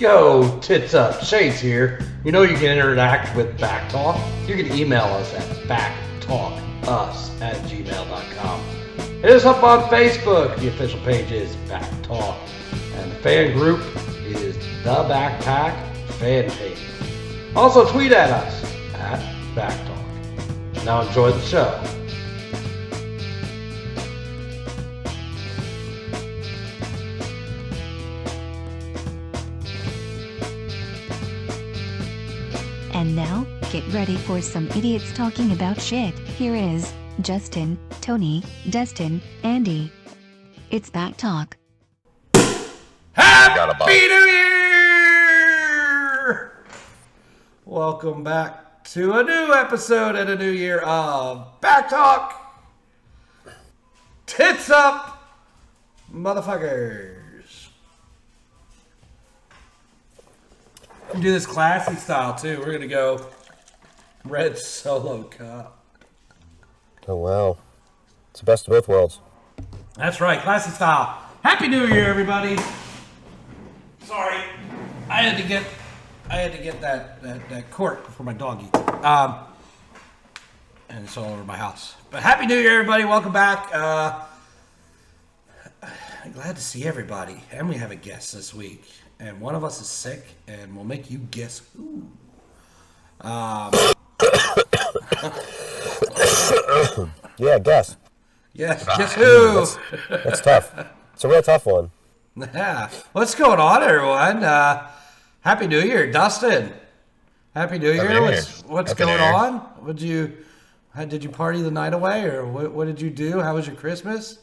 Yo, tits up, Shades here. You know you can interact with BACC Talk. You can email us at backtalkus@gmail.com. Hit us up on Facebook. The official page is BACC Talk. And the fan group is the Backpack Fan Page. Also tweet at us at BACC Talk. Now enjoy the show. And now, get ready for some idiots talking about shit. Here is Justin, Tony, Destin, Andy. It's BACC Talk. Happy New Year! Welcome back to a new episode and a new year of BACC Talk. Tits up, motherfuckers. We do this classy style too. We're gonna go red solo cup. Oh wow, it's the best of both worlds. That's right, classy style. Happy New Year, everybody. Sorry, I had to get that cork before my dog eats it. And it's all over my house. But Happy New Year, everybody. Welcome back. I'm glad to see everybody. And we have a guest this week. And one of us is sick, and we'll make you guess who. Yeah, guess. Yes, guess who? That's tough. It's a real tough one. Yeah. What's going on, everyone? Happy New Year, Dustin. Happy New Year. Happy New Year. What's Happy going New Year. on? Did you party the night away, or what did you do? How was your Christmas?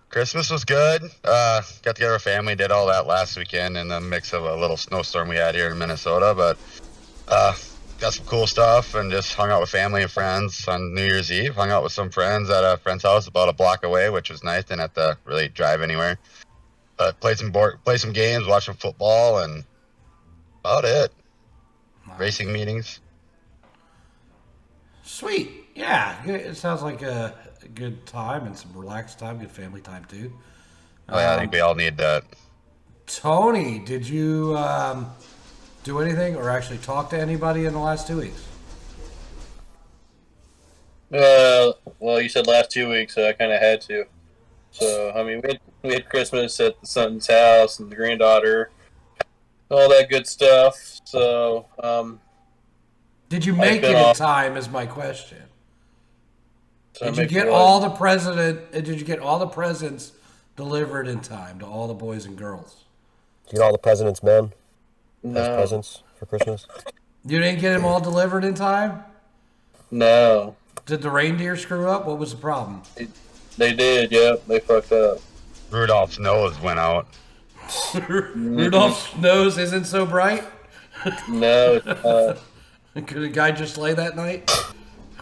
Christmas was good. Got together with family, did all that last weekend in the mix of a little snowstorm we had here in Minnesota. But got some cool stuff and just hung out with family and friends on New Year's Eve. Hung out with some friends at a friend's house about a block away, which was nice. Didn't have to really drive anywhere. But played some games, watched some football, and about it. Racing meetings. Sweet. Yeah. It sounds like a good time and some relaxed time, good family time too. Oh yeah, I think we all need that. Tony, did you do anything or actually talk to anybody in the last 2 weeks? Well, you said last 2 weeks, so I kind of had to. So, I mean, we had Christmas at the son's house and the granddaughter, all that good stuff. So, Did you make it in time is my question. So Did you get all the presents delivered in time to all the boys and girls? Did you get all the president's men as No. presents for Christmas? You didn't get them all delivered in time? No. Did the reindeer screw up? What was the problem? They did, yep. They fucked up. Rudolph's nose went out. Rudolph's nose isn't so bright? No, Could a guy just lay that night?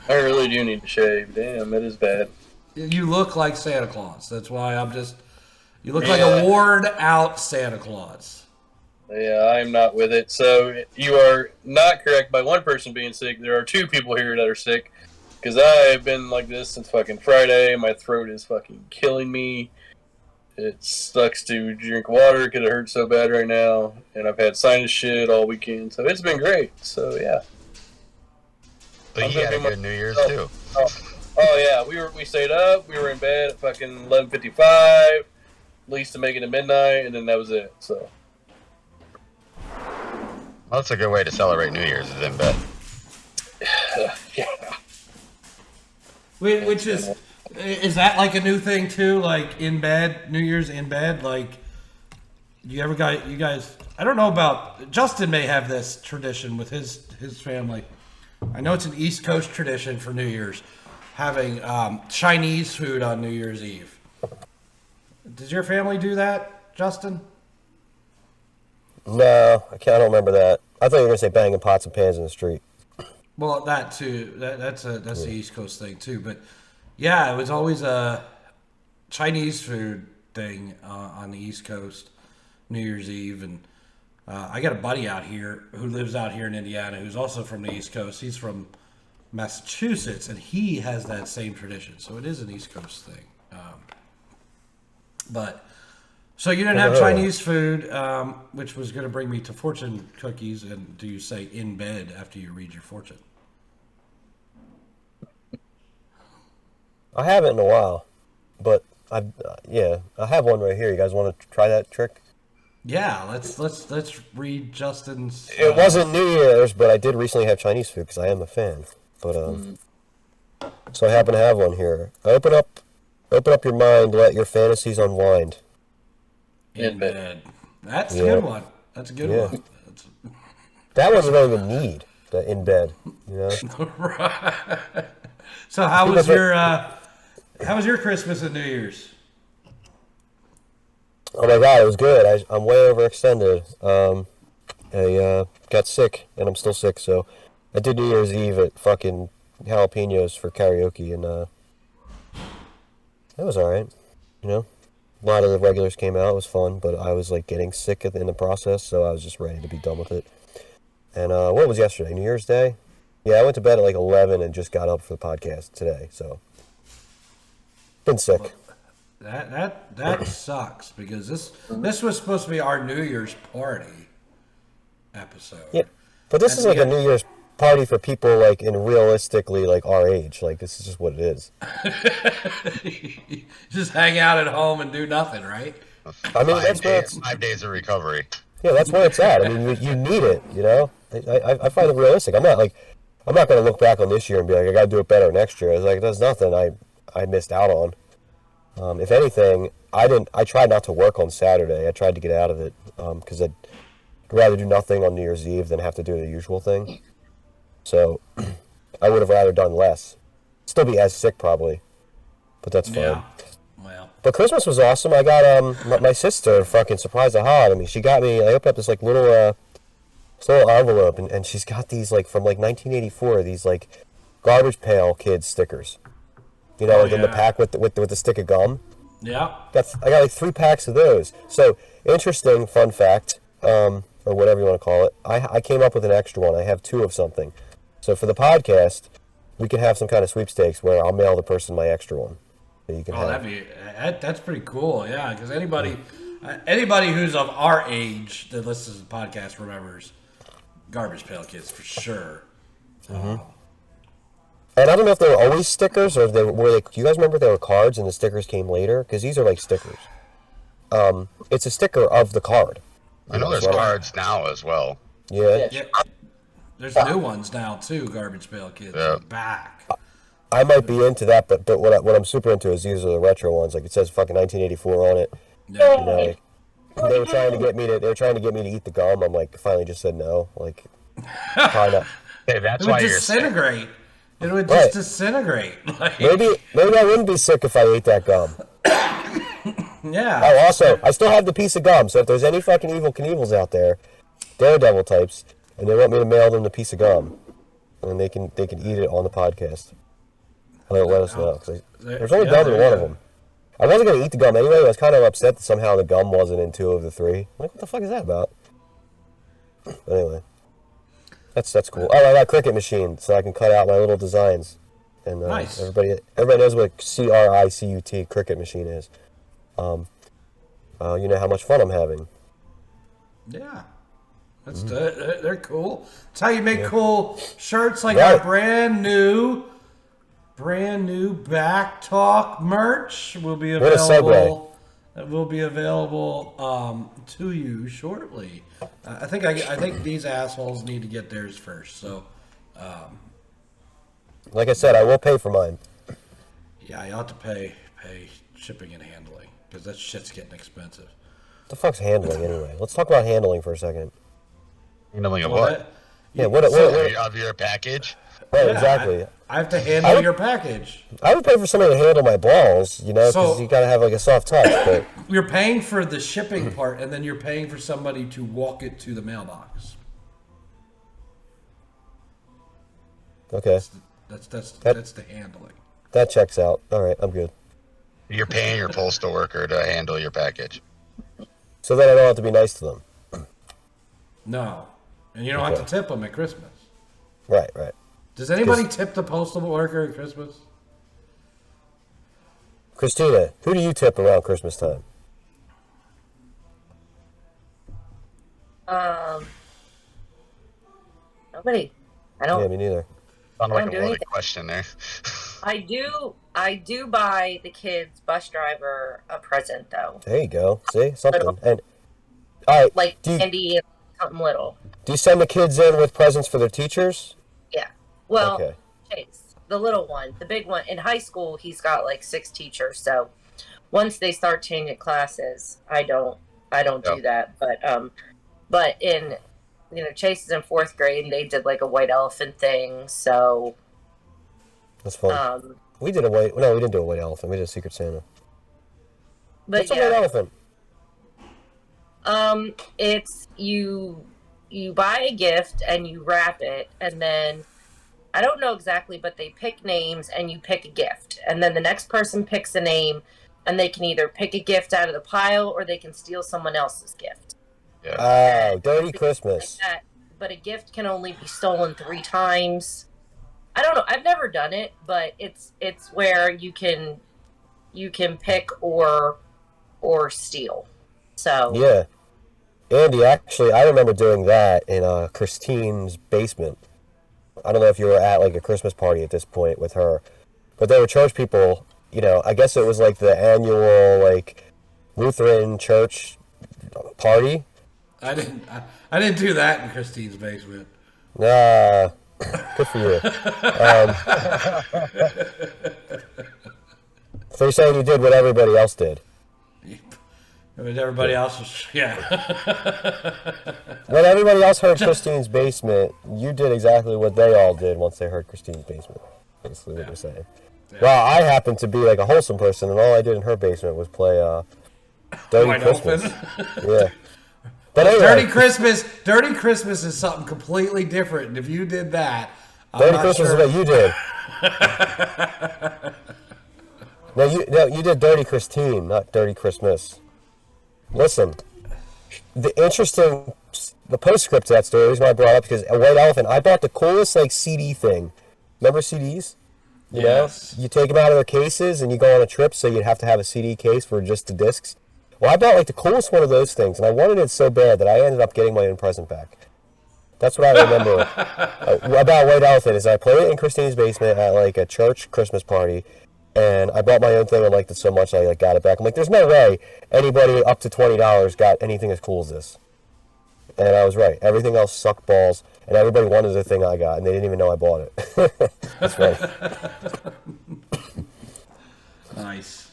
I really do need to shave. Damn, it is bad. You look like Santa Claus. That's why you look like a worn out Santa Claus. Yeah, I am not with it. So, you are not correct by one person being sick. There are two people here that are sick. Because I have been like this since fucking Friday. My throat is fucking killing me. It sucks to drink water because it hurts so bad right now. And I've had sinus shit all weekend. So it's been great. So yeah. But you had a good New Year's too. Oh yeah, we stayed up. We were in bed at fucking 11:55. At least to make it to midnight. And then that was it. So. Well, that's a good way to celebrate New Year's, is in bed. Yeah. Which is that like a new thing too? Like in bed, New Year's in bed? Like, you guys, I don't know about, Justin may have this tradition with his family. I know it's an East Coast tradition for New Year's, having Chinese food on New Year's Eve. Does your family do that, Justin? No, I don't remember that. I thought you were gonna say banging pots and pans in the street. Well, that too. That's the East Coast thing too. But yeah, it was always a Chinese food thing on the East Coast, New Year's Eve. And I got a buddy out here who lives out here in Indiana, who's also from the East Coast. He's from Massachusetts, and he has that same tradition. So it is an East Coast thing. But So you didn't Never have heard of Chinese food, which was going to bring me to fortune cookies. And do you say in bed after you read your fortune? I haven't in a while, but I have one right here. You guys want to try that trick? Yeah, let's read Justin's. It wasn't New Year's, but I did recently have Chinese food because I am a fan. But so I happen to have one here. Open up your mind. Let your fantasies unwind. In bed. That's a Yeah. good one. That's a good Yeah. one. That's... That one you don't even need. The in bed. You know. Right. So how was your Christmas and New Year's? Oh my God, it was good. I'm way overextended. I got sick, and I'm still sick, so I did New Year's Eve at fucking Jalapenos for karaoke, and it was alright. You know, a lot of the regulars came out. It was fun, but I was like getting sick in the process, so I was just ready to be done with it. And what was yesterday? New Year's Day? Yeah, I went to bed at like 11 and just got up for the podcast today, so been sick. That sucks because this was supposed to be our New Year's party episode. Yeah, but this is like a New Year's party for people like in realistically like our age. Like this is just what it is. Just hang out at home and do nothing, right? I mean, that's where it's 5 days of recovery. yeah, that's where it's at. I mean, you need it. You know, I find it realistic. I'm not going to look back on this year and be like, I got to do it better next year. It's like there's nothing I missed out on. If anything, I tried not to work on Saturday. I tried to get out of it because I'd rather do nothing on New Year's Eve than have to do the usual thing. So I would have rather done less. Still be as sick probably, but that's fine. Yeah. Well, But Christmas was awesome. I got my sister fucking surprised the hell out of me. She got me. I opened up this like little envelope, and she's got these like from like 1984. These like Garbage Pail Kids stickers. You know, like in the pack with the stick of gum. yeah. I got like 3 packs of those. So interesting fun fact, or whatever you want to call it. I came up with an extra one. I have 2 of something. So for the podcast, we can have some kind of sweepstakes where I'll mail the person my extra one. That you can have. That's pretty cool. Yeah, because anybody who's of our age that listens to the podcast remembers Garbage Pail Kids for sure. And I don't know if they were always stickers or if they were like. Do you guys remember there were cards and the stickers came later? Because these are like stickers. It's a sticker of the card. I know there's cards now as well. Yeah. Yeah. There's new ones now too. Garbage Pail Kids Yeah. are back. I might be into that, but what I'm super into is these are the retro ones. Like it says fucking 1984 on it. Yeah. You know, like, they were trying to get me to eat the gum. I'm like, finally just said no. Like, probably not. Hey, that's It would why you're sick. disintegrate. It would Right. just disintegrate. Like, Maybe I wouldn't be sick if I ate that gum. yeah. Oh, also, I still have the piece of gum. So if there's any fucking evil Knievel's out there, Daredevil types, and they want me to mail them the piece of gum, and they can eat it on the podcast. Let us know. 'Cause there's only gum in one of them. I wasn't gonna eat the gum anyway. I was kind of upset that somehow the gum wasn't in 2 of the 3. I'm like, what the fuck is that about? But anyway, that's cool. Oh, I got a Cricut machine, so I can cut out my little designs. And Nice. everybody knows what CRICUT Cricut machine is. You know how much fun I'm having. Yeah. They're cool. It's how you make cool shirts like Right. our brand new BACC Talk merch will be What a available. It will be available to you shortly. I think these assholes need to get theirs first. So, Like I said, I will pay for mine. yeah, you ought to pay shipping and handling because that shit's getting expensive. What the fuck's handling anyway? Let's talk about handling for a second. Handling of Well, what? that- Yeah, what Of your package? right, yeah, exactly. I have to handle your package. I would pay for somebody to handle my balls, you know, because So- you gotta have like a soft touch. But You're paying for the shipping part, and then you're paying for somebody to walk it to the mailbox. okay, That's the handling. that checks out. All right, I'm good. You're paying your postal worker to handle your package. So then I don't have to be nice to them. No, and you don't have to tip them at Christmas. Right. Does anybody tip the postal worker at Christmas? Christina, who do you tip around Christmas time? Nobody. I Yeah, don't. me neither. Sounded I like don't do a loaded anything. question there. I do buy the kids bus driver a present though. There you go. See, something. Little, And all right, like do candy and something little. you send the kids in with presents for their teachers? Yeah. Well, Okay. Chase, the little one, the big one in high school, he's got like 6 teachers. So once they start changing classes, I don't do that. But in Chase is in 4th grade and they did like a white elephant thing. So That's fun. We did a white. No, we didn't do a white elephant. We did a Secret Santa. but What's a white elephant? It's you buy a gift and you wrap it, and then I don't know exactly, but they pick names and you pick a gift, and then the next person picks a name, and they can either pick a gift out of the pile or they can steal someone else's gift. Yeah. Oh, Dirty Christmas. Like that, but a gift can only be stolen 3 times. I don't know. I've never done it, but it's where you can pick or steal. So Yeah. Andy, actually, I remember doing that in Christine's basement. I don't know if you were at like a Christmas party at this point with her, but they were church people. I guess it was like the annual like Lutheran church party. I didn't do that in Christine's basement. Nah, good for you. So you're saying you did what everybody else did? I mean, everybody else was, yeah. When everybody else heard Christine's basement, you did exactly what they all did once they heard Christine's basement. Basically what you're saying. Yeah. Well, I happened to be like a wholesome person, and all I did in her basement was play Dirty White Christmas. Elephant. Yeah. But anyway, Dirty Christmas is something completely different. And if you did that, Dirty Christmas is what you did. No, you did Dirty Christine, not Dirty Christmas. Listen, the postscript to that story is why I brought up, because a White Elephant, I bought the coolest like CD thing. Remember CDs? You know, you take them out of their cases and you go on a trip, so you'd have to have a CD case for just the discs. Well, I bought like the coolest one of those things, and I wanted it so bad that I ended up getting my own present back. That's what I remember about White Elephant, is I played it in Christine's basement at like a church Christmas party. And I bought my own thing and liked it so much I like got it back. I'm like, there's no way anybody up to $20 got anything as cool as this. And I was right. Everything else sucked balls, and everybody wanted the thing I got, and they didn't even know I bought it. That's right. Nice.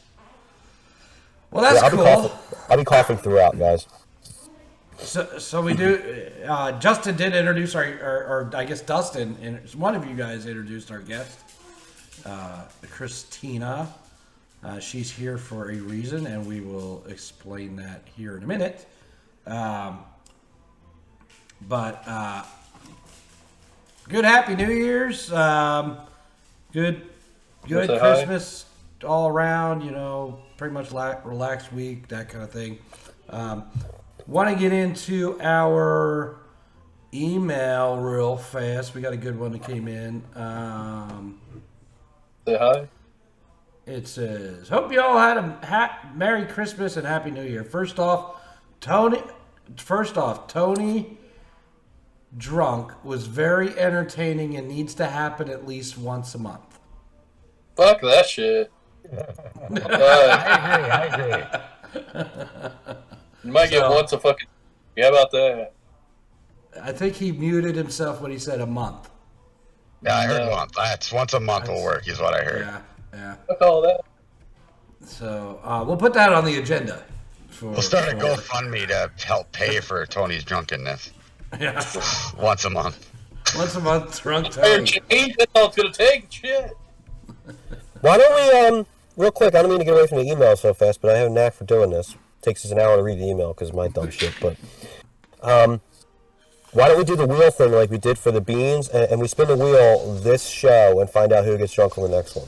Well, that's cool. I'll be coughing throughout, guys. So we do. Justin did introduce or I guess Dustin, and one of you guys introduced our guest. Christina. She's here for a reason, and we will explain that here in a minute. But good Happy New Year's. Good Christmas all around. Pretty much relaxed week, that kind of thing. Want to get into our email real fast. We got a good one that came in. Say hi. It says, hope you all had a Merry Christmas and Happy New Year. First off, Tony drunk was very entertaining and needs to happen at least once a month. Fuck that shit. I agree. You might get once a fucking. Yeah, about that. I think he muted himself when he said a month. Yeah, I heard a month. That's once a month will work, is what I heard. Yeah. Fuck all that. So we'll put that on the agenda. We'll start a GoFundMe to help pay for Tony's drunkenness. Yeah. Once a month. Once a month, drunk Tony. Tony. That's all it's gonna take. Shit. Why don't we, real quick, I don't mean to get away from the email so fast, but I have a knack for doing this. It takes us an hour to read the email because of my dumb shit, but why don't we do the wheel thing like we did for the beans, and we spin the wheel this show and find out who gets drunk on the next one?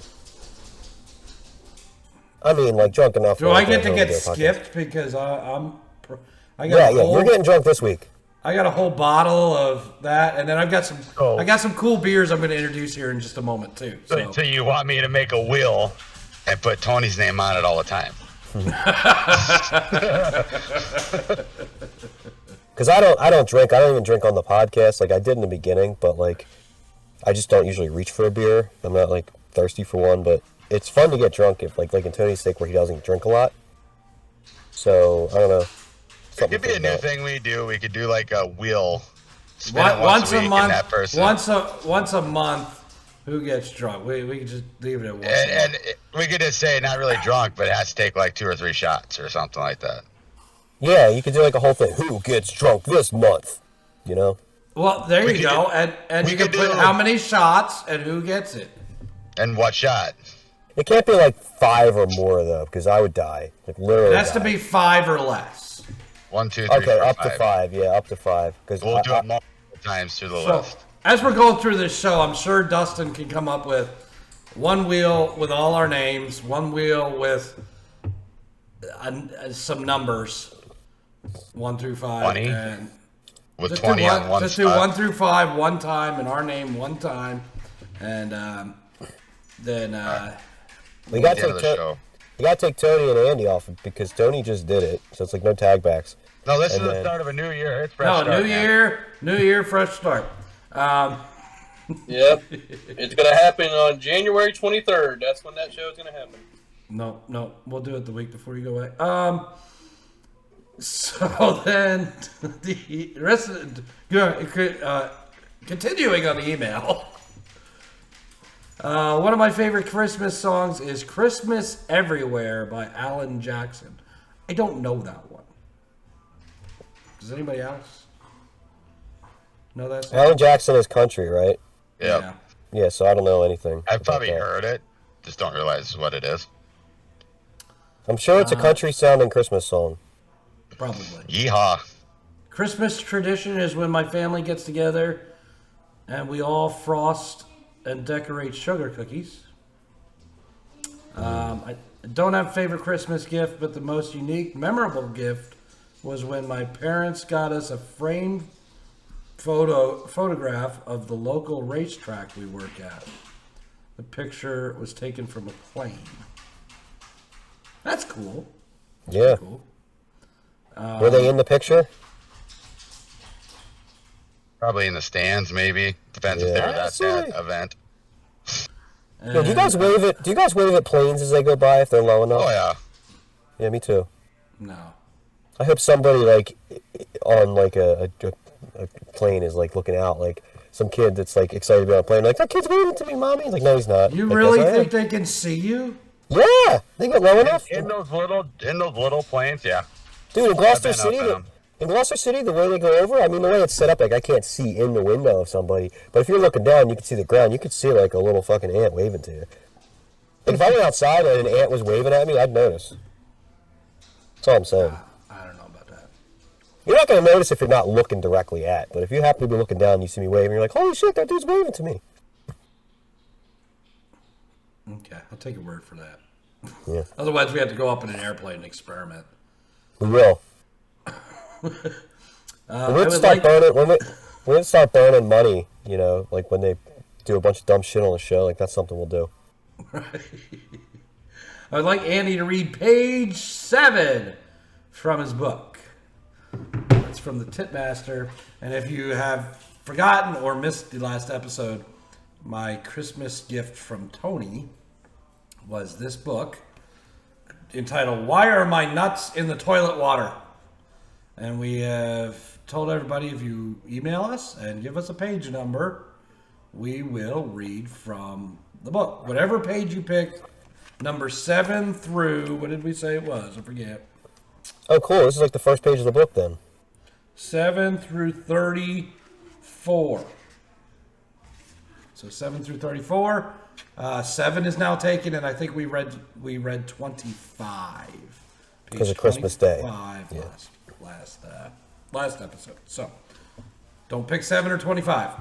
I mean, like, drunk enough. Do I get to get skipped because I got you're getting drunk this week. I got a whole bottle of that, and then I got some cool beers I'm going to introduce here in just a moment too. So you want me to make a wheel and put Tony's name on it all the time? Because I don't drink. I don't even drink on the podcast. Like I did in the beginning, but like I just don't usually reach for a beer. I'm not like thirsty for one, but it's fun to get drunk if like in Tony's sake where he doesn't drink a lot. So I don't know. It could be a new thing we do. We could do like a wheel. Once a week, month. and that person. Once a month. Who gets drunk? We can just leave it at once. And we could just say not really drunk, but it has to take like 2 or 3 shots or something like that. Yeah, you could do like a whole thing. Who gets drunk this month? You know. Well, there you go. And you can put how many shots and who gets it. And what shot? It can't be like 5 or more though, because I would die. Like literally. It has to be 5 or less. 1, 2, 3, okay, 4, up 5. to 5. Yeah, up to 5. Because We'll do it multiple times through the list. As we're going through this show, I'm sure Dustin can come up with one wheel with all our names, one wheel with some numbers, 1 through 5. 20? And With 20 on one just spot. do 1 through 5 one time and our name one time, and then we got the end of the show. we got to take Tony and Andy off because Tony just did it, so it's like no tag backs. No, this is the start of a new year. It's fresh no start, new year, fresh start. Yep. It's going to happen on January 23rd. That's when that show is going to happen. No, we'll do it the week before you go away. So then the rest of continuing on the email. One of my favorite Christmas songs is "Christmas Everywhere" by Alan Jackson. I don't know that one. Does anybody else know that song? Alan Jackson is country, right? Yeah. Yeah, so I don't know anything. I've about probably that. heard it. Just don't realize what it is. I'm sure it's a country sounding Christmas song. Probably. Yeehaw. Christmas tradition is when my family gets together and we all frost and decorate sugar cookies. I don't have a favorite Christmas gift, but the most unique, memorable gift was when my parents got us a framed photograph of the local racetrack we work at. The picture was taken from a plane. That's cool. Yeah. Cool. Were they in the picture? Probably in the stands, maybe. Depends if they're at that event. Yeah, do you guys wave it? Do you guys wave at planes as they go by if they're low enough? Oh, yeah. Yeah, me too. No. I hope somebody like on like a plane is like looking out, like some kid that's like excited to be on a plane, like that kid's waving to me, mommy. Like, no, he's not. You like, really yes, I think am. they can see you? Yeah, they get low enough. In those little planes, yeah. Dude, in Gloucester I've been City, up in 'em. in Gloucester City, the way they go over, I mean, the way it's set up, like I can't see in the window of somebody, but if you're looking down, you can see the ground. You could see like a little fucking ant waving to you. Like if I went outside and an ant was waving at me, I'd notice. That's all I'm saying. I don't know about that. You're not going to notice if you're not looking directly at, but if you happen to be looking down and you see me waving, you're like, holy shit, that dude's waving to me. Okay, I'll take your word for that. Yeah. Otherwise, we have to go up in an airplane and experiment. We will. We'll start burning money, you know, like when they do a bunch of dumb shit on the show, like that's something we'll do. Right. I would like Andy to read page 7 from his book. It's from the Titmaster. And if you have forgotten or missed the last episode, my Christmas gift from Tony was this book entitled "Why Are My Nuts in the Toilet Water?" And we have told everybody, if you email us and give us a page number, we will read from the book. Whatever page you picked, number 7 through, what did we say it was? I forget. Oh, cool. This is like the first page of the book then. 7 through 34. So 7 through 34. 7 is now taken, and I think we read 25. Because of Christmas Day. 25 last episode. So don't pick 7 or 25.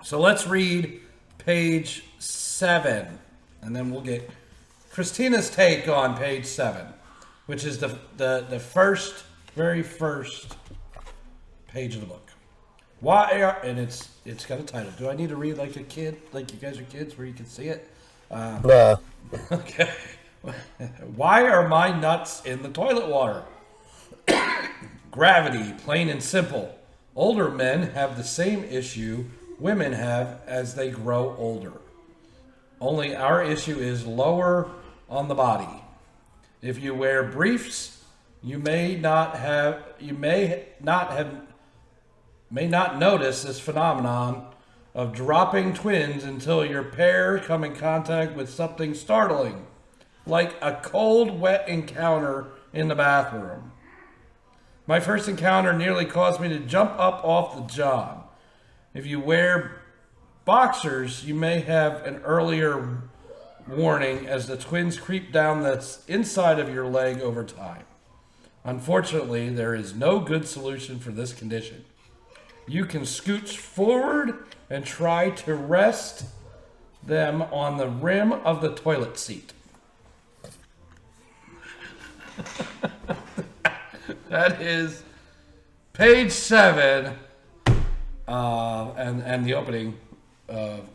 So let's read page 7, and then we'll get Christina's take on page 7, which is the very first page of the book. And it's got a title. Do I need to read like a kid, like you guys are kids, where you can see it? No. Okay. Why are my nuts in the toilet water? Gravity, plain and simple. Older men have the same issue women have as they grow older. Only our issue is lower on the body. If you wear briefs, you may not notice this phenomenon of dropping twins until your pair come in contact with something startling, like a cold, wet encounter in the bathroom. My first encounter nearly caused me to jump up off the john. If you wear boxers, you may have an earlier warning as the twins creep down the inside of your leg over time. Unfortunately, there is no good solution for this condition. You can scooch forward and try to rest them on the rim of the toilet seat. That is page 7, and the opening.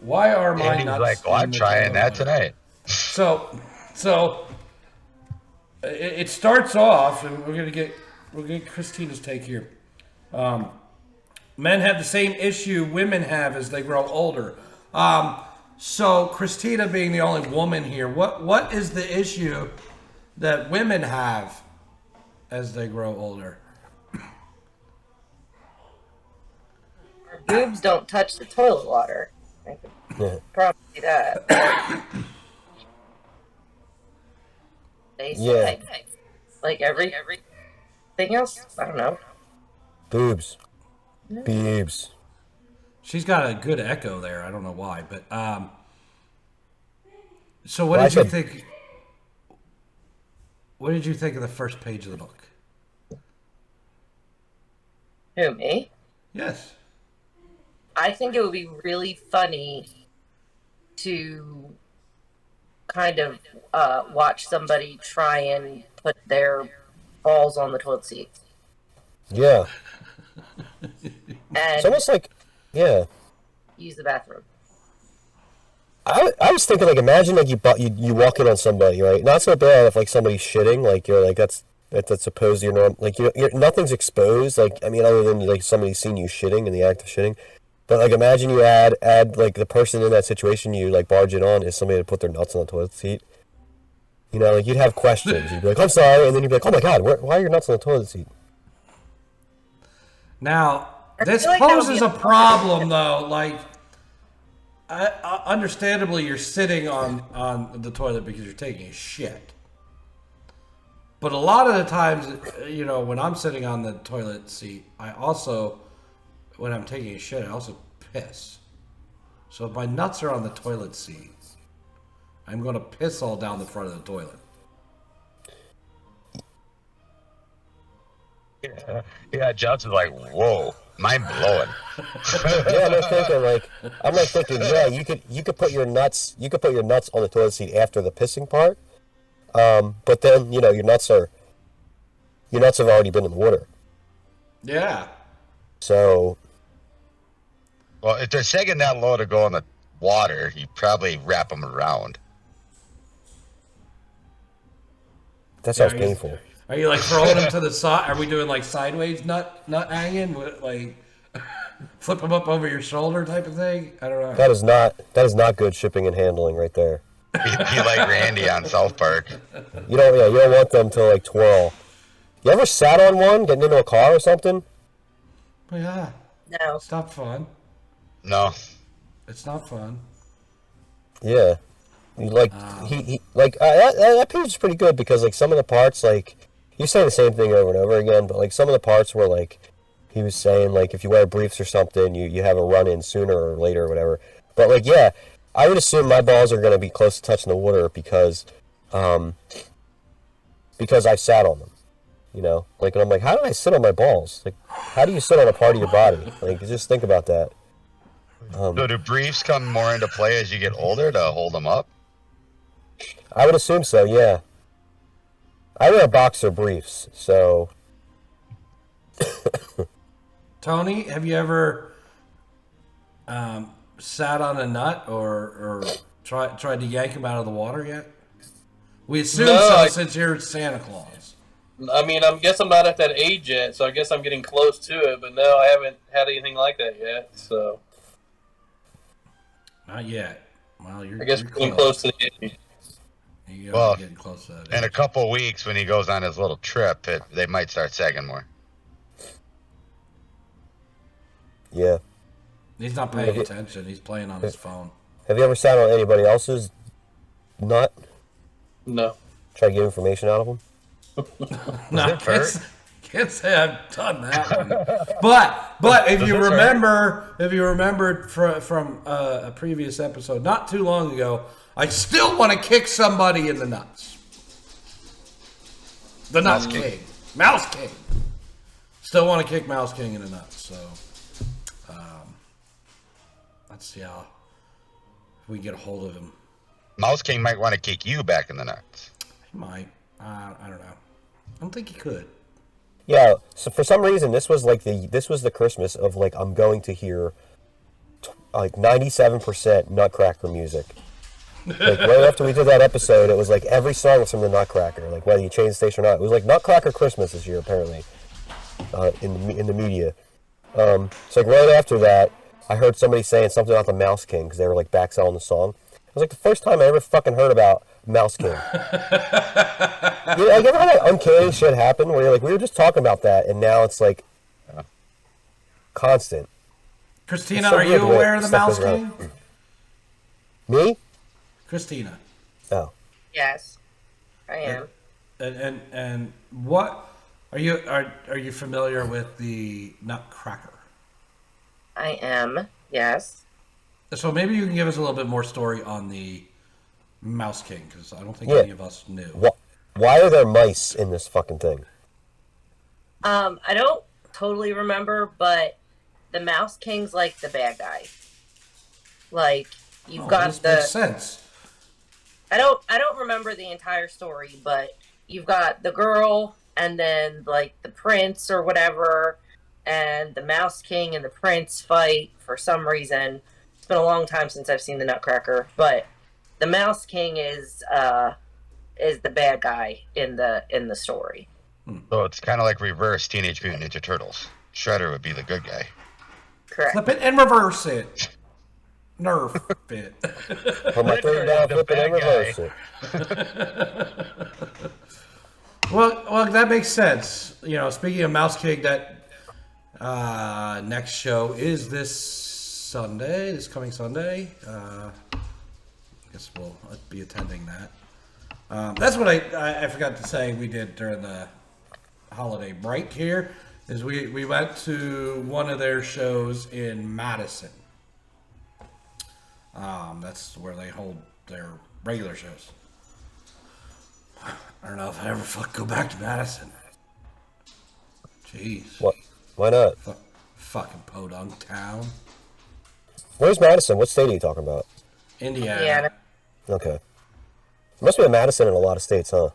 Why are my Andy's nuts? like, I'm trying that tonight. So it starts off, and we'll get Christina's take here. Men have the same issue women have as they grow older. So Christina, being the only woman here, what is the issue that women have as they grow older? Our boobs don't touch the toilet water. I could probably that. They say, like everything else. I don't know. Boobs. Boobs. She's got a good echo there. I don't know why, but so what did you think? What did you think of the first page of the book? Who, me? Yes. I think it would be really funny to kind of watch somebody try and put their balls on the toilet seat. Yeah. And It's almost like, yeah. use the bathroom. I was thinking, like, imagine, like, you walk in on somebody, right? Not so bad if, like, somebody's shitting, like, you're like, that's supposed you're not, like, you're nothing's exposed, like, I mean, other than, like, somebody's seen you shitting in the act of shitting. But, like, imagine you add, like, the person in that situation you, like, barge it on is somebody to put their nuts on the toilet seat. You know, like, you'd have questions. You'd be like, I'm sorry, and then you'd be like, oh my God, why are your nuts on the toilet seat? Now, this feel like that would poses be a problem, though. Like, understandably, you're sitting on the toilet because you're taking a shit. But a lot of the times, you know, when I'm sitting on the toilet seat, I also, when I'm taking a shit, I also piss. So if my nuts are on the toilet seat, I'm going to piss all down the front of the toilet. Yeah, Justin's like, whoa, mind blowing. Yeah, I'm thinking, yeah, you could put your nuts on the toilet seat after the pissing part, but then, you know, your nuts have already been in the water. Yeah. So, Well, if they're sinking that low to go in the water, you probably wrap them around. that sounds Yeah, painful. Are you like throwing them to the side? Are we doing like sideways nut hanging? Like flip them up over your shoulder type of thing? I don't know. That is not good shipping and handling right there. Be like Randy on South Park. You don't want them to, like, twirl. You ever sat on one getting into a car or something? Well, yeah. No. It's not fun. No. It's not fun. Yeah. You like that page is pretty good because, like, some of the parts, like, you say the same thing over and over again, but, like, some of the parts were, like, he was saying, like, if you wear briefs or something, you have a run-in sooner or later or whatever. But, like, yeah, I would assume my balls are going to be close to touching the water because I sat on them, you know? Like, and I'm like, how do I sit on my balls? Like, how do you sit on a part of your body? Like, just think about that. So do briefs come more into play as you get older to hold them up? I would assume so, yeah. I wear boxer briefs, so... Tony, have you ever sat on a nut or tried to yank him out of the water yet? We assume No, since you're Santa Claus. I mean, I guess I'm not at that age yet, so I guess I'm getting close to it. But no, I haven't had anything like that yet. So Not yet. Well, I guess we're getting close to the age. You Well, getting close to that in a age. couple of weeks when he goes on his little trip, they might start sagging more. Yeah. He's not paying attention. He's playing on his phone. Have you ever sat on anybody else's nut? No. Try to get information out of them? No, I it hurt? can't say I've done that one. But if you remember from a previous episode, not too long ago, I still want to kick somebody in the nuts. The Nuts King. Mouse King. Still want to kick Mouse King in the nuts. So, let's see how we can get a hold of him. Mouse King might want to kick you back in the nuts. He might. I don't know. I don't think he could. Yeah, so for some reason, this was the Christmas of, like, I'm going to hear, like, 97% Nutcracker music. Like, right after we did that episode, it was like every song was from the Nutcracker, like whether you change the station or not. It was like Nutcracker Christmas this year, apparently, in the media. So like right after that, I heard somebody saying something about the Mouse King because they were like back selling the song. It was like the first time I ever fucking heard about Mouse King. Like, you ever had that uncanny shit happen where you're like, we were just talking about that, and now it's like constant. Christina, So are weird you the way aware of the stuff Mouse goes around. King? Me? Christina. Oh. Yes, I am. And what are you familiar with the Nutcracker? I am. Yes. So maybe you can give us a little bit more story on the Mouse King, because I don't think Yeah. any of us knew. Why are there mice in this fucking thing? I don't totally remember, but the Mouse King's like the bad guy. Like you've got this the. makes sense. I don't remember the entire story, but you've got the girl and then like the prince or whatever, and the Mouse King and the prince fight for some reason. It's been a long time since I've seen the Nutcracker, but the Mouse King is the bad guy in the story. So it's kind of like reverse Teenage Mutant Ninja Turtles. Shredder would be the good guy. Correct. Flip it and reverse it. Nerf it. Put my thing down, flip it, and reverse it. Well, that makes sense. You know, speaking of Mouse King, that next show is this coming Sunday. I guess we'll be attending that. That's what I forgot to say we did during the holiday break here, is we went to one of their shows in Madison. That's where they hold their regular shows. I don't know if I ever go back to Madison. Jeez. What? Why not? Fucking podunk town. Where's Madison? What state are you talking about? Indiana. Yeah. Okay. Must be a Madison in a lot of states, huh?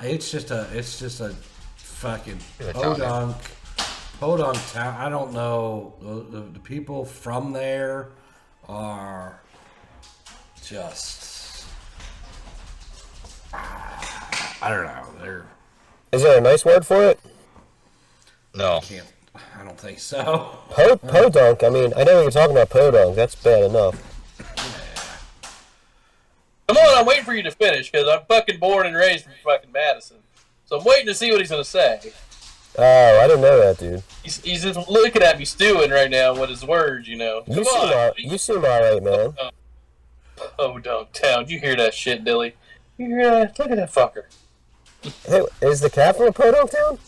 It's just a fucking You're a town podunk town. I don't know. The people from there are just, I don't know. Is there a nice word for it? No. I don't think so. Podunk. I mean, I know you're talking about podunk. That's bad enough. Come on, I'm waiting for you to finish because I'm fucking born and raised in fucking Madison. So I'm waiting to see what he's gonna say. Oh, I didn't know that, dude. He's just looking at me stewing right now with his words, you know. You seem alright, man. Podunk town. You hear that shit, Dilly? You hear that? Look at that fucker. Hey, is the cat from a podunk town?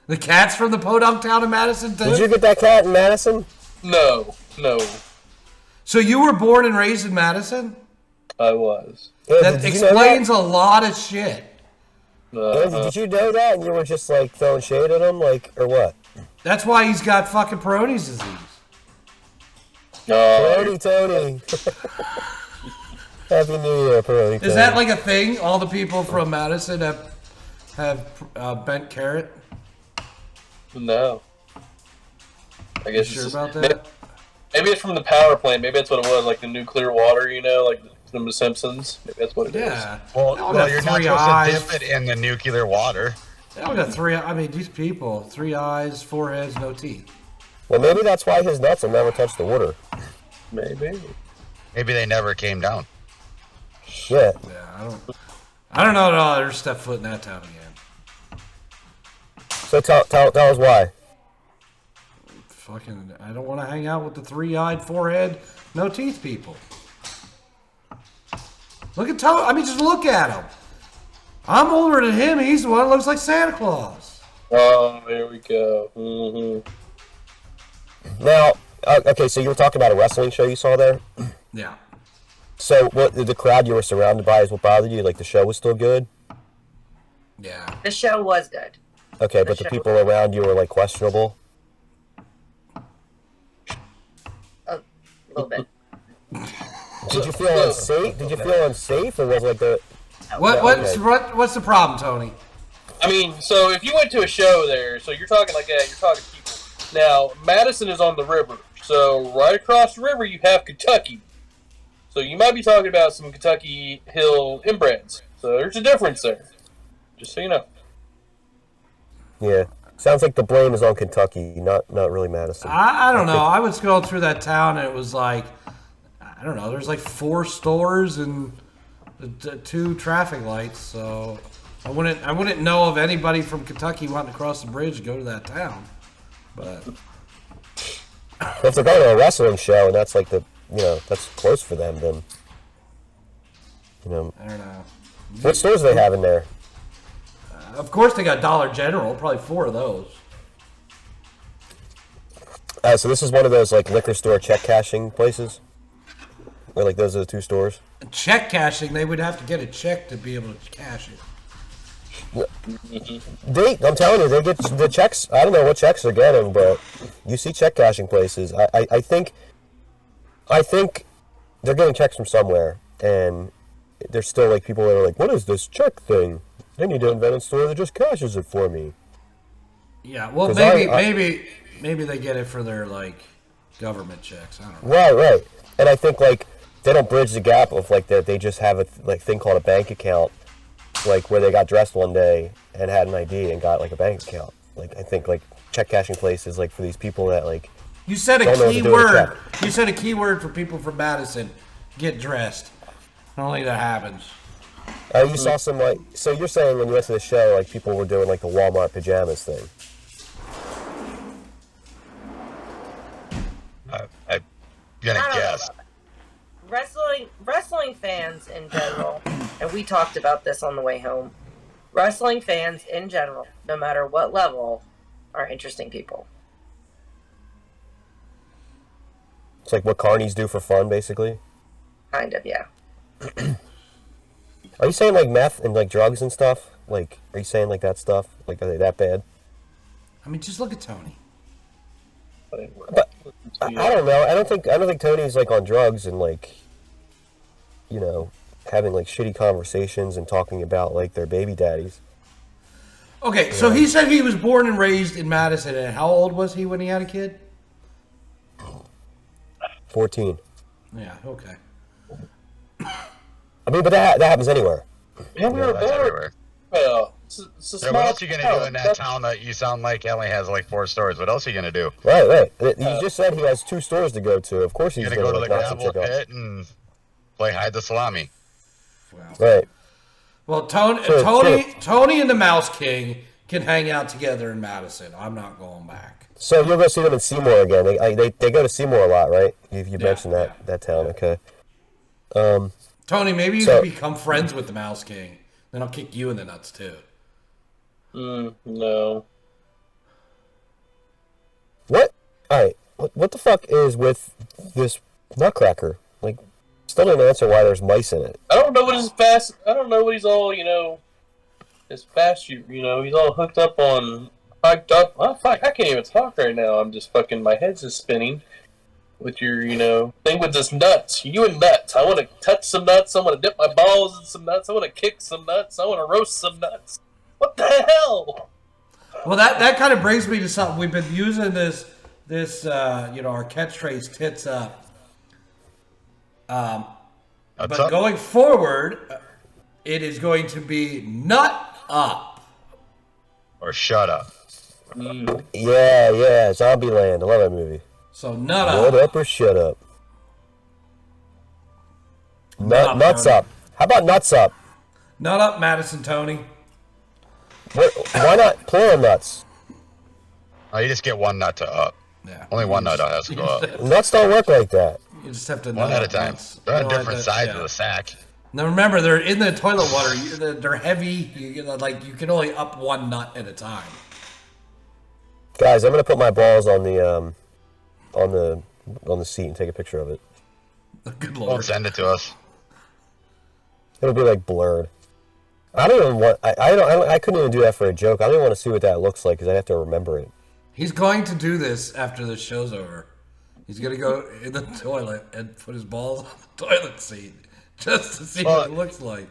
The cat's from the podunk town in Madison too? Did you get that cat in Madison? No. So you were born and raised in Madison? I was. Yeah, That did you know explains a lot of shit. Andy, did you know that and you were just like throwing shade at him, like, or what? That's why he's got fucking Peyronie's disease. Parody Tony. Happy New Year, Parody Tony. Is that like a thing? All the people from Madison have bent carrot? No. I guess You sure it's about that? Maybe it's from the power plant. Maybe that's what it was, like the nuclear water, you know, like from The Simpsons. Maybe that's what it is. Yeah. Well, They all got you're not three supposed eyes. to dip it in the nuclear water. They all got three. I mean, these people, 3 eyes, 4 heads, no teeth. Well, maybe that's why his nuts will never touch the water. Maybe. Maybe they never came down. Yeah. Yeah, I don't know at all. Ever step foot in that town again. So tell us why. Fucking, I don't want to hang out with the 3-eyed, 4-head, no teeth people. Look at Tony. I mean, just look at him. I'm older than him. He's the one that looks like Santa Claus. Oh, here we go. Mm-hmm. Now, okay, so you were talking about a wrestling show you saw there? Yeah. So what the crowd you were surrounded by is what bothered you? Like the show was still good? Yeah. The show was good. Okay, but the show- people around you were like questionable? A little bit. Did you feel unsafe? Did you feel unsafe, or was it like the? What's the problem, Tony? I mean, so if you went to a show there, so you're talking like that, you're talking people. Now, Madison is on the river, so right across the river you have Kentucky. So you might be talking about some Kentucky Hill inbreds. So there's a difference there. Just so you know. Yeah, sounds like the blame is on Kentucky, not really Madison. I don't know. I was going through that town and it was like, I don't know. There's like 4 stores and 2 traffic lights. So I wouldn't know of anybody from Kentucky wanting to cross the bridge to go to that town. But If they're going to a wrestling show and that's like that's close for them, then I don't know. what stores do they have in there? Of course, they got Dollar General. Probably 4 of those. So this is one of those like liquor store check cashing places, or like those are the 2 stores. Check cashing, they would have to get a check to be able to cash it. I'm telling you, they get the checks. I don't know what checks they're getting, but you see check cashing places. I think they're getting checks from somewhere, and there's still like people that are like, "What is this check thing? They need to invent a store that just cashes it for me." Yeah, well, 'Cause maybe they get it for their like government checks. I don't know. Right. And I think like they don't bridge the gap of like that. They just have a thing called a bank account, like where they got dressed one day and had an ID and got like a bank account. Like I think like check cashing places like for these people that like. You said a Don't know what key to do with a word. check. You said a key word for people from Madison. Get dressed. I don't think that happens. You saw some like so you're saying when you went to the show like people were doing like the Walmart pajamas thing. I'm gonna I don't know guess. about that. Wrestling fans in general, and we talked about this on the way home. Wrestling fans in general, no matter what level, are interesting people. It's like what carnies do for fun, basically. Kind of, yeah. Are you saying like meth and like drugs and stuff? Like, are you saying like that stuff? Like, are they that bad? I mean, just look at Tony. But I don't know. I don't think Tony's like on drugs and like, having like shitty conversations and talking about like their baby daddies. Okay, so he said he was born and raised in Madison, and how old was he when he had a kid? 14. Yeah, okay. I mean, but that happens anywhere. Yeah, we were That's born. everywhere. Well, it's a Yeah, small what else are you gonna do in that town? town that you sound like only has like 4 stores? What else are you gonna do? Right. You just said he has 2 stores to go to. Of course he's You're gonna go to the like, knock some gravel chick off. pit and play hide the salami. Right. Well, Tony, Sure, Tony, sure. Tony and the Mouse King can hang out together in Madison. I'm not going back. So you'll go see them in Seymour again. They go to Seymour a lot, right? You mentioned that town, okay. Tony, maybe you So- can become friends with the Mouse King. Then I'll kick you in the nuts too. No. What? Alright, what the fuck is with this nutcracker? Like, still didn't answer why there's mice in it. I don't know what his fast. I don't know what he's all. His fast. He's all hooked up on. Hyped up. Oh fuck! I can't even talk right now. I'm just fucking. My head's just spinning. With your, thing with this nuts. You and nuts. I want to touch some nuts. I want to dip my balls in some nuts. I want to kick some nuts. I want to roast some nuts. What the hell? Well, that kind of brings me to something. We've been using this our catchphrase "tits up." What's but up? going forward, it is going to be Nut Up. Or shut up. Yeah, Zombieland. I love that movie. So Nut Nut Up. up or shut up. Nut Nuts Tony. up. How about nuts up? Nut Up, Madison Tony. Why not plural nuts? Oh, you just get one nut to up. Yeah. Only one nut has to go up. Nuts don't work like that. You just have to One nut at a up time. once. They're You on don't different have to- sides yeah. of the sack. Now remember, they're in the toilet water. They're heavy. You can only up one nut at a time. Guys, I'm gonna put my balls on the seat and take a picture of it. Good Don't lord. send it to us. It'll be like blurred. I don't even want. I couldn't even do that for a joke. I don't even want to see what that looks like because I have to remember it. He's going to do this after the show's over. He's going to go in the toilet and put his balls on the toilet seat just to see what it looks like.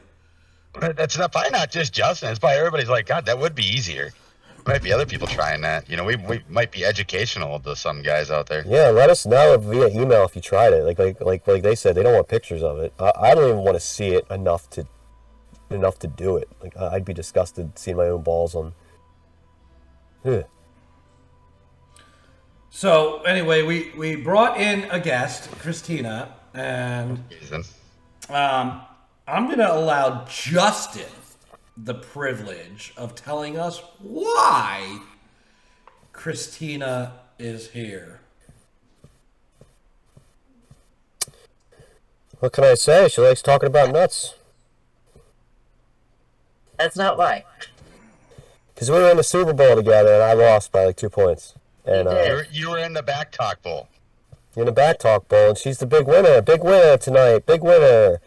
That's probably not just Justin. It's probably everybody's like, God, that would be easier. There might be other people trying that. You know, we might be educational to some guys out there. Yeah, let us know via email if you tried it. Like they said, they don't want pictures of it. I don't even want to see it enough to do it. Like I'd be disgusted seeing my own balls on. Ugh. So anyway, we brought in a guest, Christina, and I'm going to allow Justin the privilege of telling us why Christina is here. What can I say? She likes talking about nuts. That's not why. Because we were in the Super Bowl together and I lost by like 2 points. And You did. You were in the BACC Talk Bowl. in the BACC Talk Bowl, and she's the big winner tonight, big winner.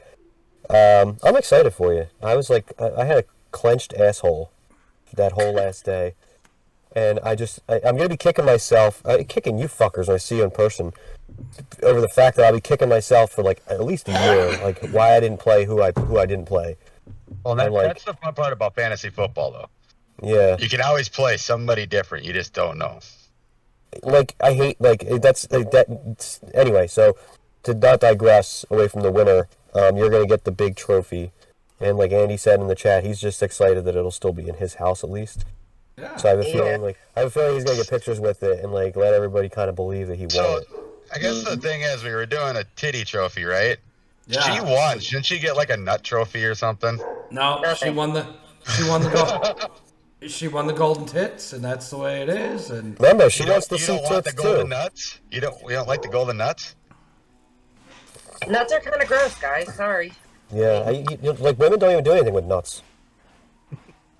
I'm excited for you. I was like, I had a clenched asshole that whole last day, and I'm gonna be kicking myself, kicking you fuckers when I see you in person, over the fact that I'll be kicking myself for like at least a year, like why I didn't play, who I didn't play. Well, that's the fun part about fantasy football, though. Yeah. You can always play somebody different. You just don't know. Like I hate that. Anyway, so to not digress away from the winner, you're gonna get the big trophy, and like Andy said in the chat, he's just excited that it'll still be in his house at least. Yeah. So I have a feeling he's gonna get pictures with it and like let everybody kind of believe that he won it. I guess the thing is, we were doing a titty trophy, right? Yeah. She won. Shouldn't she get like a nut trophy or something? No, she Nothing. won the she won the golden tits, and that's the way it is. And Remember, she You wants don't, to you see don't want the tits golden too. nuts? You don't like the golden nuts? Nuts are kind of gross, guys. Sorry. Yeah, like women don't even do anything with nuts.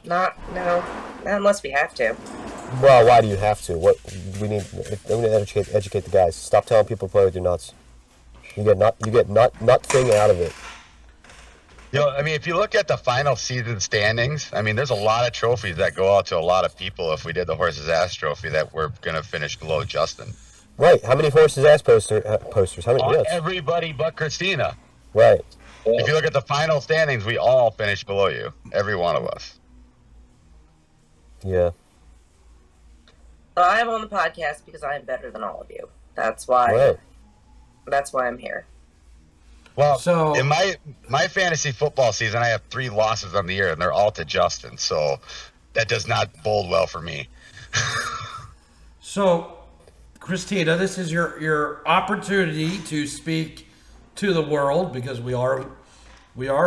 Not unless we have to. Well, why do you have to? What we need? I'm gonna educate the guys. Stop telling people to play with your nuts. You get nut thing out of it. You know, I mean, if you look at the final season standings, I mean, there's a lot of trophies that go out to a lot of people. If we did the horse's ass trophy, that we're gonna finish below Justin. Right? How many horses ass posters? How many? Yes. Everybody but Christina. Right. If you look at the final standings, we all finished below you. Every one of us. Yeah. So I am on the podcast because I am better than all of you. That's why. Right. That's why I'm here. Well, So- in my fantasy football season, I have 3 losses on the year, and they're all to Justin. So that does not bode well for me. so, Christina, this is your opportunity to speak to the world, because we are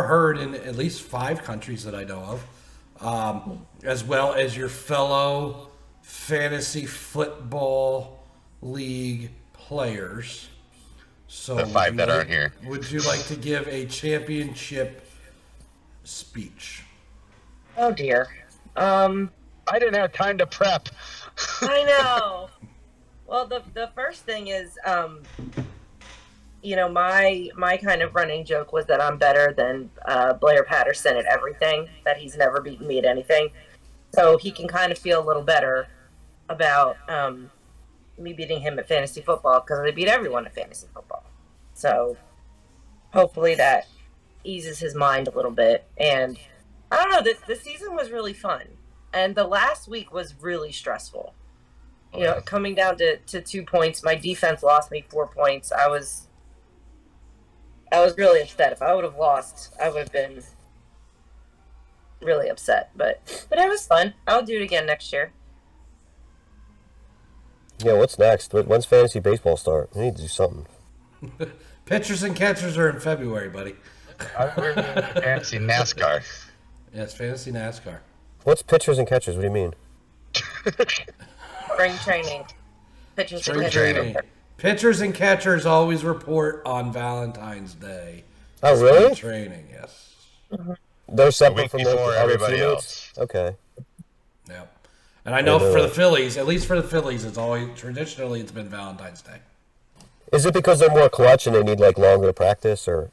heard in at least 5 countries that I know of, as well as your fellow fantasy football league players. So The 5 would that you aren't here. Would you like to give a championship speech? Oh dear. I didn't have time to prep. I know. Well, the first thing is, my kind of running joke was that I'm better than Blair Patterson at everything, that he's never beaten me at anything. So he can kind of feel a little better about me beating him at fantasy football, because I beat everyone at fantasy football. So hopefully that eases his mind a little bit. And I don't know, the season was really fun. And the last week was really stressful. You know, coming down to 2 points, my defense lost me 4 points. I was I was really upset. If I would have lost, I would have been really upset. But it was fun. I'll do it again next year. Yeah, what's next? When's fantasy baseball start? We need to do something. Pitchers and catchers are in February, buddy. We're doing fantasy NASCAR. Yeah, it's fantasy NASCAR. What's pitchers and catchers? What do you mean? Spring training. Pitchers Spring and training. catchers. Pitchers and catchers always report on Valentine's Day. Oh, Spring really? training, yes. They're separate week from before the other everybody teammates? else. Okay. Yep. And I know I know for the that. Phillies, at least for the Phillies, it's always traditionally it's been Valentine's Day. Is it because they're more clutch and they need like longer to practice, or?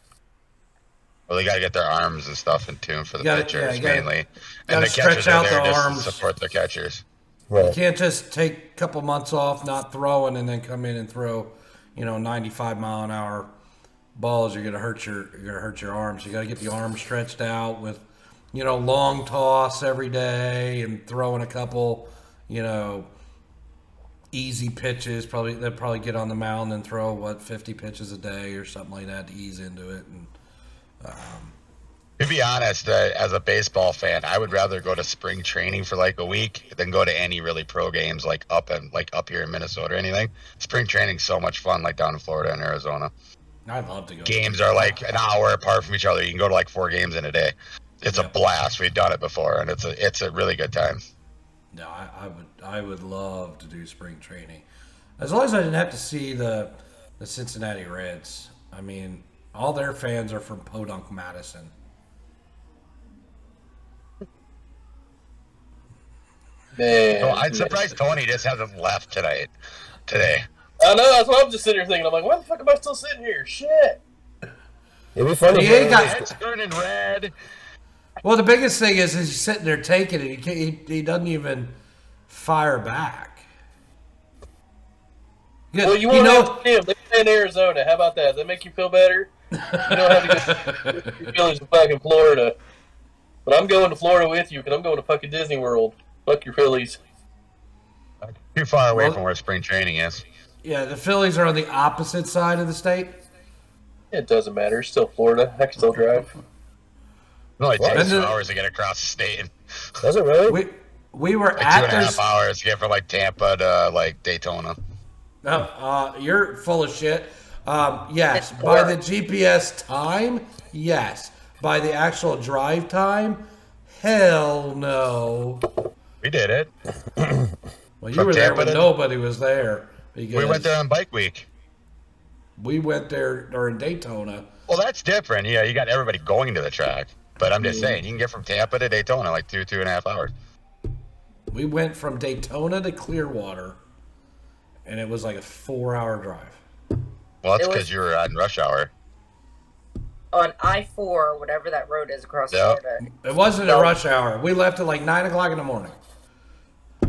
Well, they got to get their arms and stuff in tune for the pitchers you gotta- mainly, gotta and the stretch catchers out are there the just arms. to support their catchers. You Right. can't just take a couple months off, not throwing, and then come in and throw, 95-mile-an-hour balls. You're gonna hurt your arms. You got to get the arms stretched out with, long toss every day and throwing a couple, easy pitches. They'll probably get on the mound and throw 50 pitches a day or something like that to ease into it. And To be honest, as a baseball fan, I would rather go to spring training for like a week than go to any really pro games like up here in Minnesota or anything. Spring training's so much fun, like down in Florida and Arizona. I'd love to go. Games are like an hour apart from each other. You can go to like 4 games in a day. It's a blast. We've done it before, and it's a really good time. No, I would love to do spring training, as long as I didn't have to see the Cincinnati Reds. I mean, all their fans are from Podunk, Madison. Man, So I'm surprised Tony just hasn't left today. I know, that's what I'm just sitting here thinking. I'm like, why the fuck am I still sitting here? Shit. It'd be funny. He if ain't got- It's turning red. Well, the biggest thing is he's sitting there taking it. He doesn't even fire back. Well, you won't have to see them. They play in Arizona. How about that? Does that make you feel better? You don't have to get your feelings in fucking Florida. But I'm going to Florida with you because I'm going to fucking Disney World. Fuck your Phillies. Too far away Well- from where spring training is. Yeah, the Phillies are on the opposite side of the state. It doesn't matter. It's still Florida. I can still drive. It only takes And 2 the- hours to get across the state. Does it really? We were Like at 2.5 their. hours to get from like Tampa to like Daytona. No, you're full of shit. Yes, It's by far. the GPS time, yes. By the actual drive time, hell no. We did it. Well, you From were there Tampa when to- nobody was there. Because We went there on bike week. We went there during Daytona. Well, that's different. Yeah, you got everybody going to the track. But I'm just saying, you can get from Tampa to Daytona like 2.5 hours. We went from Daytona to Clearwater, and it was like a 4-hour drive. Well, that's It was- because you were on rush hour. On I-4, whatever that road is across Yep. Florida. It wasn't a rush hour. We left at like 9 o'clock in the morning.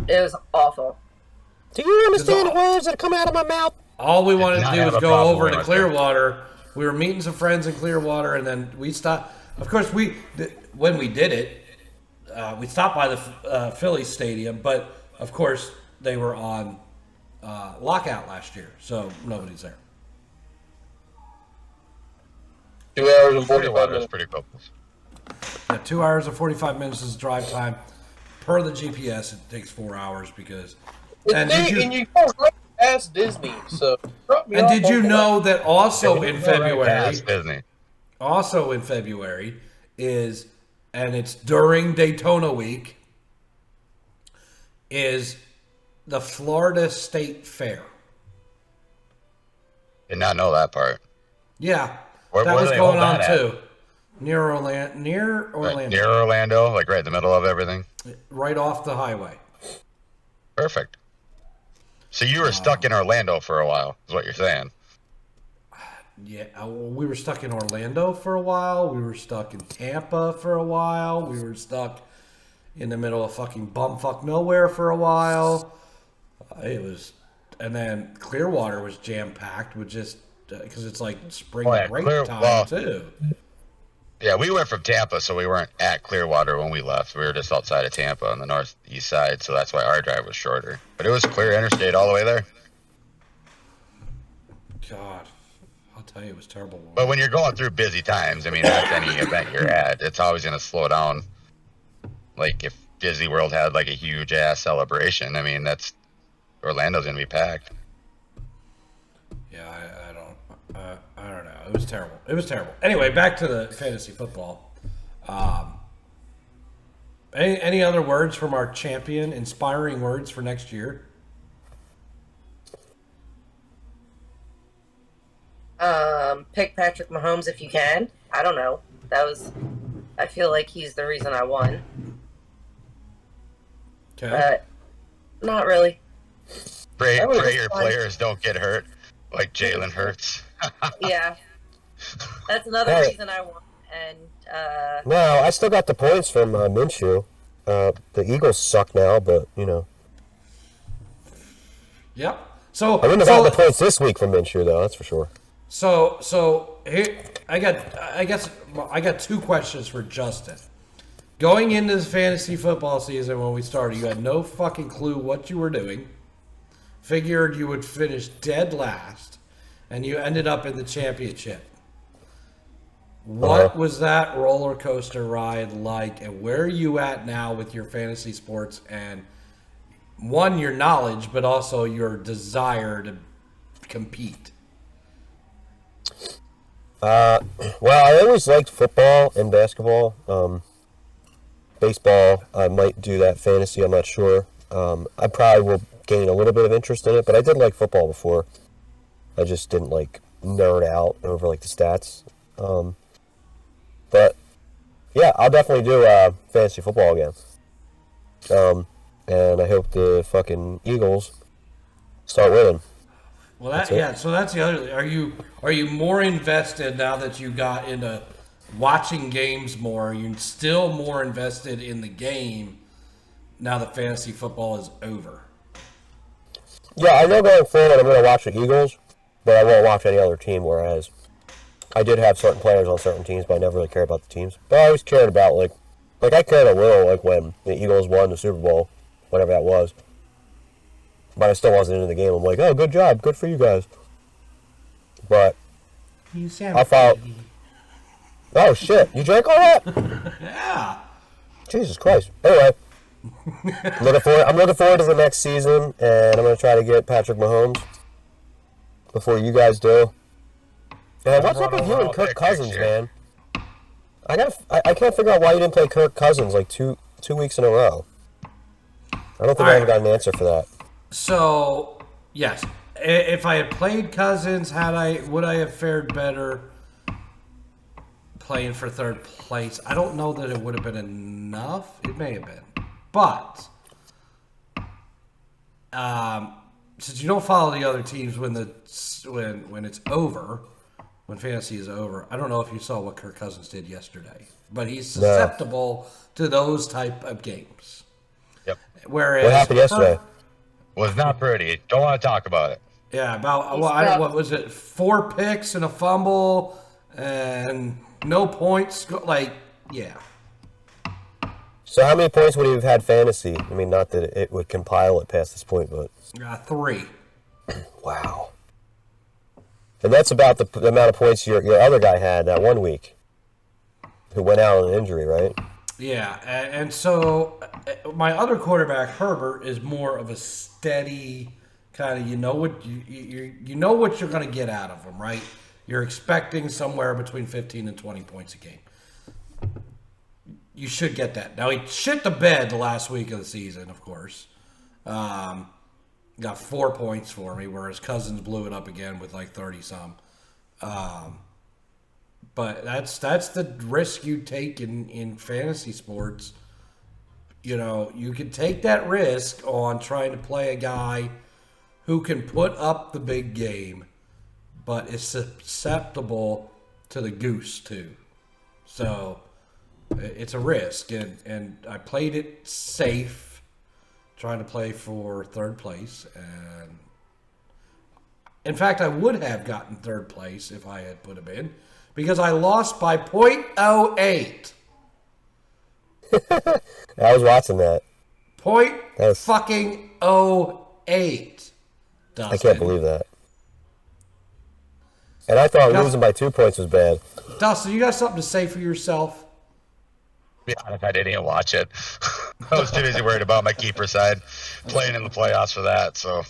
It was awful. Do you understand the words that are coming out of my mouth? All we wanted to not do have was a go problem over to with it. Clearwater. We were meeting some friends in Clearwater, and then we stopped. Of course, when we did it, we stopped by the Phillies stadium, but of course they were on lockout last year, so nobody's there. 2 hours and 45 Clearwater is minutes. pretty close. Yeah, 2 hours and 45 minutes is drive time. Per the GPS, it takes 4 hours because. And And you go right past Disney, so drop me And off did you on the know that also in February, Past Disney. is, and it's during Daytona week, is the Florida State Fair. Did not know that part. Yeah, Where that do was they going hold on that at? too. Near Orlando, Right near Orlando, like right in the middle of everything. right off the highway. Perfect. So you were stuck in Orlando for a while, is what you're saying. Yeah, we were stuck in Orlando for a while. We were stuck in Tampa for a while. We were stuck in the middle of fucking bumfuck nowhere for a while. It was, and then Clearwater was jam packed with just because it's like spring Oh, yeah, break time well, too. Yeah, we went from Tampa, so we weren't at Clearwater when we left. We were just outside of Tampa on the northeast side, so that's why our drive was shorter. But it was clear interstate all the way there. God, I'll tell you, it was terrible. But when you're going through busy times, I mean, that's any event you're at, it's always going to slow down. Like if Disney World had like a huge ass celebration, I mean, Orlando's going to be packed. Yeah, I don't know. It was terrible. It was terrible. Anyway, back to the fantasy football. Any other words from our champion? Inspiring words for next year? Pick Patrick Mahomes if you can. I don't know. I feel like he's the reason I won. Okay. But not really. Pray your players don't get hurt, like Jalen Hurts. Yeah. That's another reason I won. And No, I still got the points from Minshew. The Eagles suck now, but you know. Yep. So I wouldn't have gotten the points this week from Minshew, though. That's for sure. So here I got two questions for Justin. Going into the fantasy football season when we started, you had no fucking clue what you were doing. Figured you would finish dead last, and you ended up in the championship. What was that roller coaster ride like, and where are you at now with your fantasy sports and one, your knowledge, but also your desire to compete? Well, I always liked football and basketball. Baseball, I might do that fantasy. I'm not sure. I probably will gain a little bit of interest in it, but I did like football before. I just didn't like nerd out over like the stats. But yeah, I'll definitely do fantasy football again. And I hope the fucking Eagles start winning. Well, so that's the other. Are you more invested now that you got into watching games more? Are you still more invested in the game now that fantasy football is over? Yeah, I know going forward I'm going to watch the Eagles, but I won't watch any other team, whereas I did have certain players on certain teams, but I never really cared about the teams. But I always cared about, like I cared a little, like, when the Eagles won the Super Bowl, whatever that was. But I still wasn't into the game. I'm like, oh, good job. Good for you guys. But I'll follow. Oh, shit. You drank all that? Yeah. Jesus Christ. Anyway. I'm looking forward to the next season, and I'm going to try to get Patrick Mahomes before you guys do. Man, what's up with you and Kirk Cousins, man? I can't figure out why you didn't play Kirk Cousins like two weeks in a row. I don't think I ever got an answer for that. So, yes, if I had played Cousins, would I have fared better playing for third place? I don't know that it would have been enough. It may have been, but since you don't follow the other teams when it's over, when fantasy is over, I don't know if you saw what Kirk Cousins did yesterday, but he's susceptible to those type of games. Yep. Whereas what happened yesterday? Was not pretty. Don't want to talk about it. Yeah, about what was it? 4 picks and a fumble and no points. Yeah. So how many points would he have had fantasy? I mean, not that it would compile it past this point, but 3. Wow. And that's about the amount of points your other guy had that 1 week, who went out on an injury, right? Yeah, and so my other quarterback, Herbert, is more of a steady kind of. You know what you're going to get out of him, right? You're expecting somewhere between 15 and 20 points a game. You should get that. Now he shit the bed the last week of the season, of course. Got 4 points for me, whereas Cousins blew it up again with like 30-some. But that's the risk you take in fantasy sports. You know, you can take that risk on trying to play a guy who can put up the big game, but is susceptible to the goose too. So it's a risk, and I played it safe, trying to play for third place, and in fact, I would have gotten third place if I had put him in, because I lost by .08. I was watching that. .08. I can't believe that. And I thought losing by 2 points was bad. Dustin, you got something to say for yourself? To be honest, I didn't even watch it. I was too busy worried about my keeper side, playing in the playoffs for that. So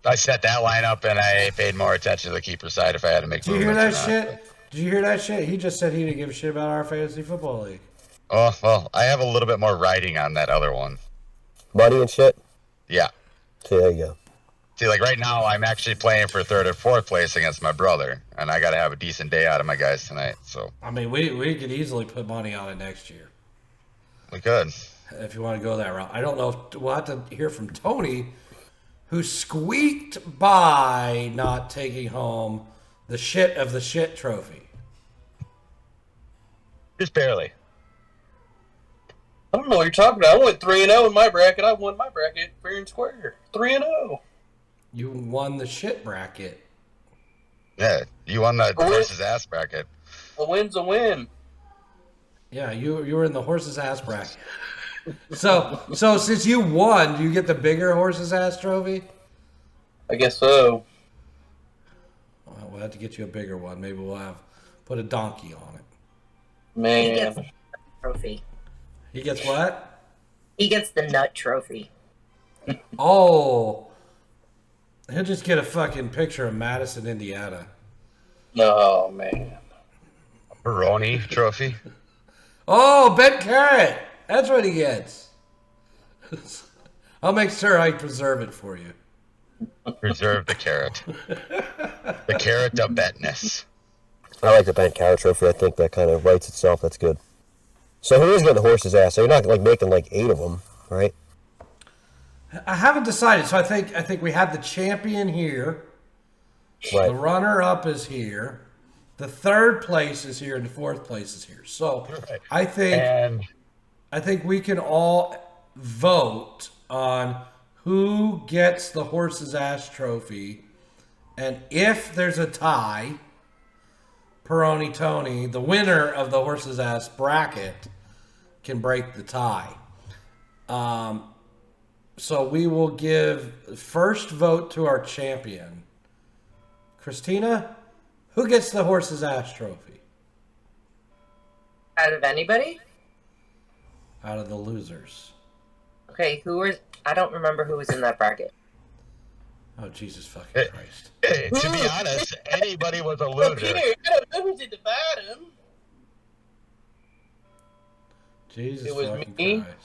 I set that lineup, and I paid more attention to the keeper side if I had to make. Did you hear that shit? Did you hear that shit? He just said he didn't give a shit about our fantasy football league. Oh well, I have a little bit more writing on that other one. Money and shit? Yeah. See, there you go. See, like right now, I'm actually playing for 3rd or 4th place against my brother, and I got to have a decent day out of my guys tonight. So I mean, we could easily put money on it next year we could. if you want to go that route. I don't know if we'll have to hear from Tony, who squeaked by not taking home the shit of the shit trophy. Just barely. I don't know what you're talking about. I went 3-0 in my bracket. I won my bracket fair and square. 3-0. You won the shit bracket. Yeah, you won the horse's ass bracket. A win's a win. Yeah, you were in the horse's ass bracket. So since you won, do you get the bigger horse's ass trophy? I guess so. Well, we'll have to get you a bigger one. Maybe we'll put a donkey on it. He Man. gets the trophy. He gets what? He gets the nut trophy. Oh, he'll just get a fucking picture of Madison, Indiana. Oh, man. Peroni trophy. Oh, Ben Carrot. That's what he gets. I'll make sure I preserve it for you. Preserve the carrot. The carrot of betness. I like the bank carrot trophy. I think that kind of writes itself. That's good. So who is getting the horse's ass? So you're not like making like 8 of them, right? I haven't decided. So I think we have the champion here. Right. The runner-up is here. The 3rd place is here, and the 4th place is here. So Right. I And think we can all vote on who gets the horse's ass trophy, and if there's a tie, Peroni Tony, the winner of the horse's ass bracket, can break the tie. So we will give first vote to our champion. Christina, who gets the horse's ass trophy Out of anybody? out of the losers? Okay, I don't remember who was in that bracket. Oh, Jesus fucking Hey. Christ. hey, to be honest, anybody was a loser. Peter, I don't know who's at the bottom. Jesus It was fucking me. Christ.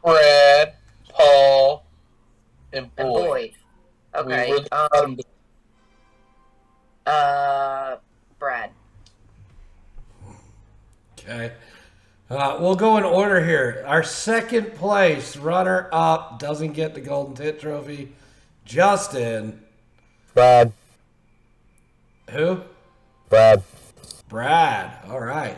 Brad, Paul, and And Boyd. Boyd. We Okay. were the Brad. Okay. We'll go in order here. Our 2nd place runner-up doesn't get the Golden Tit Trophy. Justin. Brad. Who? Brad. Brad. All right.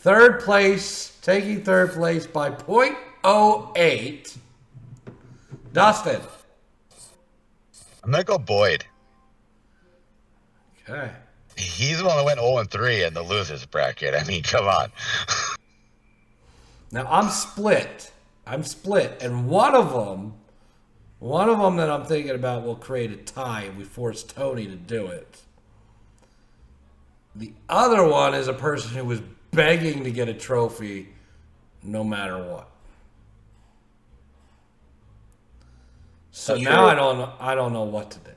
3rd place, taking 3rd place by .08. Dustin. I'm gonna go Boyd. Okay. He's the one that went 0-3 in the losers bracket. I mean, come on. Now I'm split. And one of them that I'm thinking about will create a tie, and we force Tony to do it. The other one is a person who was begging to get a trophy no matter what. So That's now true. I don't know what to do.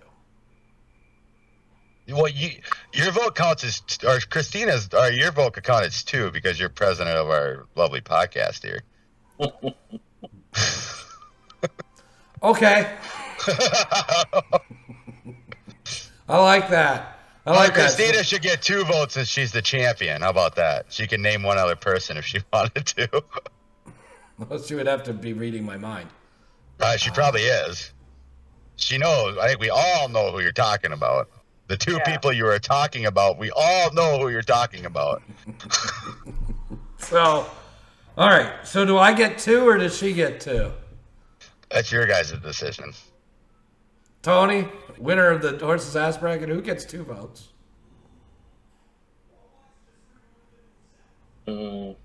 Well, your vote counts as, or Christina's, or your vote could count as 2 because you're president of our lovely podcast here. Okay. I like that. I like that. Christina should get 2 votes since she's the champion. How about that? She can name one other person if she wanted to. She would have to be reading my mind. She probably is. She knows. I think we all know who you're talking about. The 2 people you were talking about, we all know who you're talking about. So, all right. So do I get 2 or does she get 2? That's your guys' decision. Tony, winner of the horse's ass bracket, who gets 2 votes? In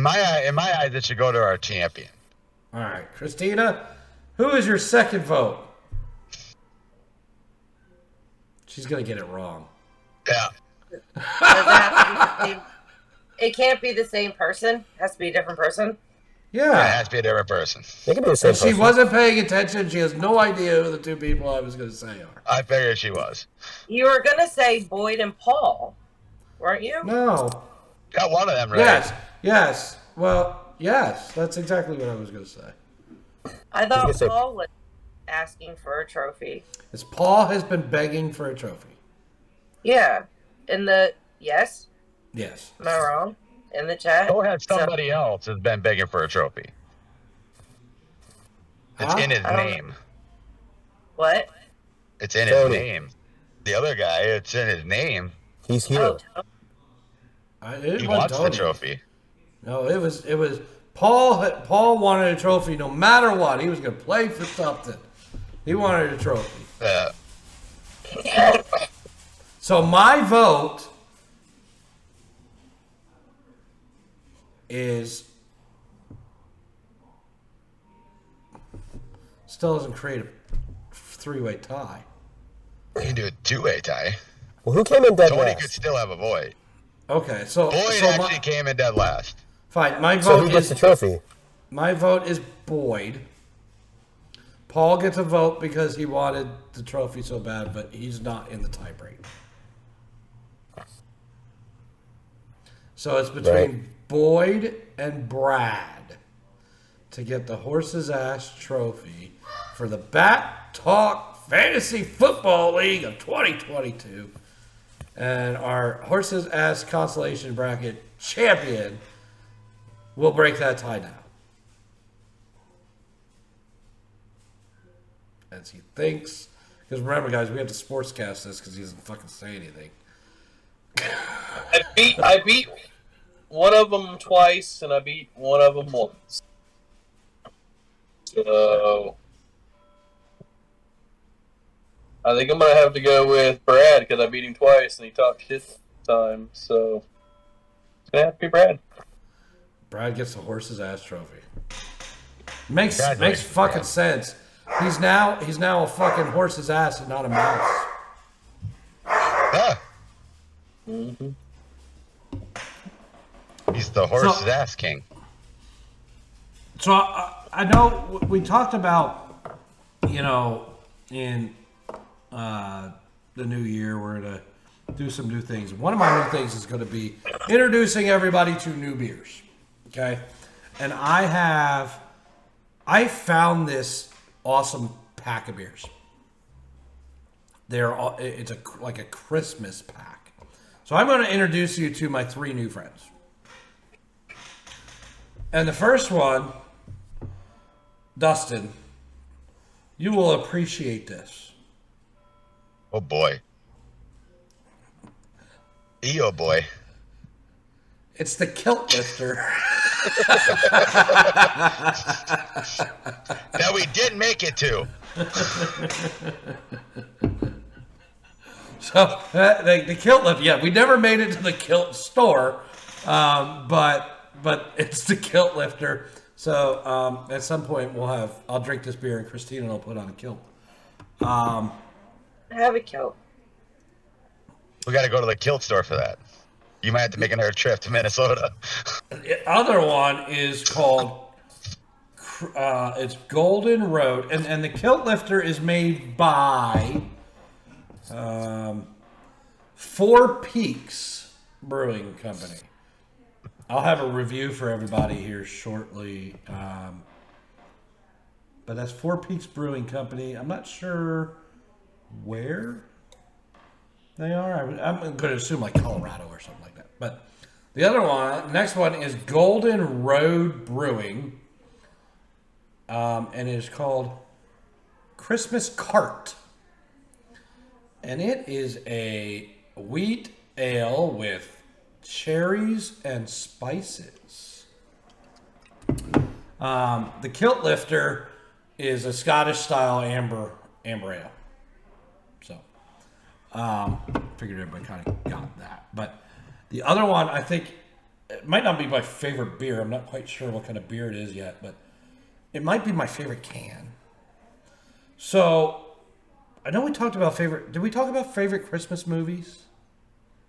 my eyes, it should go to our champion. All right. Christina, who is your 2nd vote? She's gonna get it wrong. Yeah. Does it have to be the same? It can't be the same person. It has to be a different person. Yeah, it has to be a different person. They can be the same If she person. wasn't paying attention, she has no idea who the two people I was gonna say are. I figured she was. You were gonna say Boyd and Paul, weren't you? No. Got one of them right. Yes. Well, yes. That's exactly what I was gonna say. I thought gonna say- Paul was asking for a trophy. Is Paul has been begging for a trophy. Yeah. Yes? Yes. Am I wrong? In the chat? Go ahead. Somebody else has been begging for a trophy. It's Huh? in his I don't- name. What? It's in his Tony. name. The other guy, it's in his name. He's here. Oh, It He wasn't wants the Tony. trophy. No, it was Paul. Paul wanted a trophy no matter what. He was gonna play for something. He wanted a trophy. So my vote is still doesn't create a three-way tie. You can do a two-way tie. Well, who came in dead Tony last? could still have a void. Okay, so Boyd so actually came in dead last. fine. My So vote who gets is the trophy? my vote is Boyd. Paul gets a vote because he wanted the trophy so bad, but he's not in the tiebreak. So it's between Right. Boyd and Brad to get the Horse's Ass trophy for the BACC Talk Fantasy Football League of 2022. And our Horse's Ass Consolation Bracket champion will break that tie now. As he thinks. Because remember, guys, we have to sportscast this because he doesn't fucking say anything. I beat one of them twice, and I beat one of them once. So I think I'm gonna have to go with Brad because I beat him twice and he talked shit this time. So it's gonna have to be Brad. Brad gets the Horse's Ass trophy. Makes Congratulations, fucking Brad. sense. He's now a fucking horse's ass and not a mouse. Ah. He's the horse's ass king. So I know we talked about, you know, in the new year we're gonna do some new things. One of my new things is going to be introducing everybody to new beers. Okay, and I found this awesome pack of beers. It's like a Christmas pack. So I'm going to introduce you to my three new friends. And the first one, Dustin, you will appreciate this. Oh boy. Oh boy. It's the Kilt Lifter. That we did make it to. So the Kilt Lifter, yeah, we never made it to the Kilt store, but it's the Kilt Lifter. So at some point I'll drink this beer and Christina will put on a kilt. have a kilt. We got to go to the kilt store for that. You might have to make another trip to Minnesota. The other one is called it's Golden Road, and the Kilt Lifter is made by Four Peaks Brewing Company. I'll have a review for everybody here shortly, but that's Four Peaks Brewing Company. I'm not sure where they are. I'm going to assume like Colorado or something like that. But the other one, next one is Golden Road Brewing, and it is called Christmas Cart. And it is a wheat ale with cherries and spices. The Kilt Lifter is a Scottish style amber ale. So, figured everybody kind of got that. But the other one, I think, it might not be my favorite beer. I'm not quite sure what kind of beer it is yet, but it might be my favorite can. So, I know we talked about favorite. Did we talk about favorite Christmas movies?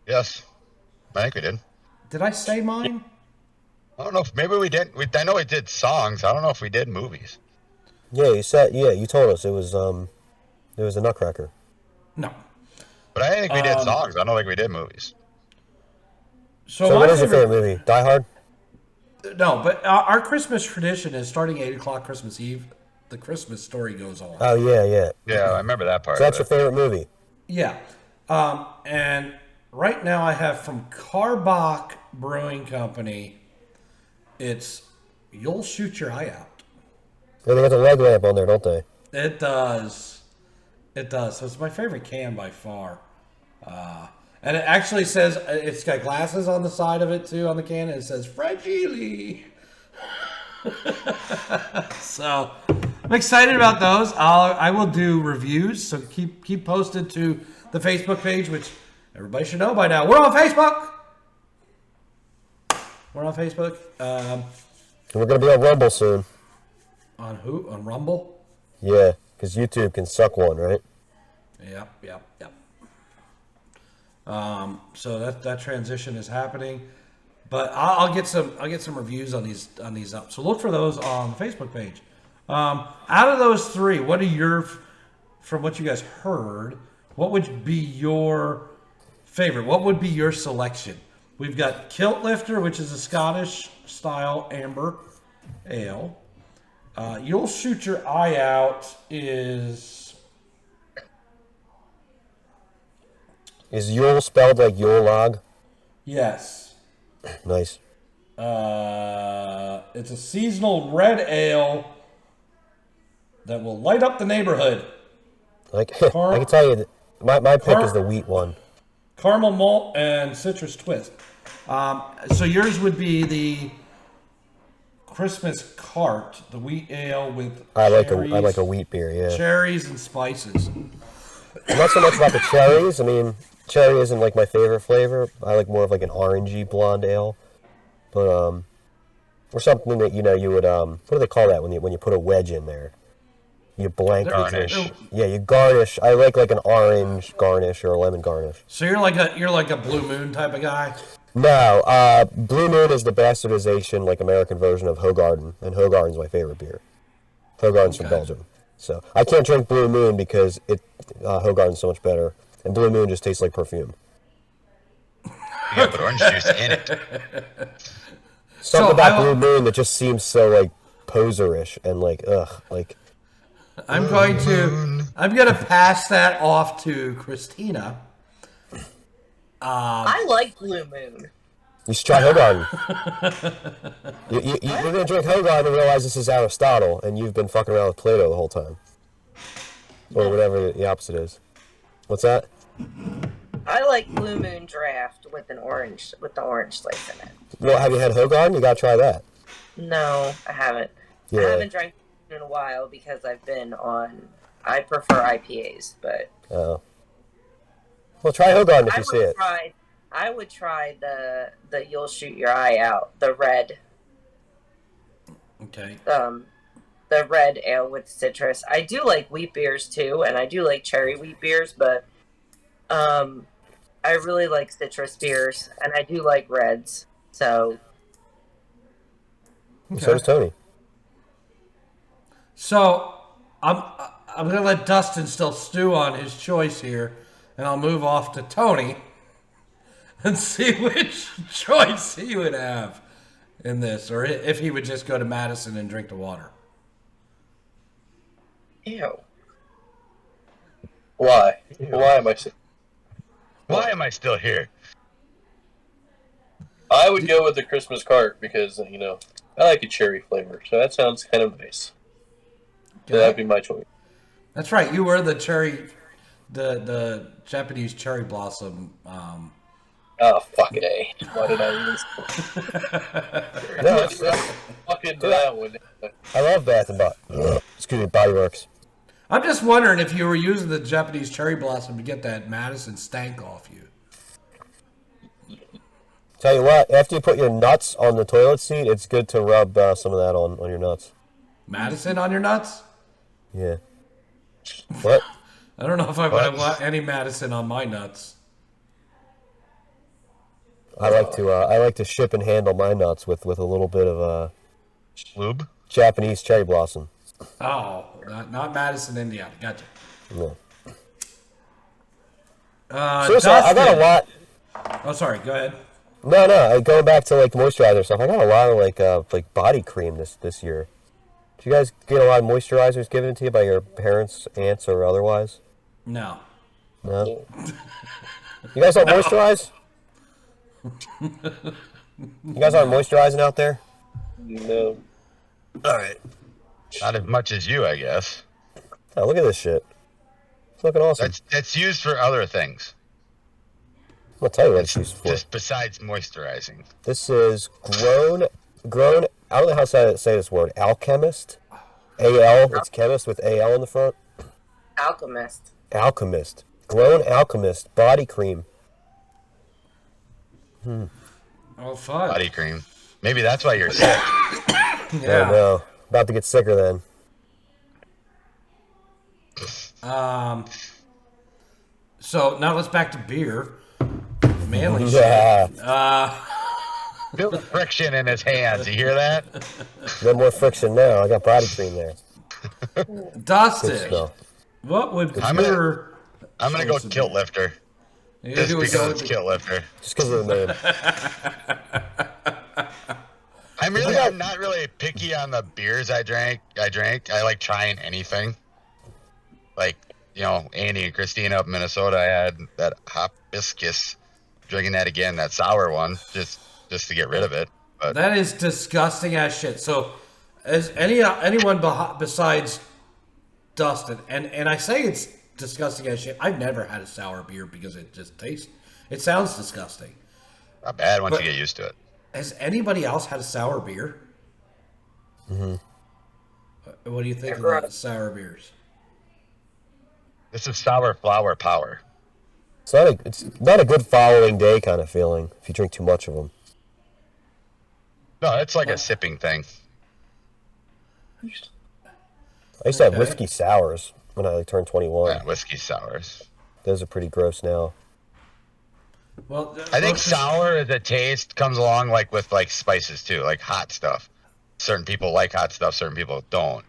Yes, I think we did. Did I say mine? I don't know if maybe we did. I know we did songs. I don't know if we did movies. Yeah, you said. Yeah, you told us it was a Nutcracker. No. But I think we did songs. I don't think we did movies. So what is your favorite movie? Die Hard? No, but our Christmas tradition is starting 8 o'clock Christmas Eve. The Christmas story goes on. Oh yeah. Yeah, I remember that part. So that's your favorite movie? Yeah. And right now I have from Karbach Brewing Company, it's You'll Shoot Your Eye Out. Yeah, they got the leg lamp on there, don't they? It does. It does. So it's my favorite can by far. And it actually says, it's got glasses on the side of it too, on the can. And it says, Fragile. So I'm excited about those. I will do reviews. So keep posted to the Facebook page, which everybody should know by now. We're on Facebook. We're on Facebook. We're going to be on Rumble soon. On who? On Rumble? Yeah, because YouTube can suck one, right? Yep. So that transition is happening, but I'll get some reviews on these up. So look for those on the Facebook page. Out of those three, what are from what you guys heard, what would be your favorite? What would be your selection? We've got Kilt Lifter, which is a Scottish style amber ale. You'll Shoot Your Eye Out is Yule spelled like Yule log? yes. Nice. It's a seasonal red ale that will light up the neighborhood. Like I can tell you, my pick is the wheat one. Caramel malt and citrus twist. So yours would be the Christmas cart, the wheat ale with I like cherries, a wheat beer, yeah. cherries and spices. Not so much about the cherries. I mean, cherry isn't like my favorite flavor. I like more of like an orangey blonde ale. But or something that you would what do they call that when you put a wedge in there? You blank Garnish. Yeah, you garnish. I like an orange garnish or a lemon garnish. So you're like a Blue Moon type of guy. No, Blue Moon is the bastardization, like American version of Hoegaarden, and Hoegaarden's my favorite beer. Hoegaarden's from Belgium, so I can't drink Blue Moon because Hoegaarden's so much better, and Blue Moon just tastes like perfume. You gotta put orange juice in it. Something about Blue Moon that just seems so like poserish and like like. I'm going to pass that off to Christina. I like Blue Moon. You should try Hoegaarden. You're going to drink Hoegaarden and realize this is Aristotle, and you've been fucking around with Plato the whole time. Or whatever the opposite is. What's that? I like Blue Moon Draft with the orange slice in it. Well, have you had Hoegaarden? You got to try that. No, I haven't. Yeah. I haven't drank it in a while because I prefer IPAs, but Oh. Well, try Hoegaarden if you see it. I would try the You'll Shoot Your Eye Out, the red. Okay. The red ale with citrus. I do like wheat beers too, and I do like cherry wheat beers, but I really like citrus beers, and I do like reds. So. Okay. So does Tony. So I'm gonna let Dustin still stew on his choice here, and I'll move off to Tony and see which choice he would have in this, or if he would just go to Madison and drink the water. Ew. Why? Why Why am I still here? I would go with the Christmas cart because, I like a cherry flavor. So that sounds kind of nice. So that'd be my choice. That's right. You were the cherry, the Japanese cherry blossom. Oh, fucking A. Why did I even... No, fucking that one. I love Bath and Body Works. I'm just wondering if you were using the Japanese cherry blossom to get that Madison stank off you. Tell you what, after you put your nuts on the toilet seat, it's good to rub some of that on your nuts. Madison on your nuts? Yeah. What? I don't know if I want any Madison on my nuts. I like to ship and handle my nuts with a little bit of Lube? Japanese cherry blossom. Oh, not Madison, Indiana. Gotcha. No. Seriously, I got a lot. Oh, sorry. Go ahead. No. Going back to like moisturizer stuff, I got a lot of like body cream this year. Did you guys get a lot of moisturizers given to you by your parents, aunts, or otherwise? No. No. You guys aren't moisturize? You guys aren't moisturizing out there? No. All right. Not as much as you, I guess. Oh, look at this shit. It's looking awesome. That's used for other things. I'm gonna tell you what it's used for. Just besides moisturizing. This is grown. I don't know how to say this word. Alchemist. A-L. It's chemist with A-L in the front. Alchemist. Alchemist. Grown Alchemist body cream. Oh, fun. Body cream. Maybe that's why you're sick. Yeah. Oh no. About to get sicker then. So now let's back to beer. Manly Yeah. shit. Feel the friction in his hands. You hear that? No more friction now. I got body cream there. Good Dustin, smell. what would I'm your... I'm gonna go kilt lifter. You Just do because it's kilt lifter. Just because of the name. I'm not really picky on the beers I drank. I like trying anything. Like, Andy and Christina up in Minnesota, I had that hibiscus. Drinking that again, that sour one, just to get rid of it. But That is disgusting as shit. So, as anyone besides Dustin, and I say it's disgusting as shit, I've never had a sour beer because it sounds disgusting. not bad once But- you get used to it. Has anybody else had a sour beer? Mm-hmm. What do you think of the sour beers? This is sour flower power. It's not a good following day kind of feeling if you drink too much of them. No, it's like a sipping thing. I used to have Okay. whiskey sours when I turned 21. Yeah, whiskey sours. Those are pretty gross now. Well, I think sour as a taste comes along with spices too, like hot stuff. Certain people like hot stuff, certain people don't.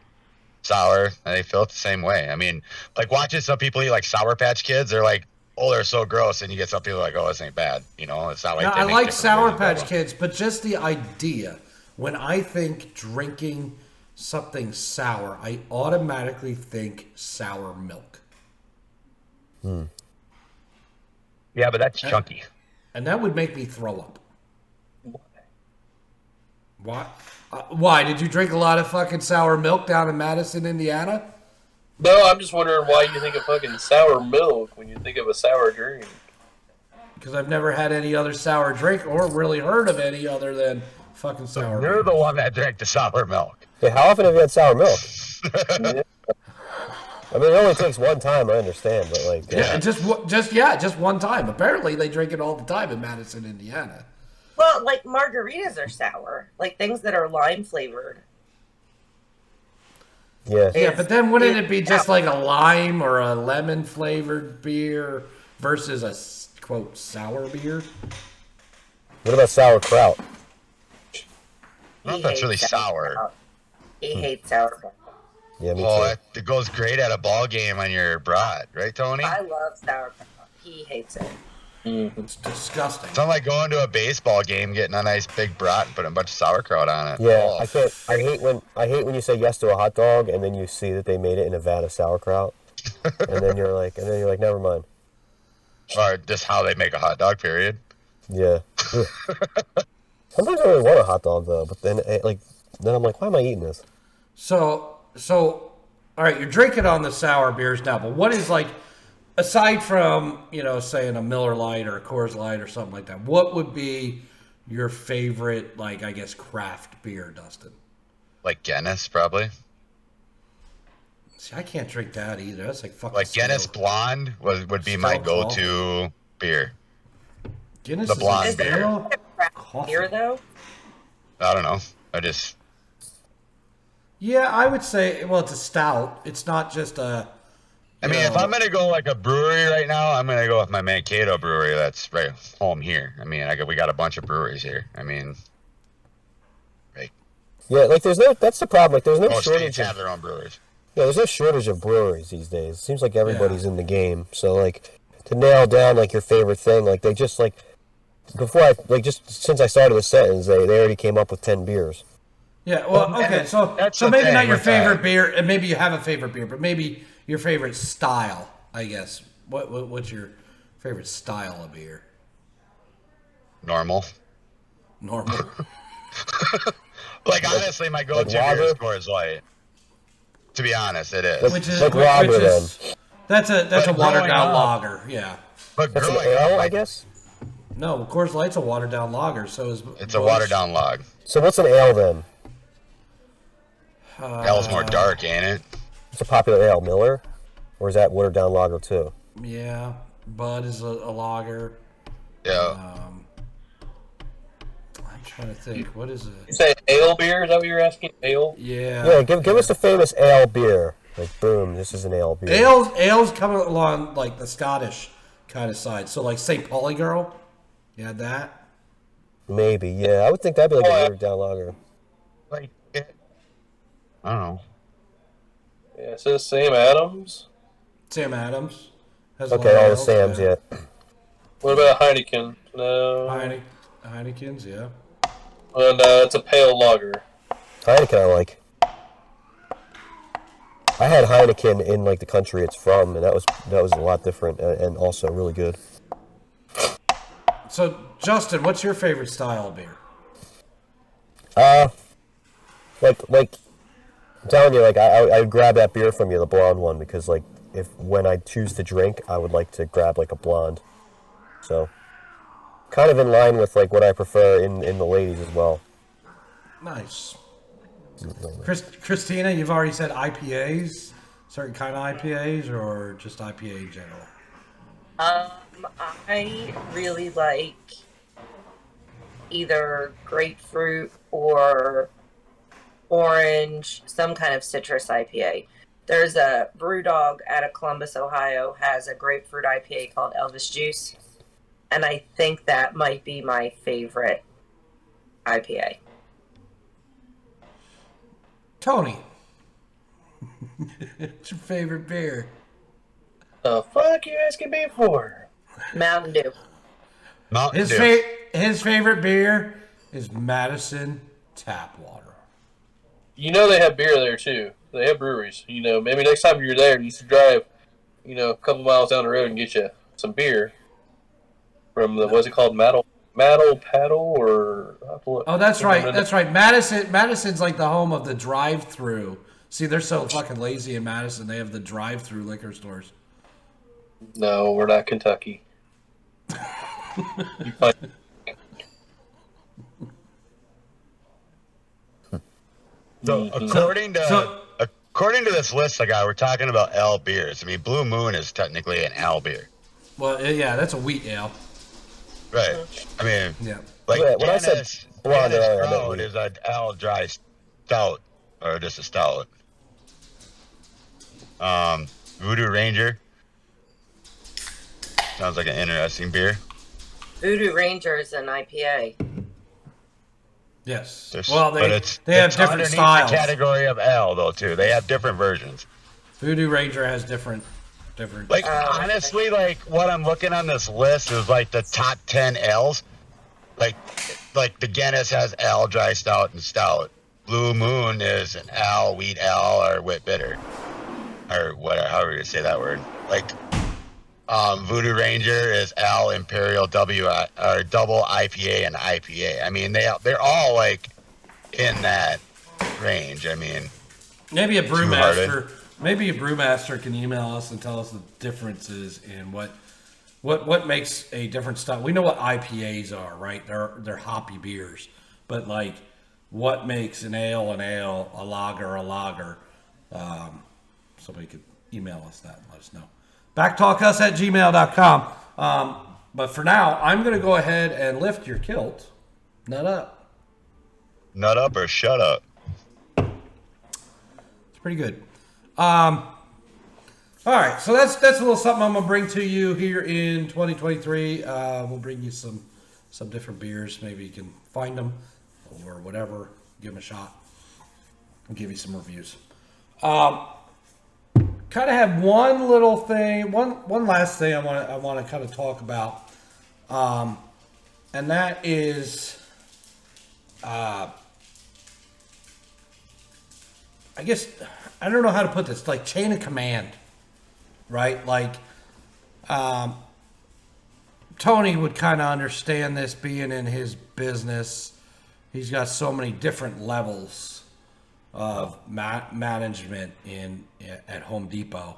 Sour, and they feel it the same way. I mean, like watching some people eat like Sour Patch Kids, they're like, oh, they're so gross, and you get some people like, oh, this ain't bad. It's not like Now, they I make like different Sour versions of Patch them. Kids, but just the idea, when I think drinking something sour, I automatically think sour milk. Yeah, but that's chunky. And that would make me throw up. Why? Why? Did you drink a lot of fucking sour milk down in Madison, Indiana? No, I'm just wondering why you think of fucking sour milk when you think of a sour drink. Because I've never had any other sour drink or really heard of any other than fucking sour You're beer. the one that drank the sour milk. Hey, how often have you had sour milk? I mean, it only takes one time, I understand, but like... Yeah, just one time. Apparently, they drink it all the time in Madison, Indiana. Well, like margaritas are sour, like things that are lime flavored. Yeah. Yeah, but then wouldn't it be just like a lime or a lemon flavored beer versus a quote sour beer? What about sauerkraut? I don't know if that's really sour. Sauerkraut. He hates sauerkraut. Yeah, me Oh, too. it goes great at a ball game on your broad, right, Tony? I love sauerkraut. He hates it. It's disgusting. It's not like going to a baseball game, getting a nice big brat, and putting a bunch of sauerkraut on it. Yeah, Oh. I can't. I hate when you say yes to a hot dog and then you see that they made it in a vat of sauerkraut, and then you're like, never mind. Or just how they make a hot dog, period. Yeah. Ugh. Sometimes I really want a hot dog though, but then I'm like, why am I eating this? So, all right, you're drinking on the sour beers now, but what is like, aside from, saying a Miller Lite or a Coors Light or something like that, what would be your favorite, like, I guess, craft beer, Dustin? Like Guinness, probably. See, I can't drink that either. That's like fucking Like Guinness stale. Blonde would be my Stale go-to beer. Guinness the is blonde a stale Craft coffee. beer, though. I don't know. Yeah, I would say, well, it's a stout. It's not just a, I mean, if I'm gonna go like a brewery right now, I'm gonna go with my Mankato brewery. That's right home here. I mean, we got a bunch of breweries here. I mean, right. Yeah, like that's the problem. Like there's no Most shortage states have of, their own breweries. yeah, there's no shortage of breweries these days. It seems like everybody's in the game. So like to nail down like your favorite thing, like they just like before I like just since I started the sentence, they already came up with 10 beers. Yeah, well, okay, so the maybe thing not your with favorite that. beer, and maybe you have a favorite beer, but maybe your favorite style, I guess. What's your favorite style of beer? Normal. Normal. Like honestly, my go-to like beer is lager? Coors Light. To be honest, it is. Which is Like lager, that's a But watered growing down up- lager, yeah. But That's an growing ale, up, I like, guess. No, Coors Light's a watered down lager, so is it's a watered down log. So what's an ale then? Ale's more dark, ain't it? It's a popular ale, Miller, or is that watered down lager too? Yeah, Bud is a lager. Yeah. I'm trying to think. What is You it? say ale beer? Is that what you're asking? Ale? Yeah. Yeah, give us a famous ale beer. Like boom, this is an ale beer. Ale's coming along like the Scottish kind of side. So like St. Pauli Girl, you had that. Maybe, yeah. I would think that'd be like a watered down lager. Like, I don't know. Yeah, it says Sam Adams. Sam Adams has a Okay, lot of all the ales, Sams, yeah. What about Heineken? No. Heineken's, yeah. And it's a pale lager. Heineken I like. I had Heineken in like the country it's from, and that was a lot different and also really good. So Justin, what's your favorite style of beer? Like I'm telling you, like I would grab that beer from you, the blonde one, because like when I choose to drink, I would like to grab like a blonde. So kind of in line with like what I prefer in the ladies as well. Nice. Christina, you've already said IPAs, certain kind of IPAs, or just IPA in general. I really like either grapefruit or orange, some kind of citrus IPA. There's a brew dog out of Columbus, Ohio, has a grapefruit IPA called Elvis Juice, and I think that might be my favorite IPA. Tony, what's your favorite beer? The fuck you asking me for? Mountain Dew. Mountain His Dew. his favorite beer is Madison Tap Water. You know they have beer there too. They have breweries. You know, maybe next time you're there, you should drive, a couple miles down the road and get you some beer from the what's it called, Maddle Paddle or? Oh, that's right. That's right. Madison's like the home of the drive-through. See, they're so fucking lazy in Madison. They have the drive-through liquor stores. No, we're not Kentucky. You find- So according to this list I got, we're talking about ale beers. I mean, Blue Moon is technically an ale beer, Well, yeah, that's a wheat ale. right? I mean, Yeah. like Yeah, when I said Guinness, blonde Guinness ale, I meant Proud wheat. is an ale dry stout or just a stout. Voodoo Ranger sounds like an interesting beer. Voodoo Ranger is an IPA. Yes. There's- Well, but it's they have it's different underneath styles. the category of ale though too. They have different versions. Voodoo Ranger has different. Like honestly, like what I'm looking on this list is like the top 10 ales. Like the Guinness has ale, dry stout, and stout. Blue Moon is an ale, wheat ale, or wit bitter, or whatever, however you say that word. Like Voodoo Ranger is ale, imperial, or double IPA and IPA. I mean they're all like in that range. I mean Maybe a Two-hearted. brewmaster. Maybe a brewmaster can email us and tell us the differences in what makes a different style. We know what IPAs are, right? They're hoppy beers, but like what makes an ale, a lager, a lager. Somebody could email us that and let us know. backtalkus@gmail.com. But for now, I'm going to go ahead and lift your kilt. Nut up. nut up or shut up. It's pretty good. All right, so that's a little something I'm gonna bring to you here in 2023. We'll bring you some different beers. Maybe you can find them or whatever. Give them a shot. I'll give you some reviews. Kind of have one little thing, one last thing I want to kind of talk about, and that is, I guess I don't know how to put this, like chain of command, right? Like, Tony would kind of understand this being in his business. He's got so many different levels of management at Home Depot,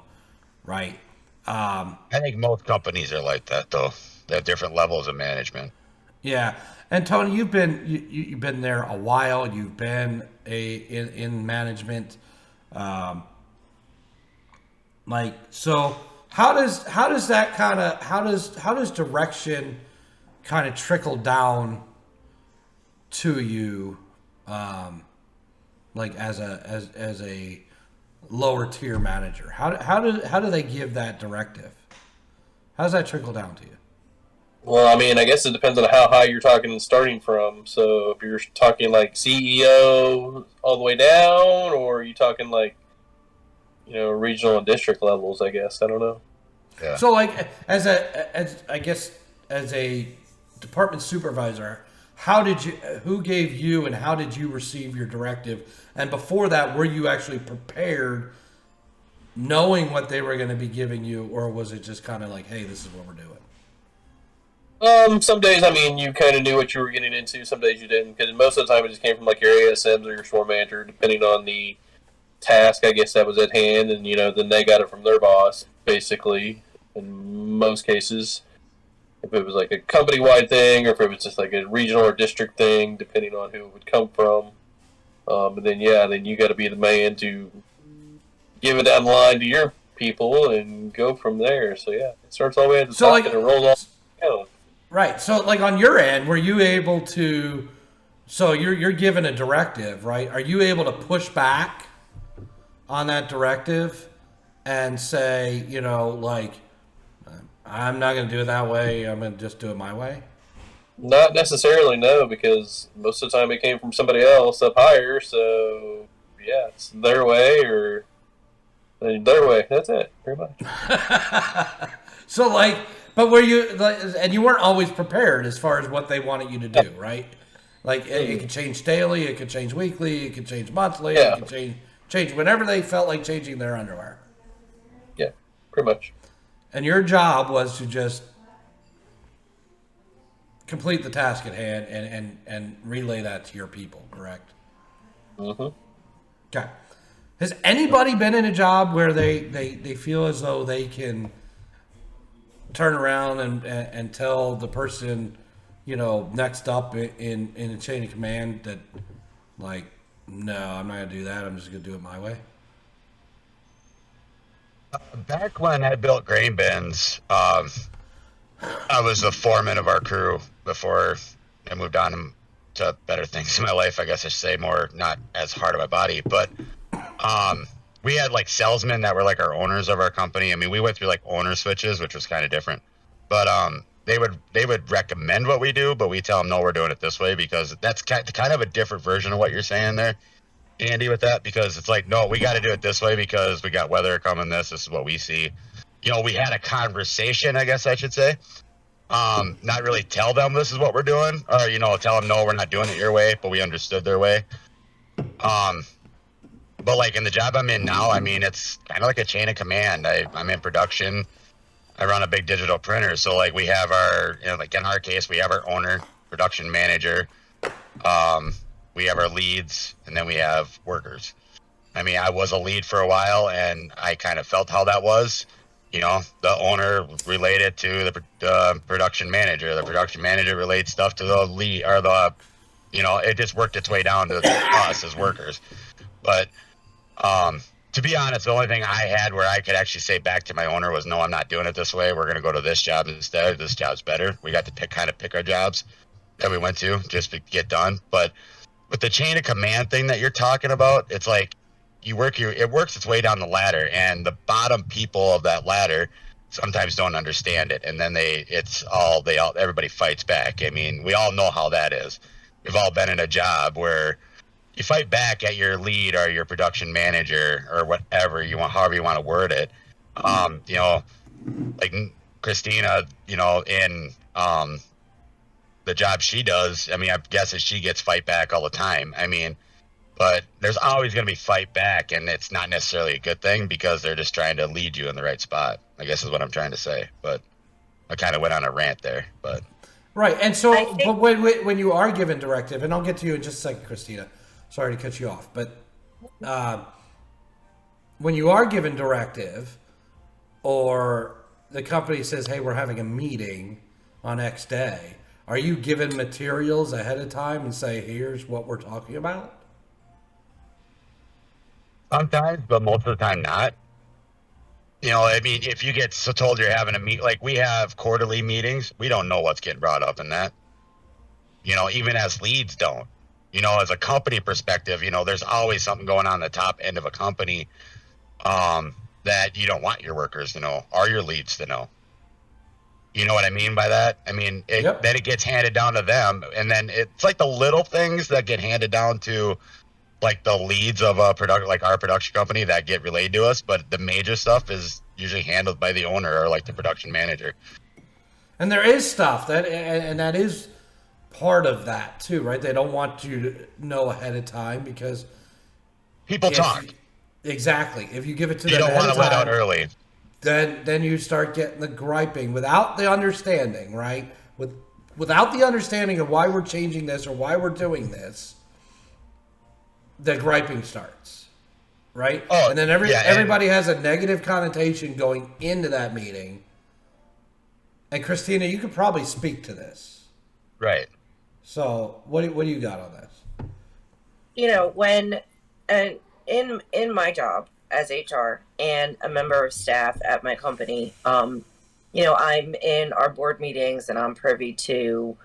right? I think most companies are like that, though. They have different levels of management. Yeah, and Tony, you've been there a while. You've been in management, like so. How does that kind of how does direction kind of trickle down to you? Like as a lower tier manager, how do they give that directive? How does that trickle down to you? Well, I mean, I guess it depends on how high you're talking and starting from. So if you're talking like CEO all the way down, or are you talking like, regional and district levels, I guess. I don't know. Yeah. So like as a department supervisor, who gave you and how did you receive your directive? And before that, were you actually prepared knowing what they were going to be giving you, or was it just kind of like, hey, this is what we're doing? Some days, I mean, you kind of knew what you were getting into. Some days you didn't, because most of the time it just came from like your ASMs or your store manager, depending on the task, I guess, that was at hand. And, then they got it from their boss, basically, in most cases. If it was like a company-wide thing, or if it was just like a regional or district thing, depending on who it would come from. And then you got to be the man to give it down the line to your people and go from there. So yeah, it starts all the way at the top and it rolls off. Right. So like on your end, were you able to? So you're given a directive, right? Are you able to push back on that directive and say, like, I'm not going to do it that way. I'm going to just do it my way? Not necessarily, no, because most of the time it came from somebody else up higher. So, yeah, it's their way or their way. That's it, pretty much. So, like, but were you, like, and you weren't always prepared as far as what they wanted you to do, right? Like, it could change daily, it could change weekly, it could change monthly, it could change whenever they felt like changing their underwear. Yeah, pretty much. And your job was to just complete the task at hand and relay that to your people, correct? Mm-hmm. Okay. Has anybody been in a job where they feel as though they can turn around and tell the person, next up in a chain of command that, like, no, I'm not going to do that. I'm just going to do it my way? Back when I built grain bins, I was the foreman of our crew before I moved on to better things in my life. I guess I should say, more not as hard on my body, but we had like salesmen that were like our owners of our company. I mean, we went through like owner switches, which was kind of different, but they would recommend what we do, but we tell them, no, we're doing it this way, because that's kind of a different version of what you're saying there, Andy, with that, because it's like, no, we got to do it this way because we got weather coming. This is what we see. We had a conversation, I guess I should say. Not really tell them this is what we're doing, or tell them, no, we're not doing it your way, but we understood their way. But like in the job I'm in now, I mean, it's kind of like a chain of command. I'm in production. I run a big digital printer, so like we have our, like in our case, we have our owner, production manager. We have our leads, and then we have workers. I mean, I was a lead for a while, and I kind of felt how that was. The owner related to the production manager. The production manager relates stuff to the lead, or it just worked its way down to us as workers. But to be honest, the only thing I had where I could actually say back to my owner was, no, I'm not doing it this way. We're going to go to this job instead. This job's better. We got to pick our jobs that we went to just to get done. But with the chain of command thing that you're talking about, it's like, it works its way down the ladder, and the bottom people of that ladder sometimes don't understand it, and then everybody fights back. I mean, we all know how that is. We've all been in a job where you fight back at your lead or your production manager or whatever you want, however you want to word it. You know, like Christina, you know, in the job she does, I mean, I'm guessing she gets fight back all the time. I mean, but there's always going to be fight back, and it's not necessarily a good thing because they're just trying to lead you in the right spot, I guess is what I'm trying to say. But I kind of went on a rant there, but. Right, and so, but when you are given directive, and I'll get to you in just a second, Christina. Sorry to cut you off, but when you are given directive, or the company says, "Hey, we're having a meeting on X day," are you given materials ahead of time and say, "Here's what we're talking about"? Sometimes, but most of the time not. You know, I mean, if you get told you're having a meet, like we have quarterly meetings, we don't know what's getting brought up in that. You know, even as leads don't. You know, as a company perspective, you know, there's always something going on the top end of a company that you don't want your workers to know or your leads to know. You know what I mean by that? I mean, then it gets handed down to them, and then it's like the little things that get handed down to like the leads of a product, like our production company, that get relayed to us, but the major stuff is usually handled by the owner or like the production manager. And there is stuff and that is part of that too, right? They don't want you to know ahead of time because people talk. Exactly. If you give it to them, you don't want to let out early. Then you start getting the griping without the understanding, right? Without the understanding of why we're changing this or why we're doing this. The griping starts, right? Oh, and then everybody has a negative connotation going into that meeting. And Christina, you could probably speak to this, right? So, what do you got on this? You know, when in my job as HR and a member of staff at my company, you know, I'm in our board meetings and I'm privy to,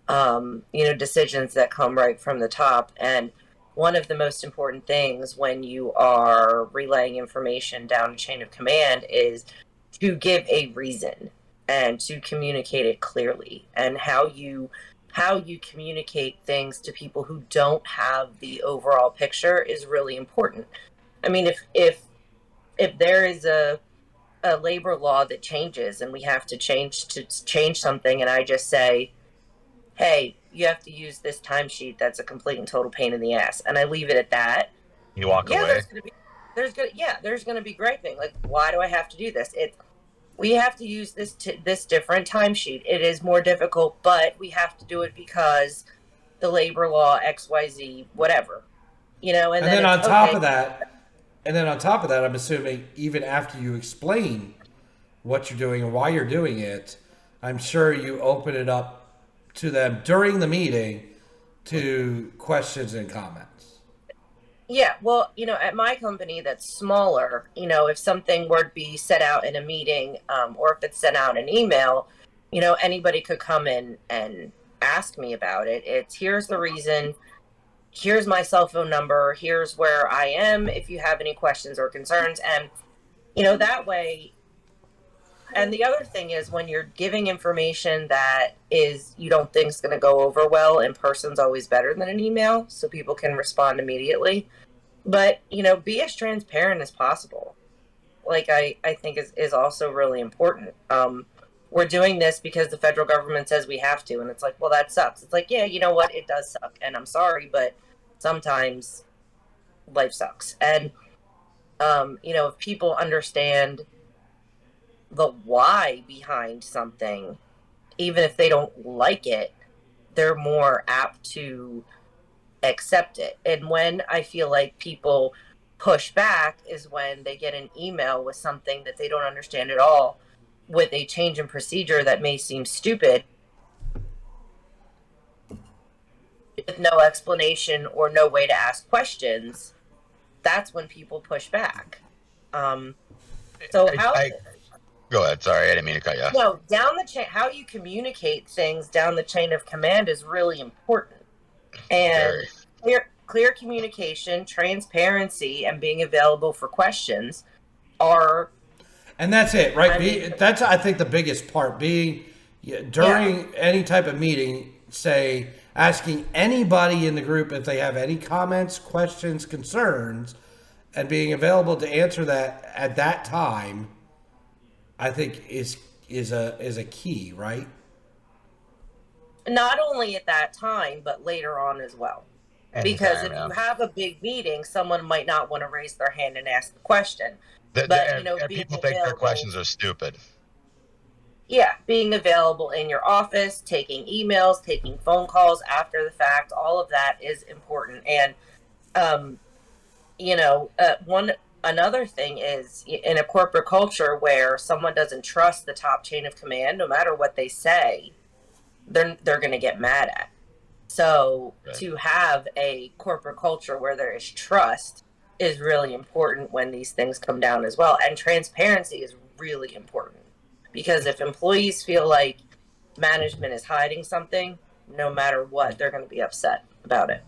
you know, decisions that come right from the top. And one of the most important things when you are relaying information down the chain of command is to give a reason and to communicate it clearly. And how you communicate things to people who don't have the overall picture is really important. I mean, if there is a labor law that changes and we have to change something, and I just say, hey, you have to use this timesheet that's a complete and total pain in the ass, and I leave it at that. You walk away. There's gonna be griping. Like, why do I have to do this? We have to use this different timesheet. It is more difficult, but we have to do it because the labor law XYZ whatever. You know, and then on top of that, I'm assuming even after you explain what you're doing and why you're doing it, I'm sure you open it up to them during the meeting to questions and comments. Yeah, well, you know, at my company that's smaller, you know, if something were to be set out in a meeting, or if it's sent out in an email, you know, anybody could come in and ask me about it. It's here's the reason, here's my cell phone number, here's where I am if you have any questions or concerns. And, you know, that way. And the other thing is when you're giving information that is you don't think is going to go over well, in person's always better than an email, so people can respond immediately. But, you know, be as transparent as possible. Like I think is also really important. We're doing this because the federal government says we have to, and it's like, well, that sucks. It's like, yeah, you know what? It does suck, and I'm sorry, but sometimes life sucks. And, you know, if people understand the why behind something, even if they don't like it, they're more apt to accept it. And when I feel like people push back is when they get an email with something that they don't understand at all, with a change in procedure that may seem stupid, with no explanation or no way to ask questions. That's when people push back. Go ahead. Sorry, I didn't mean to cut you off. No, down the chain, how you communicate things down the chain of command is really important. And clear communication, transparency, and being available for questions are. And that's it, right? I mean- That's, I think, the biggest part. Being during any type of meeting, say, asking anybody in the group if they have any comments, questions, concerns, and being available to answer that at that time, I think is a key, right? Not only at that time, but later on as well. Because if you have a big meeting, someone might not want to raise their hand and ask the question. And being people think their available- questions are stupid. Yeah, being available in your office, taking emails, taking phone calls after the fact, all of that is important. And, another thing is in a corporate culture where someone doesn't trust the top chain of command, no matter what they say, they're going to get mad at. So to have a corporate culture where there is trust is really important when these things come down as well. And transparency is really important. Because if employees feel like management is hiding something, no matter what, they're going to be upset about it.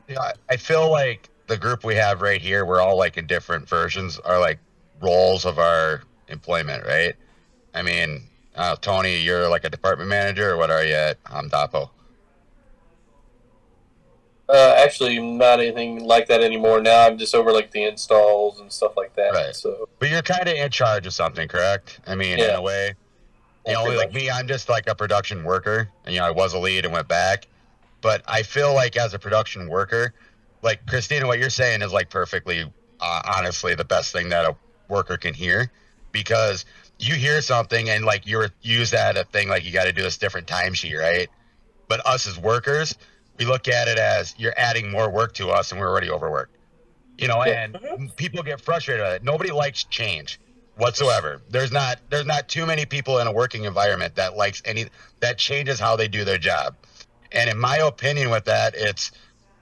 Yeah, I feel like the group we have right here, we're all like in different versions, are like roles of our employment, right? I mean, Tony, you're like a department manager, or what are you at Dapo? Actually, not anything like that anymore. Now I'm just over like the installs and stuff like that. Right. So, but you're kind of in charge of something, correct? I mean, in a way. Like me, I'm just like a production worker. And, I was a lead and went back. But I feel like as a production worker, like Christina, what you're saying is like perfectly, honestly, the best thing that a worker can hear. Because you hear something and like you use that a thing like you got to do this different timesheet, right? But us as workers, we look at it as you're adding more work to us and we're already overworked. And people get frustrated with it. Nobody likes change whatsoever. There's not too many people in a working environment that likes that changes how they do their job. And in my opinion with that, it's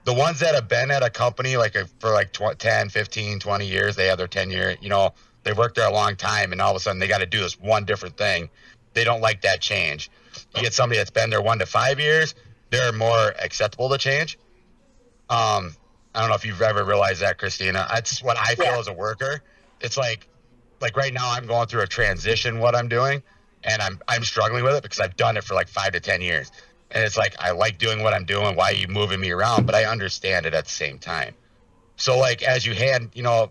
the ones that have been at a company for 10, 15, 20 years, they have their tenure, they've worked there a long time and all of a sudden they got to do this one different thing. They don't like that change. You get somebody that's been there 1 to 5 years, they're more acceptable to change. I don't know if you've ever realized that, Christina. That's what I feel as a worker. It's like right now I'm going through a transition, what I'm doing, and I'm struggling with it because I've done it for like 5 to 10 years. And it's like, I like doing what I'm doing. Why are you moving me around? But I understand it at the same time. So like, as you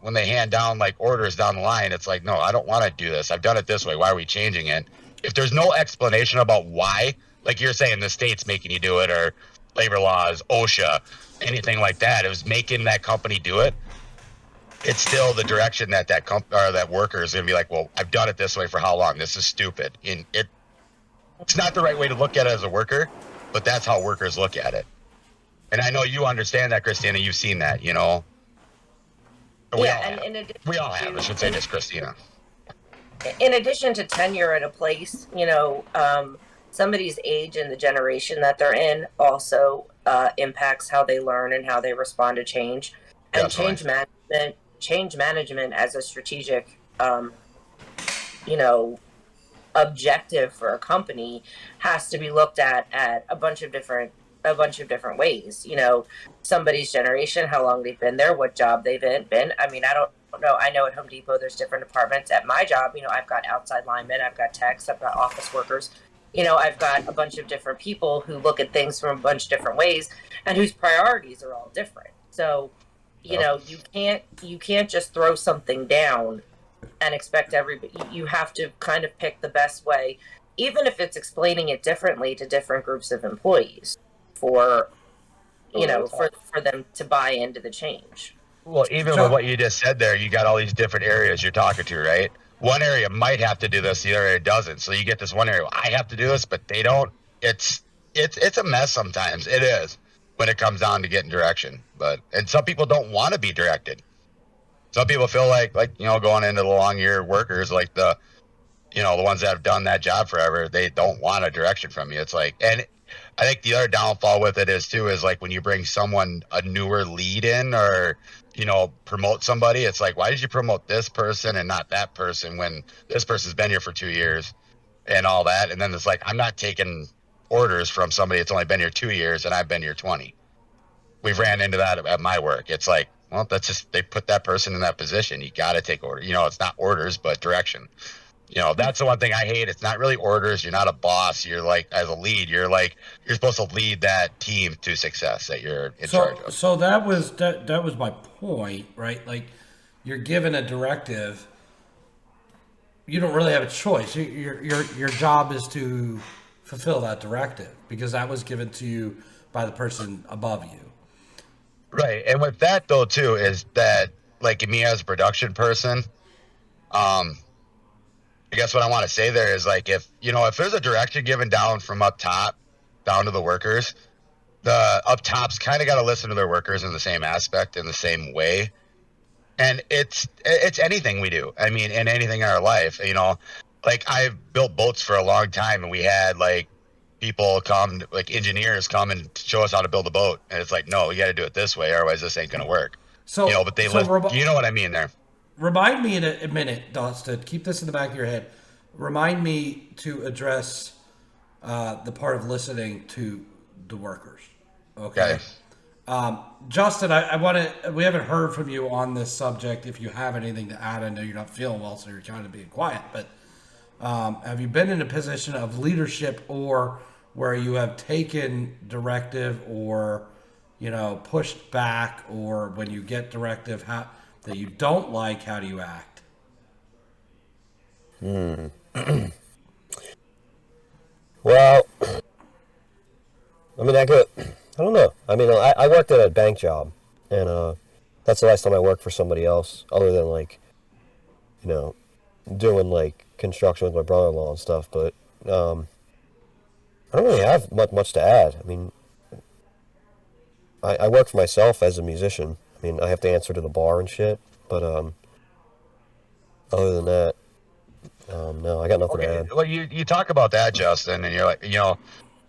when they hand down like orders down the line, it's like, no, I don't want to do this. I've done it this way. Why are we changing it? If there's no explanation about why, like you're saying, the state's making you do it, or labor laws, OSHA, anything like that, it was making that company do it. It's still the direction that that worker is going to be like, well, I've done it this way for how long? This is stupid. And it's not the right way to look at it as a worker, but that's how workers look at it. And I know you understand that, Christina. You've seen that, We all have. I should say just Christina. In addition to tenure at a place, somebody's age and the generation that they're in also impacts how they learn and how they respond to change. And change management as a strategic, objective for a company has to be looked at a bunch of different ways. Somebody's generation, how long they've been there, what job they've been. I mean, I don't know. I know at Home Depot there's different departments. At my job, I've got outside linemen, I've got techs, I've got office workers. I've got a bunch of different people who look at things from a bunch of different ways and whose priorities are all different. So, you can't just throw something down and expect everybody. You have to kind of pick the best way, even if it's explaining it differently to different groups of employees for them to buy into the change. Well, even with what you just said there, you got all these different areas you're talking to, right? One area might have to do this, the other area doesn't. So you get this one area, I have to do this, but they don't. It's a mess sometimes. It is when it comes down to getting direction. And some people don't want to be directed. Some people feel like going into the long year workers, like the ones that have done that job forever, they don't want a direction from you. It's like, and I think the other downfall with it is like when you bring a newer lead in or, promote somebody, it's like, why did you promote this person and not that person when this person's been here for 2 years and all that? And then it's like, I'm not taking orders from somebody that's only been here 2 years and I've been here 20. we've ran into that at my work. It's like, well, that's just, they put that person in that position. You got to take order. You know, it's not orders, but direction. You know, that's the one thing I hate. It's not really orders. You're not a boss. You're like, as a lead, you're supposed to lead that team to success that you're in charge of. So that was my point, right? Like, you're given a directive. You don't really have a choice. Your job is to fulfill that directive because that was given to you by the person above you. Right. And with that though too is that, like, me as a production person, I guess what I want to say there is, like, if there's a direction given down from up top down to the workers, the up top's kind of got to listen to their workers in the same aspect, in the same way. And it's anything we do. I mean, in anything in our life, you know, like, I've built boats for a long time, and we had like people come, like engineers come and show us how to build a boat, and it's like, no, you got to do it this way, otherwise this ain't gonna work. So, you know, but you know what I mean there. Remind me in a minute, Dustin, keep this in the back of your head. Remind me to address the part of listening to the workers. Okay. Justin, I want to. We haven't heard from you on this subject. If you have anything to add, I know you're not feeling well, so you're trying to be quiet. But have you been in a position of leadership, or where you have taken directive, or pushed back, or when you get directive that you don't like, how do you act? Well, I mean, I don't know. I mean, I worked at a bank job, and that's the last time I worked for somebody else, other than, like, doing, like, construction with my brother-in-law and stuff. But I don't really have much to add. I mean, I work for myself as a musician. I mean, I have to answer to the bar and shit. But other than that, no, I got nothing to add. Well, you talk about that, Justin, and you're like,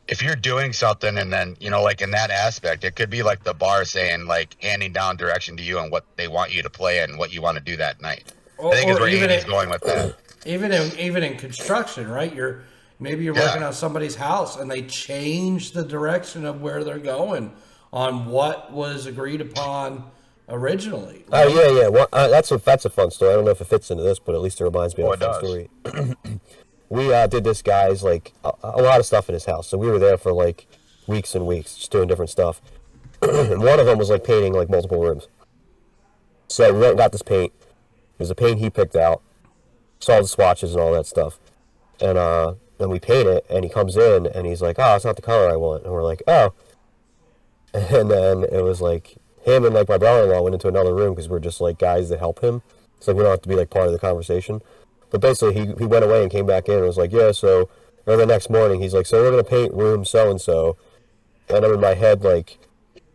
if you're doing something, and then, like, in that aspect, it could be like the bar saying, like, handing down direction to you on what they want you to play and what you want to do that night. I think is where Andy's going with that. Even in construction, right? Maybe you're working on somebody's house, and they change the direction of where they're going on what was agreed upon originally. Right? Oh yeah. Well, that's a fun story. I don't know if it fits into this, but at least it reminds me of a fun story. We did this guy's, like, a lot of stuff in his house, so we were there for, like, weeks and weeks, just doing different stuff. And one of them was, like, painting, like, multiple rooms. So we went and got this paint. It was a paint he picked out, saw the swatches and all that stuff, and then we paint it. And he comes in and he's like, "Oh, it's not the color I want." And we're like, "Oh." And then it was like him and, like, my brother-in-law went into another room because we're just, like, guys that help him, so we don't have to be, like, part of the conversation. But basically, he went away and came back in and was like, "Yeah, so," or the next morning, he's like, "So we're going to paint room so-and-so." And I'm in my head, like,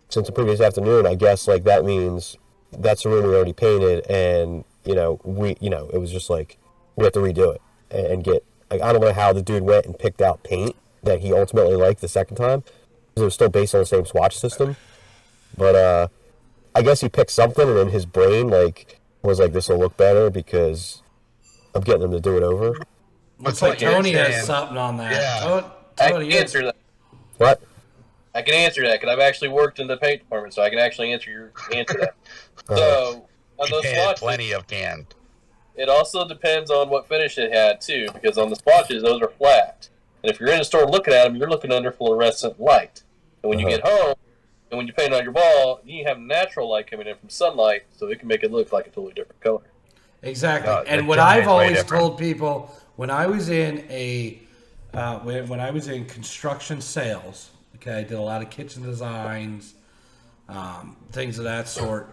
since the previous afternoon, I guess, like, that means that's a room we already painted, and, it was just like, we have to redo it and get, like, I don't know how the dude went and picked out paint that he ultimately liked the second time, because it was still based on the same swatch system. But I guess he picked something, and in his brain, like, was like, this will look better because I'm getting him to do it over. Looks like Tony has something on that. Yeah. I can answer that. What? I can answer that because I've actually worked in the paint department, so I can actually answer that. So on those swatches, plenty of canned. It also depends on what finish it had too, because on the swatches those are flat, and if you're in a store looking at them, you're looking under fluorescent light. And when you get home, and when you paint on your ball, you have natural light coming in from sunlight, so it can make it look like a totally different color. Exactly. And what I've always told people, when I was in when I was in construction sales, okay, I did a lot of kitchen designs, things of that sort,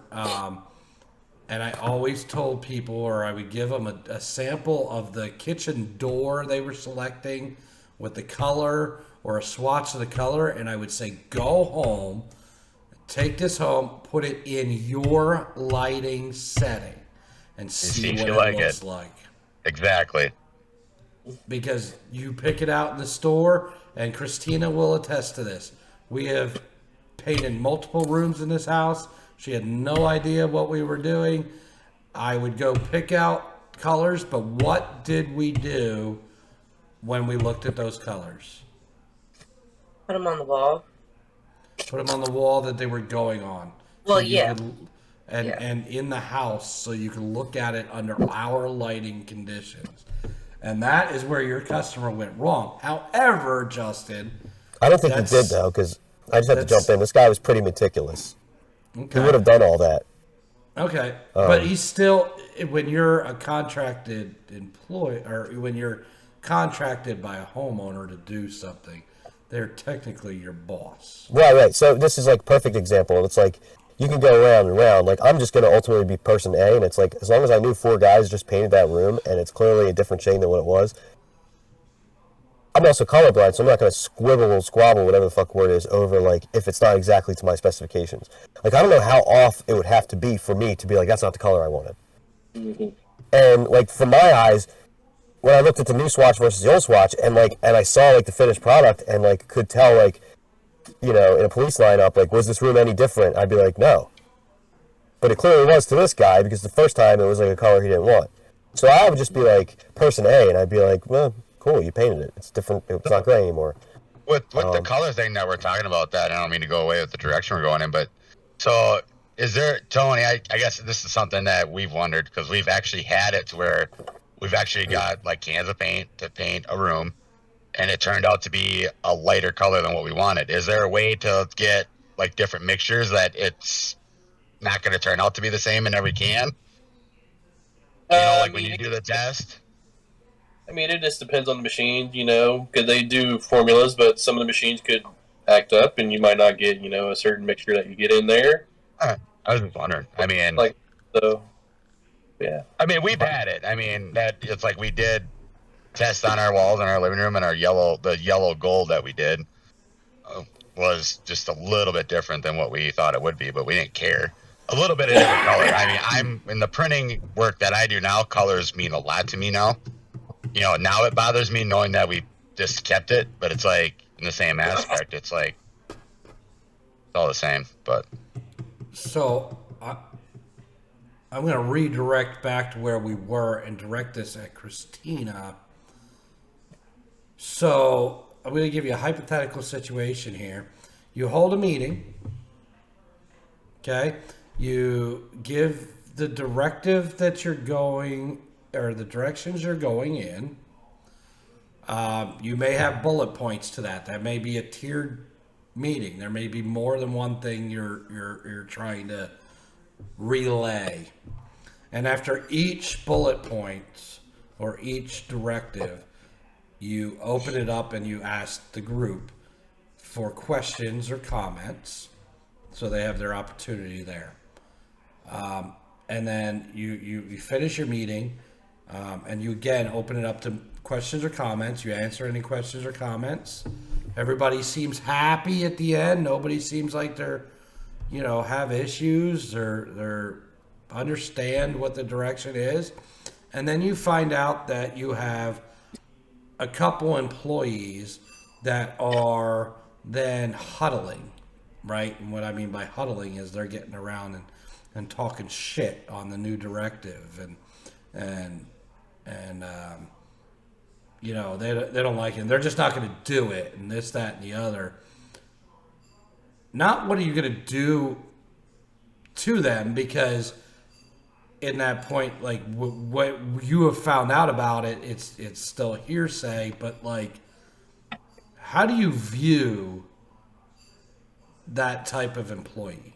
and I always told people, or I would give them a sample of the kitchen door they were selecting with the color, or a swatch of the color, and I would say, go home, take this home, put it in your lighting setting, and see what it looks like. Exactly. Because you pick it out in the store, and Christina will attest to this. We have painted multiple rooms in this house. She had no idea what we were doing. I would go pick out colors, but what did we do when we looked at those colors? Put them on the wall. put them on the wall that they were going on. Well, you yeah. could- and in the house, so you can look at it under our lighting conditions. And that is where your customer went wrong. However, Justin, I don't think he did, though, because I just have to jump in. This guy was pretty meticulous. okay. He would have done all that. Okay, but he's still, when you're a contracted employee, or when you're contracted by a homeowner to do something, they're technically your boss. Right. So this is like perfect example. It's like you can go round and round. Like I'm just going to ultimately be person A, and it's like as long as I knew 4 guys just painted that room, and it's clearly a different shade than what it was. I'm also colorblind, so I'm not going to squibble or squabble, whatever the fuck word is, over like if it's not exactly to my specifications. Like I don't know how off it would have to be for me to be like that's not the color I wanted. Mm-hmm. And like from my eyes, when I looked at the new swatch versus the old swatch, and I saw like the finished product, and like could tell like, you know, in a police lineup, like was this room any different? I'd be like no, but it clearly was to this guy because the first time it was like a color he didn't want. So I would just be like person A, and I'd be like, well, cool, you painted it. It's different. It's not gray anymore. With the color thing that we're talking about, that I don't mean to go away with the direction we're going in, but so is there, Tony? I guess this is something that we've wondered because we've actually had it to where we've actually got like cans of paint to paint a room, and it turned out to be a lighter color than what we wanted. Is there a way to get like different mixtures that it's not going to turn out to be the same in every can? You know, like when you do the test. I mean, it just depends on the machine, you know, because they do formulas, but some of the machines could act up, and you might not get, you know, a certain mixture that you get in there. I was just wondering. I mean, like, so, yeah. I mean, we've had it. I mean, that it's like we did tests on our walls in our living room, and the yellow gold that we did was just a little bit different than what we thought it would be, but we didn't care. A little bit of different color. I mean, I'm in the printing work that I do now. Colors mean a lot to me now. You know, now it bothers me knowing that we just kept it, but it's like in the same aspect. It's like it's all the same, but. So I'm going to redirect back to where we were and direct this at Christina. So I'm going to give you a hypothetical situation here. You hold a meeting, okay? You give the directive that you're going, or the directions you're going in. You may have bullet points to that. That may be a tiered meeting. There may be more than one thing you're trying to relay. And after each bullet point or each directive, you open it up and you ask the group for questions or comments, so they have their opportunity there. And then you finish your meeting, and you again open it up to questions or comments. You answer any questions or comments. Everybody seems happy at the end. Nobody seems like they're, you know, have issues or they're understand what the direction is. And then you find out that you have a couple employees that are then huddling, right? And what I mean by huddling is they're getting around and talking shit on the new directive and you know, they don't like it. They're just not going to do it, and this, that, and the other. Not what are you going to do to them, because in that point, like what you have found out about it, it's still hearsay. But like, how do you view that type of employee?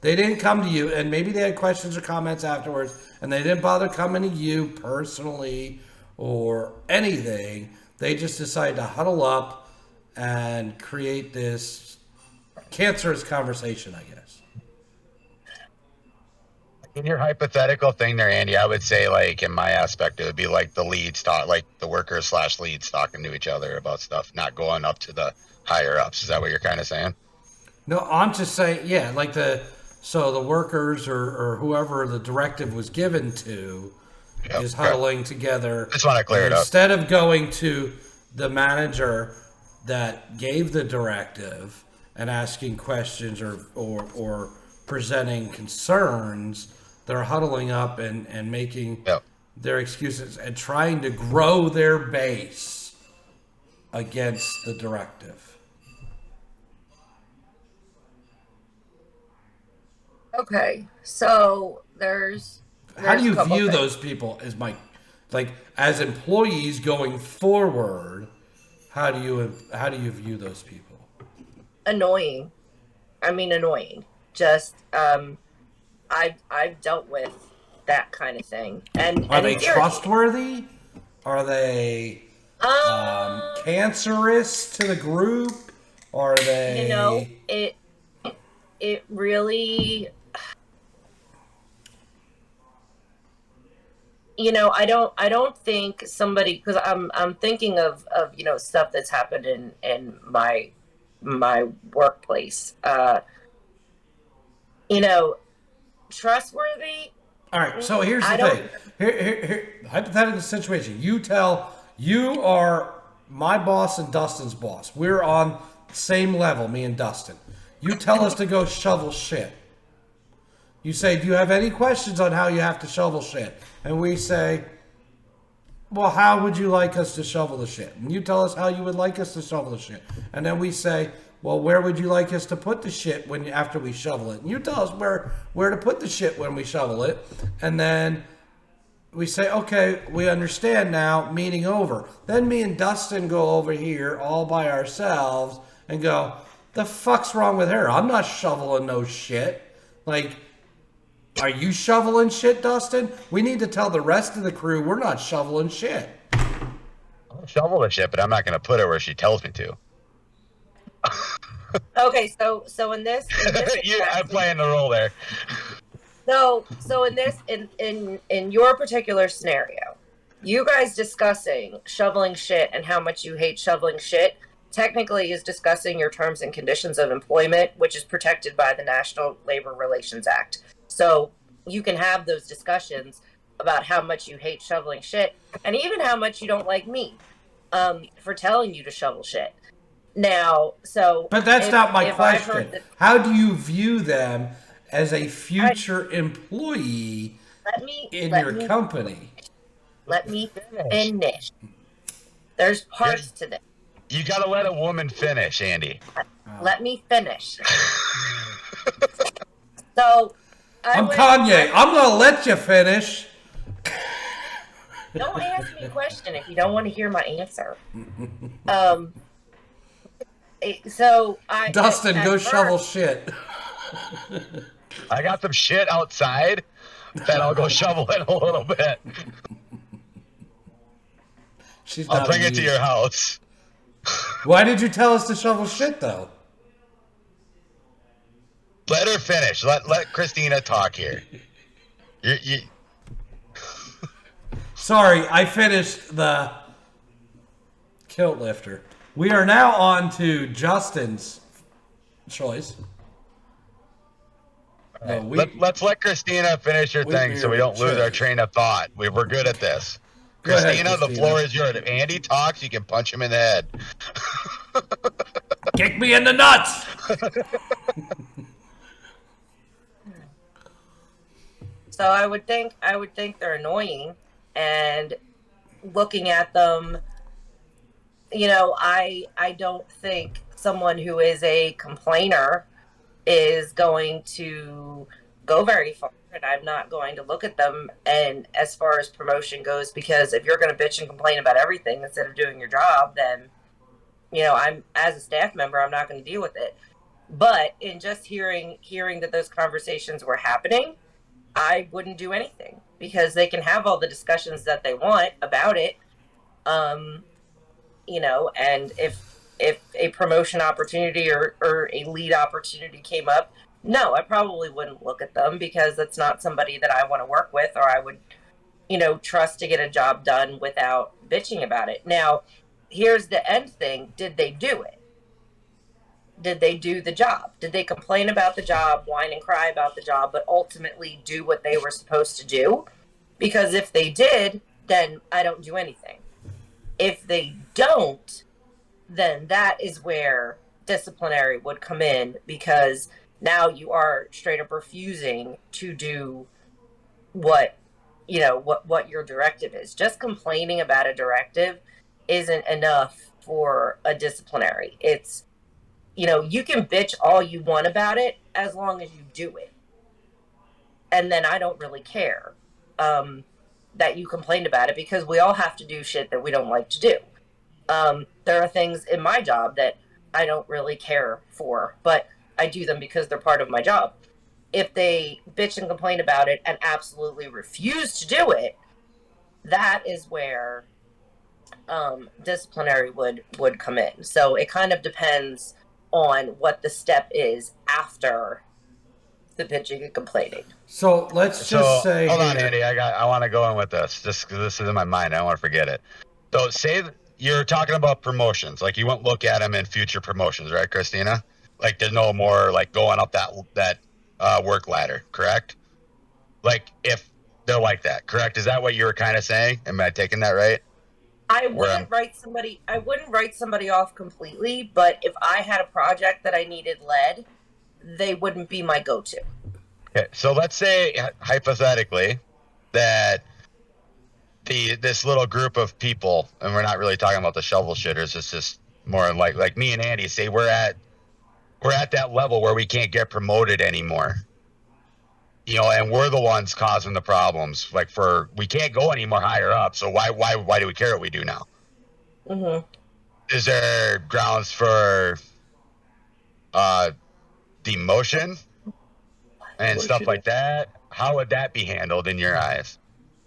They didn't come to you, and maybe they had questions or comments afterwards, and they didn't bother coming to you personally or anything. They just decided to huddle up and create this cancerous conversation, I guess. In your hypothetical thing there, Andy, I would say, like, in my aspect, it would be like the leads talk, like the workers / leads talking to each other about stuff, not going up to the higher ups. Is that what you're kind of saying? No, I'm just saying, yeah, like the workers or whoever the directive was given to is huddling together. Just want to clear it up. Instead of going to the manager that gave the directive and asking questions or presenting concerns, they're huddling up and making their excuses and trying to grow their base against the directive. Okay, so there's How do a you couple view things. those people as like as employees going forward? How do you view those people? Annoying. I mean, annoying. Just I've dealt with that kind of thing, Are and they it's irritating. trustworthy? Are they Um, cancerous to the group? Are you know, they? it really, I don't think somebody, because I'm thinking of stuff that's happened in my workplace. You know, trustworthy. All right. So here's I the thing. don't. Here, hypothetical situation. You are my boss and Dustin's boss. We're on the same level, me and Dustin. You tell us to go shovel shit. You say, do you have any questions on how you have to shovel shit? And we say, well, how would you like us to shovel the shit? And you tell us how you would like us to shovel the shit. And then we say, well, where would you like us to put the shit after we shovel it? And you tell us where to put the shit when we shovel it. And then we say, okay, we understand now, meeting over. Then me and Dustin go over here all by ourselves and go, the fuck's wrong with her? I'm not shoveling no shit. Like, are you shoveling shit, Dustin? We need to tell the rest of the crew we're not shoveling shit. I'll shovel the shit, but I'm not going to put it where she tells me to. Okay, so in this I'm playing the role there. so in your particular scenario, you guys discussing shoveling shit and how much you hate shoveling shit technically is discussing your terms and conditions of employment, which is protected by the National Labor Relations Act. So you can have those discussions about how much you hate shoveling shit and even how much you don't like me for telling you to shovel shit. Now, so But that's not my if I've question. heard that, How do you view them as a future employee let me in let your me company? let me finish. There's parts to this. You got to let a woman finish, Andy. Let me finish. So I'm Kanye. I'm going to let you finish. Don't ask me a question if you don't want to hear my answer. Um. So I Dustin, at go first- shovel shit. I got some shit outside that I'll go shovel in a little bit. She's I'll not bring it to amused. your house. Why did you tell us to shovel shit, though? Let her finish. Let Christina talk here. You Sorry, I finished the kilt lifter. We are now on to Justin's choice. No, let's let Christina finish her thing so we don't lose our train of thought. We're good at this. Go ahead, Christina, the floor is yours. If Andy talks, you can punch him in the head. Kick me in the nuts. So I would think they're annoying, and looking at them, I don't think someone who is a complainer is going to go very far, and I'm not going to look at them. And as far as promotion goes, because if you're going to bitch and complain about everything instead of doing your job, then I'm, as a staff member, I'm not going to deal with it. But in just hearing that those conversations were happening, I wouldn't do anything, because they can have all the discussions that they want about it. And if a promotion opportunity or a lead opportunity came up, no, I probably wouldn't look at them, because that's not somebody that I want to work with, or I would, trust to get a job done without bitching about it. Now, here's the end thing. Did they do it? Did they do the job? Did they complain about the job, whine and cry about the job, but ultimately do what they were supposed to do? Because if they did, then I don't do anything. If they don't, then that is where disciplinary would come in, because now you are straight up refusing to do what your directive is. Just complaining about a directive isn't enough for a disciplinary. It's you can bitch all you want about it as long as you do it. and then I don't really care that you complained about it, because we all have to do shit that we don't like to do. There are things in my job that I don't really care for, but I do them because they're part of my job. If they bitch and complain about it and absolutely refuse to do it, that is where disciplinary would come in. So it kind of depends on what the step is after the bitching and complaining. So let's just say, hold on, here- Andy. I want to go in with this just because this is in my mind. I don't want to forget it. So say you're talking about promotions, like you won't look at them in future promotions, right, Christina? Like there's no more like going up that work ladder, correct? Like if they're like that, correct? Is that what you were kind of saying? Am I taking that right? I wouldn't write somebody off completely, but if I had a project that I needed led, they wouldn't be my go-to. Okay, so let's say hypothetically that this little group of people, and we're not really talking about the shovel shitters, it's just more like me and Andy say we're at that level where we can't get promoted anymore. You know, and we're the ones causing the problems. Like we can't go any more higher up. So why do we care what we do now? Mm-hmm. Is there grounds for demotion and stuff like that? How would that be handled in your eyes,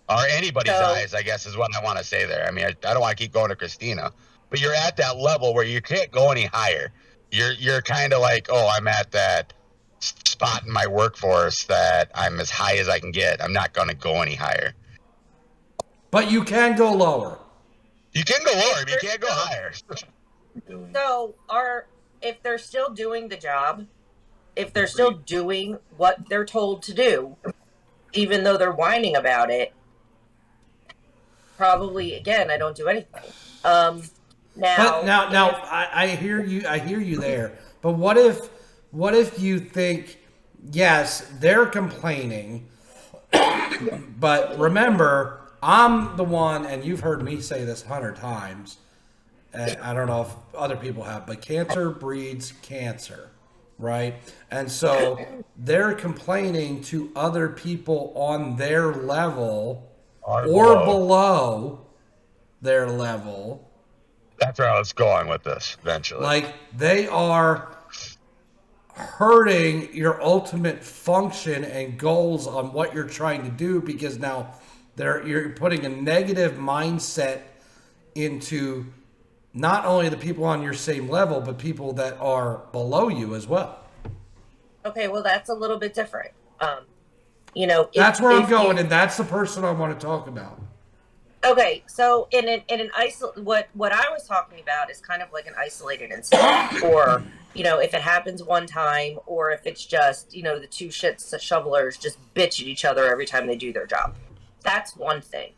or anybody's eyes? I guess is what I want to say there. I mean, I don't want to keep going to Christina, but you're at that level where you can't go any higher. You're kind of like, oh, I'm at that spot in my workforce that I'm as high as I can get. I'm not going to go any higher. but you can go lower. You can go lower, but you can't go higher. So if they're still doing the job, if they're still doing what they're told to do, even though they're whining about it, probably again I don't do anything. Now I hear you there. But what if you think, yes, they're complaining, but remember, I'm the one, and you've heard me say this 100 times, and I don't know if other people have, but cancer breeds cancer, right? And so they're complaining to other people on their level or below their level. That's where I was going with this eventually. Like they are hurting your ultimate function and goals on what you're trying to do, because now you're putting a negative mindset into not only the people on your same level, but people that are below you as well. Okay, well that's a little bit different. That's where I'm going, and that's the person I want to talk about. Okay, so in an what I was talking about is kind of like an isolated incident, or if it happens one time, or if it's just the two shovelers just bitch at each other every time they do their job. That's one thing.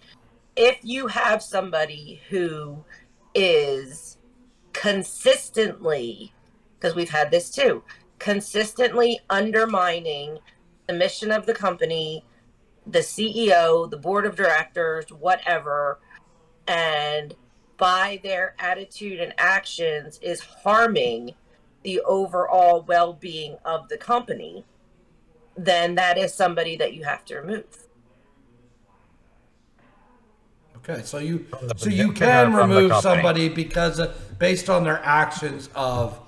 If you have somebody who is consistently, because we've had this too, consistently undermining the mission of the company, the CEO, the board of directors, whatever, and by their attitude and actions is harming the overall well-being of the company, then that is somebody that you have to remove. Okay, so you can remove somebody because based on their actions of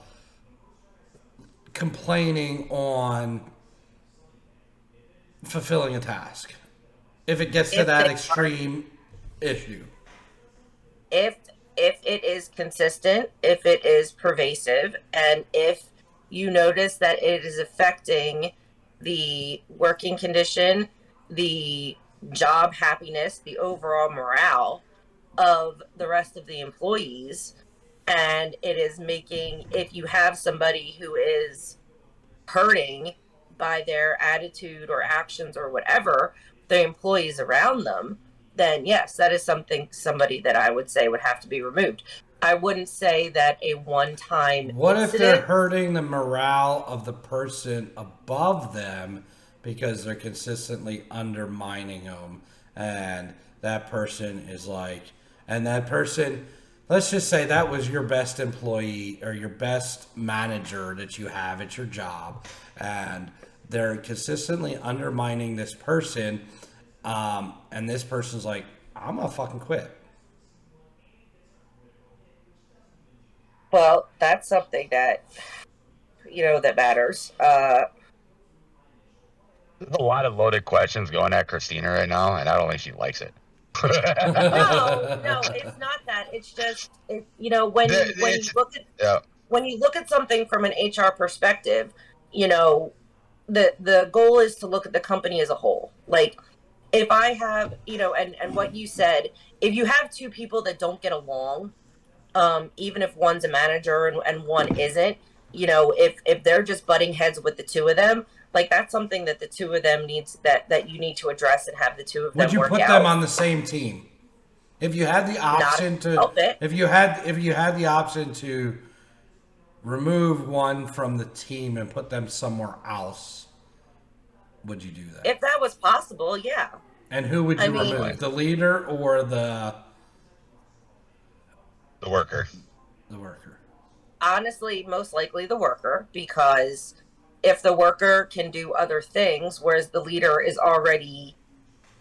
complaining on fulfilling a task, if it gets to that extreme issue. If it is consistent, if it is pervasive, and if you notice that it is affecting the working condition, the job happiness, the overall morale of the rest of the employees, and it is making, if you have somebody who is hurting by their attitude or actions or whatever, the employees around them, then yes, that is somebody that I would say would have to be removed. I wouldn't say that a one-time What incident, if they're hurting the morale of the person above them because they're consistently undermining them, and that person is like, and that person, let's just say that was your best employee or your best manager that you have at your job, and they're consistently undermining this person, and this person's like, I'm gonna fucking quit. Well, that's something that that matters. There's a lot of loaded questions going at Christina right now, and I don't think she likes it. No, it's not that. It's just when you look at Yeah. when you look at something from an HR perspective, the goal is to look at the company as a whole. Like if I have, and what you said, if you have two people that don't get along, even if one's a manager and one isn't, if they're just butting heads with the two of them, like that's something that the two of them that you need to address and have the two of them Would you work put out. them on the same team? If you had the option if you had the option to remove one from the team and put them somewhere else, would you do that? If that was possible, yeah. And who would you remove? The leader or the worker? The worker. Honestly, most likely the worker, because if the worker can do other things, whereas the leader is already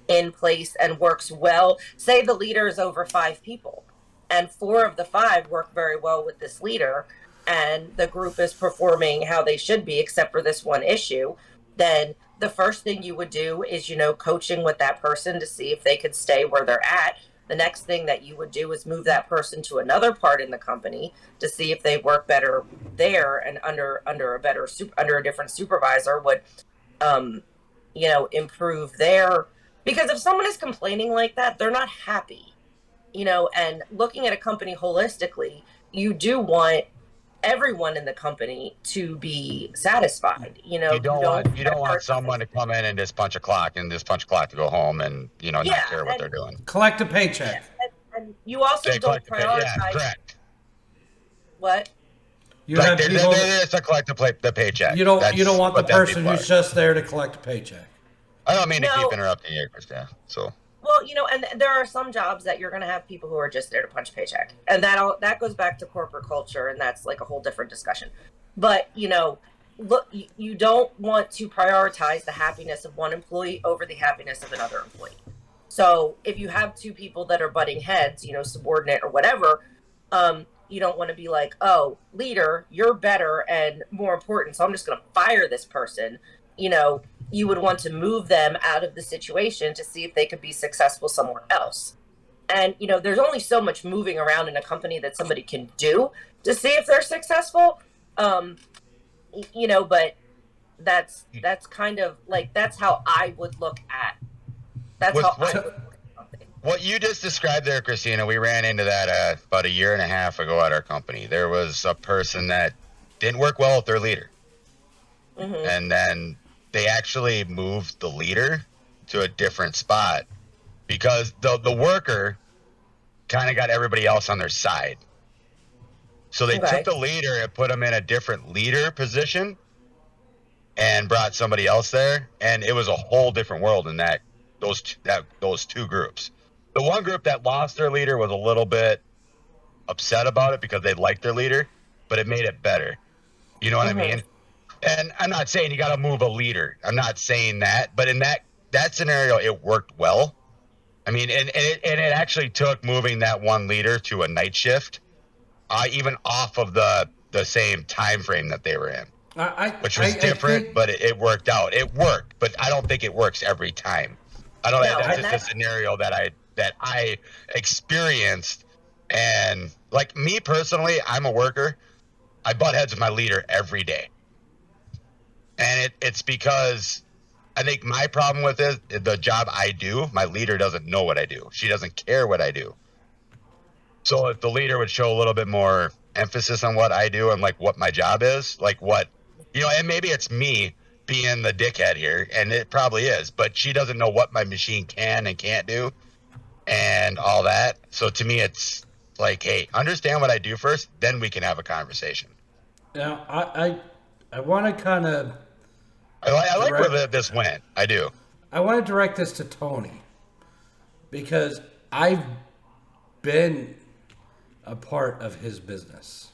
in place and works well, say the leader is over 5 people and 4 of the 5 work very well with this leader and the group is performing how they should be, except for this one issue, then the first thing you would do is, coaching with that person to see if they could stay where they're at. The next thing that you would do is move that person to another part in the company to see if they work better there and under a different supervisor would, improve their. Because if someone is complaining like that, they're not happy, and looking at a company holistically, you do want everyone in the company to be satisfied. You don't want someone to come in and just punch a clock to go home and not care what they're doing. Collect a paycheck. And you also don't prioritize. Yeah, correct. What? You like have they're people. just to collect the paycheck. You don't want the person who's just there to collect a paycheck. I don't mean to keep interrupting you, Christina. So. Well, and there are some jobs that you're going to have people who are just there to punch a paycheck, and that goes back to corporate culture, and that's like a whole different discussion. But look, you don't want to prioritize the happiness of one employee over the happiness of another employee. So if you have 2 people that are butting heads, subordinate or whatever, you don't want to be like, oh, leader, you're better and more important, so I'm just going to fire this person. You would want to move them out of the situation to see if they could be successful somewhere else. And, there's only so much moving around in a company that somebody can do to see if they're successful. But that's kind of like, that's how I would look at. What you just described there, Christina, we ran into that about 1.5 years ago at our company. There was a person that didn't work well with their leader. Mm-hmm. And then they actually moved the leader to a different spot because the worker kind of got everybody else on their side. So they took the leader and put him in a different leader position and brought somebody else there. And it was a whole different world in those 2 groups. The one group that lost their leader was a little bit upset about it because they liked their leader, but it made it better. You know what I mean? And I'm not saying you got to move a leader. I'm not saying that, but in that scenario, it worked well. I mean, and it actually took moving that one leader to a night shift, even off of the same time frame that they were in, which was different, but it worked out. It worked, but I don't think it works every time. That's just a scenario that I experienced. And like me personally, I'm a worker. I butt heads with my leader every day. And it's because I think my problem with it, the job I do, my leader doesn't know what I do. She doesn't care what I do. So if the leader would show a little bit more emphasis on what I do and like what my job is, like what, and maybe it's me being the dickhead here, and it probably is, but she doesn't know what my machine can and can't do and all that. So to me, it's like, hey, understand what I do first, then we can have a conversation. Now, I want to kind of... I like where this went. I do. I want to direct this to Tony because I've been a part of his business.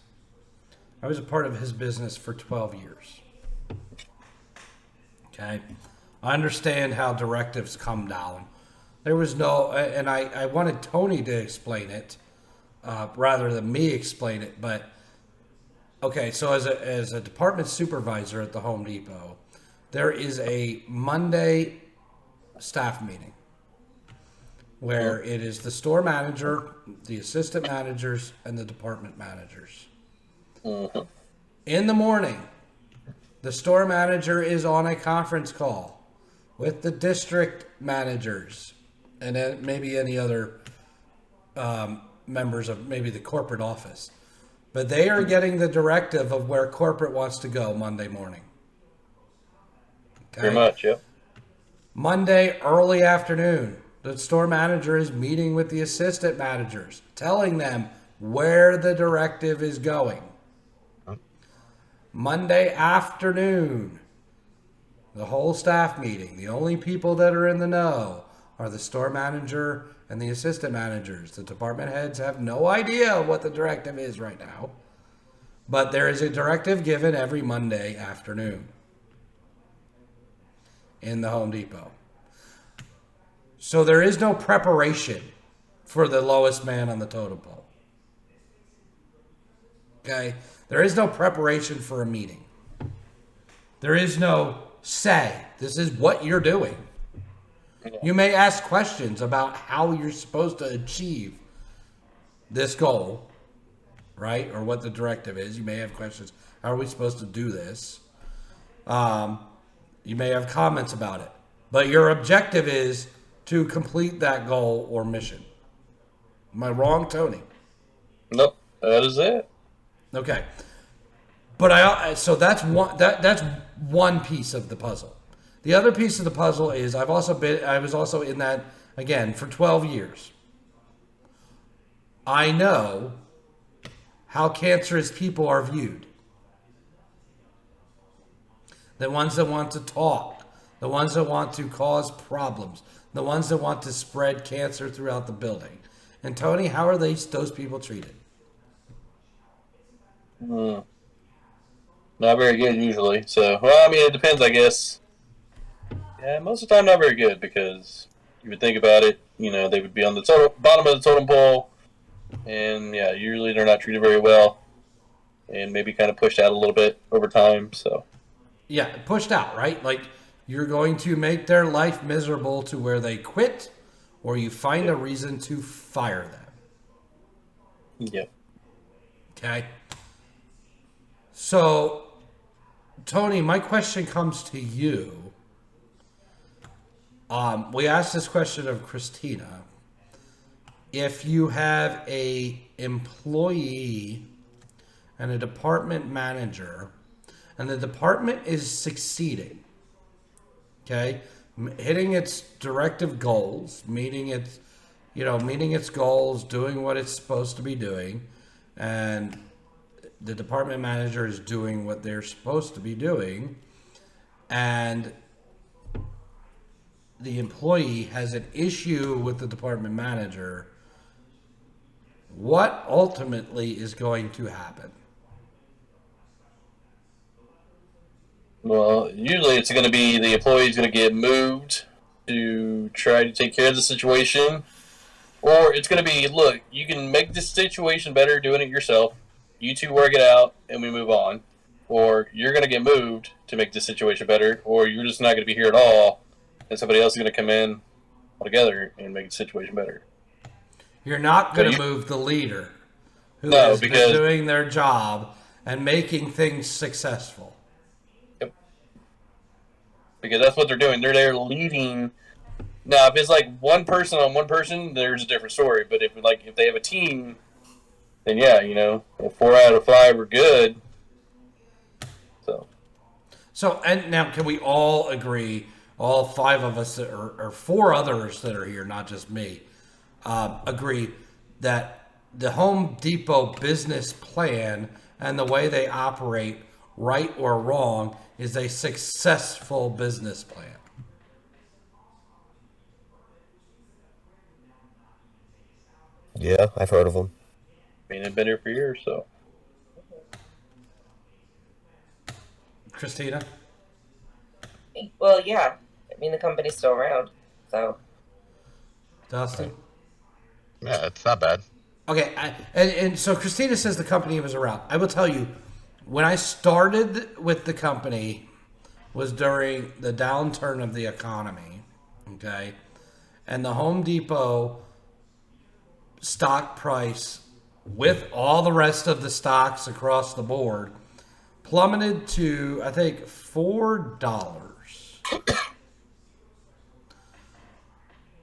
I was a part of his business for 12 years. Okay, I understand how directives come down. There was no, and I wanted Tony to explain it rather than me explain it. But okay, so as a department supervisor at the Home Depot, there is a Monday staff meeting where it is the store manager, the assistant managers, and the department managers. In the morning, the store manager is on a conference call with the district managers and then maybe any other members of maybe the corporate office. But they are getting the directive of where corporate wants to go Monday morning. Okay? Pretty much, yep. Monday early afternoon, the store manager is meeting with the assistant managers, telling them where the directive is going. Monday afternoon, the whole staff meeting. The only people that are in the know are the store manager and the assistant managers. The department heads have no idea what the directive is right now. But there is a directive given every Monday afternoon in the Home Depot. So there is no preparation for the lowest man on the totem pole. Okay? There is no preparation for a meeting. There is no say, this is what you're doing. You may ask questions about how you're supposed to achieve this goal, right? Or what the directive is. You may have questions. How are we supposed to do this? You may have comments about it. But your objective is to complete that goal or mission. Am I wrong, Tony? Nope, that is it. Okay, but so that's one piece of the puzzle. The other piece of the puzzle is I was also in that again for 12 years. I know how cancerous people are viewed. The ones that want to talk, the ones that want to cause problems, the ones that want to spread cancer throughout the building. And Tony, how are those people treated? Not very good usually. So, well, I mean, it depends, I guess. Yeah, most of the time, not very good because you would think about it. You know, they would be on the bottom of the totem pole, and yeah, usually they're not treated very well, and maybe kind of pushed out a little bit over time. So, yeah, pushed out, right? Like you're going to make their life miserable to where they quit, or you find a reason to fire them. Yep. Okay. So, Tony, my question comes to you. We asked this question of Christina. If you have a employee and a department manager, and the department is succeeding, okay, hitting its directive goals, meeting its goals, doing what it's supposed to be doing, and the department manager is doing what they're supposed to be doing, and the employee has an issue with the department manager, what ultimately is going to happen? Well, usually it's going to be the employee's going to get moved to try to take care of the situation, or it's going to be, look, you can make this situation better doing it yourself. You two work it out, and we move on. Or you're going to get moved to make the situation better, or you're just not going to be here at all, and somebody else is going to come in altogether and make the situation better. You're not going to move the leader who No, has because been doing their job and making things successful. Yep. Because that's what they're doing. They're there leading. Now, if it's like one person on one person, there's a different story. But if they have a team, then yeah, if 4 out of 5 are good. So, and now can we all agree, all 5 of us, or 4 others that are here, not just me, agree that the Home Depot business plan and the way they operate, right or wrong, is a successful business plan? Yeah, I've heard of them. I mean, they've been here for years, so. Christina? Well, yeah. I mean, the company's still around, so. Dustin? Yeah, it's not bad. Okay, and so Christina says the company was around. I will tell you, when I started with the company was during the downturn of the economy, okay? And the Home Depot stock price, with all the rest of the stocks across the board, plummeted to, I think, $4.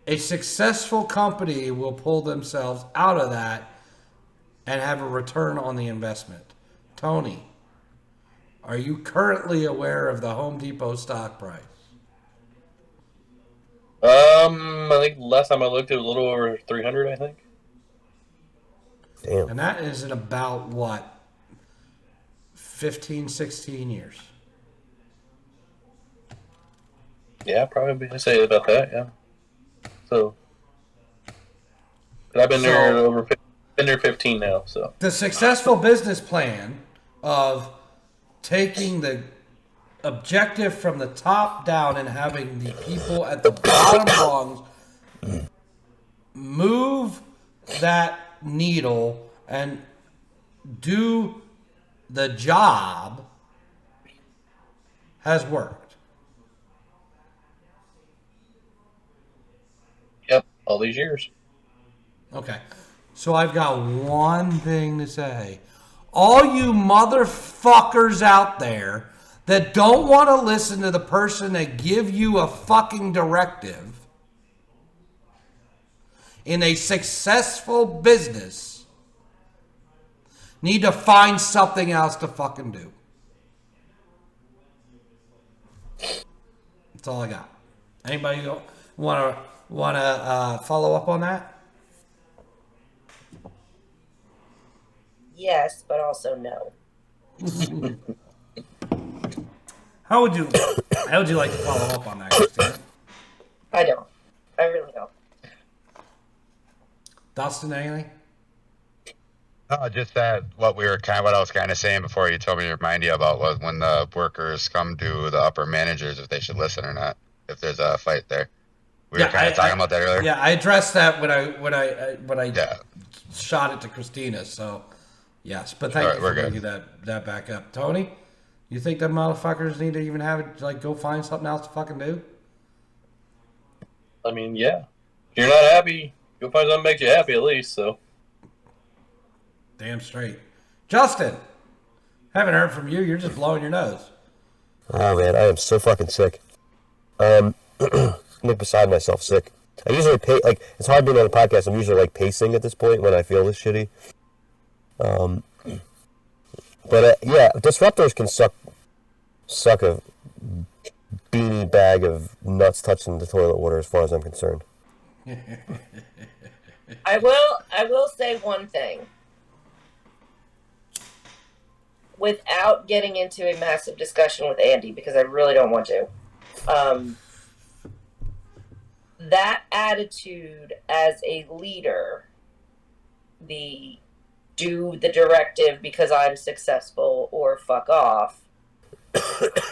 A successful company will pull themselves out of that and have a return on the investment. Tony, are you currently aware of the Home Depot stock price? I think last time I looked, it was a little over 300. I think. Damn. And that is in about, what, 15, 16 years? Yeah, probably. I say about that. Yeah. So, but I've been there over. Been there 15 now. So The successful business plan of taking the objective from the top down and having the people at the bottom rungs move that needle and do the job has worked. yep, all these years. Okay. So I've got one thing to say. All you motherfuckers out there that don't want to listen to the person that give you a fucking directive in a successful business need to find something else to fucking do. That's all I got. Anybody want to follow up on that? Yes, but also no. How would you like to follow up on that, Christine? I don't. I really don't. Dustin, anything? No, just that what I was kind of saying before you told me to remind you about was when the workers come to the upper managers if they should listen or not, if there's a fight there. We were kind of talking about that earlier. Yeah, I addressed that when I Yeah. shot it to Christina. So yes, but thank you for bringing that back up, Tony. You think them motherfuckers need to even have it like go find something else to fucking do? I mean, yeah. If you're not happy, go find something that makes you happy at least. So. Damn straight. Justin, haven't heard from you. You're just blowing your nose. Oh man, I am so fucking sick. I'm beside myself sick. I usually it's hard being on a podcast. I'm usually like pacing at this point when I feel this shitty. But yeah, disruptors can suck a beanie bag of nuts touching the toilet water as far as I'm concerned. I will say one thing. Without getting into a massive discussion with Andy, because I really don't want to. That attitude as a leader, the do the directive because I'm successful or fuck off,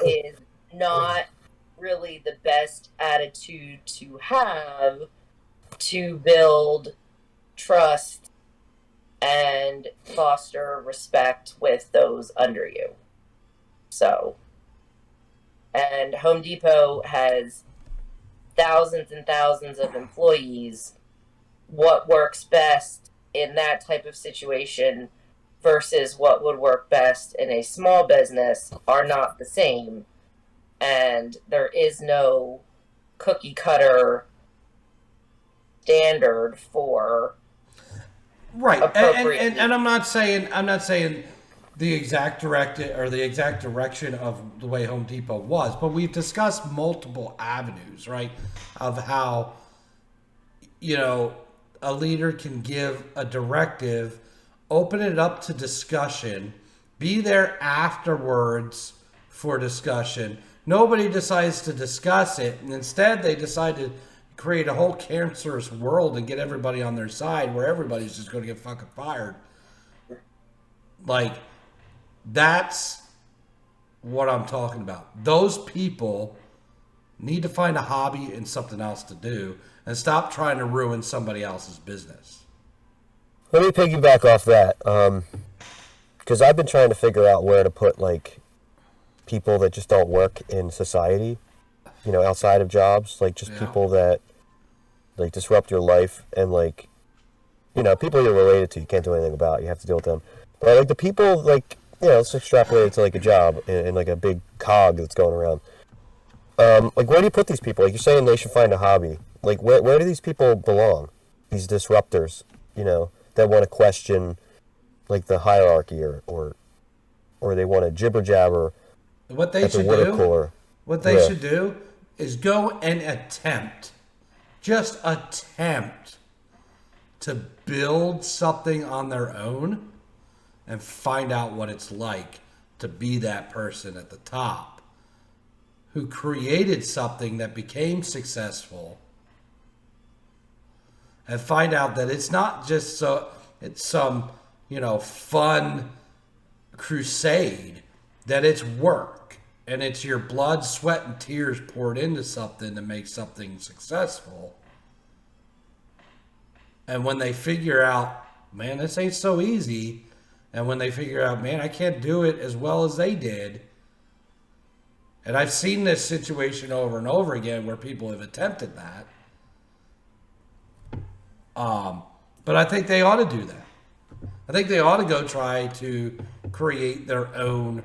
is not really the best attitude to have to build trust and foster respect with those under you. So, and Home Depot has thousands and thousands of employees. What works best in that type of situation versus what would work best in a small business are not the same. And there is no cookie cutter standard for Right, and I'm not saying the exact direction of the way Home Depot was, but we've discussed multiple avenues, right, of how a leader can give a directive, open it up to discussion, be there afterwards for discussion. Nobody decides to discuss it, and instead they decide to create a whole cancerous world and get everybody on their side where everybody's just going to get fucking fired. Like, that's what I'm talking about. Those people need to find a hobby and something else to do, and stop trying to ruin somebody else's business. Let me piggyback off that, because I've been trying to figure out where to put like people that just don't work in society, outside of jobs, like just people that like disrupt your life, and like people you're related to, you can't do anything about, you have to deal with them. But like the people, like, let's extrapolate it to like a job and like a big cog that's going around. Like, where do you put these people? Like, you're saying they should find a hobby. Like, where do these people belong? These disruptors, that want to question, like, the hierarchy, or they want to jibber jabber. What they should do is go and just attempt to build something on their own and find out what it's like to be that person at the top who created something that became successful, and find out that it's not just it's some, fun crusade, that it's work, and it's your blood, sweat, and tears poured into something to make something successful. And when they figure out, man, this ain't so easy, and when they figure out, man, I can't do it as well as they did, and I've seen this situation over and over again where people have attempted that. But I think they ought to do that. I think they ought to go try to create their own,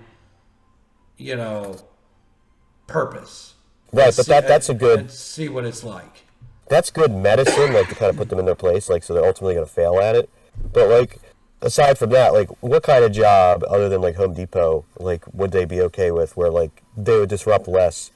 purpose. Right, but that's a good... And see what it's like. That's good medicine, like, to kind of put them in their place, like, so they're ultimately going to fail at it. But, like, aside from that, like, what kind of job, other than, like, Home Depot, like, would they be okay with, where, like, they would disrupt less,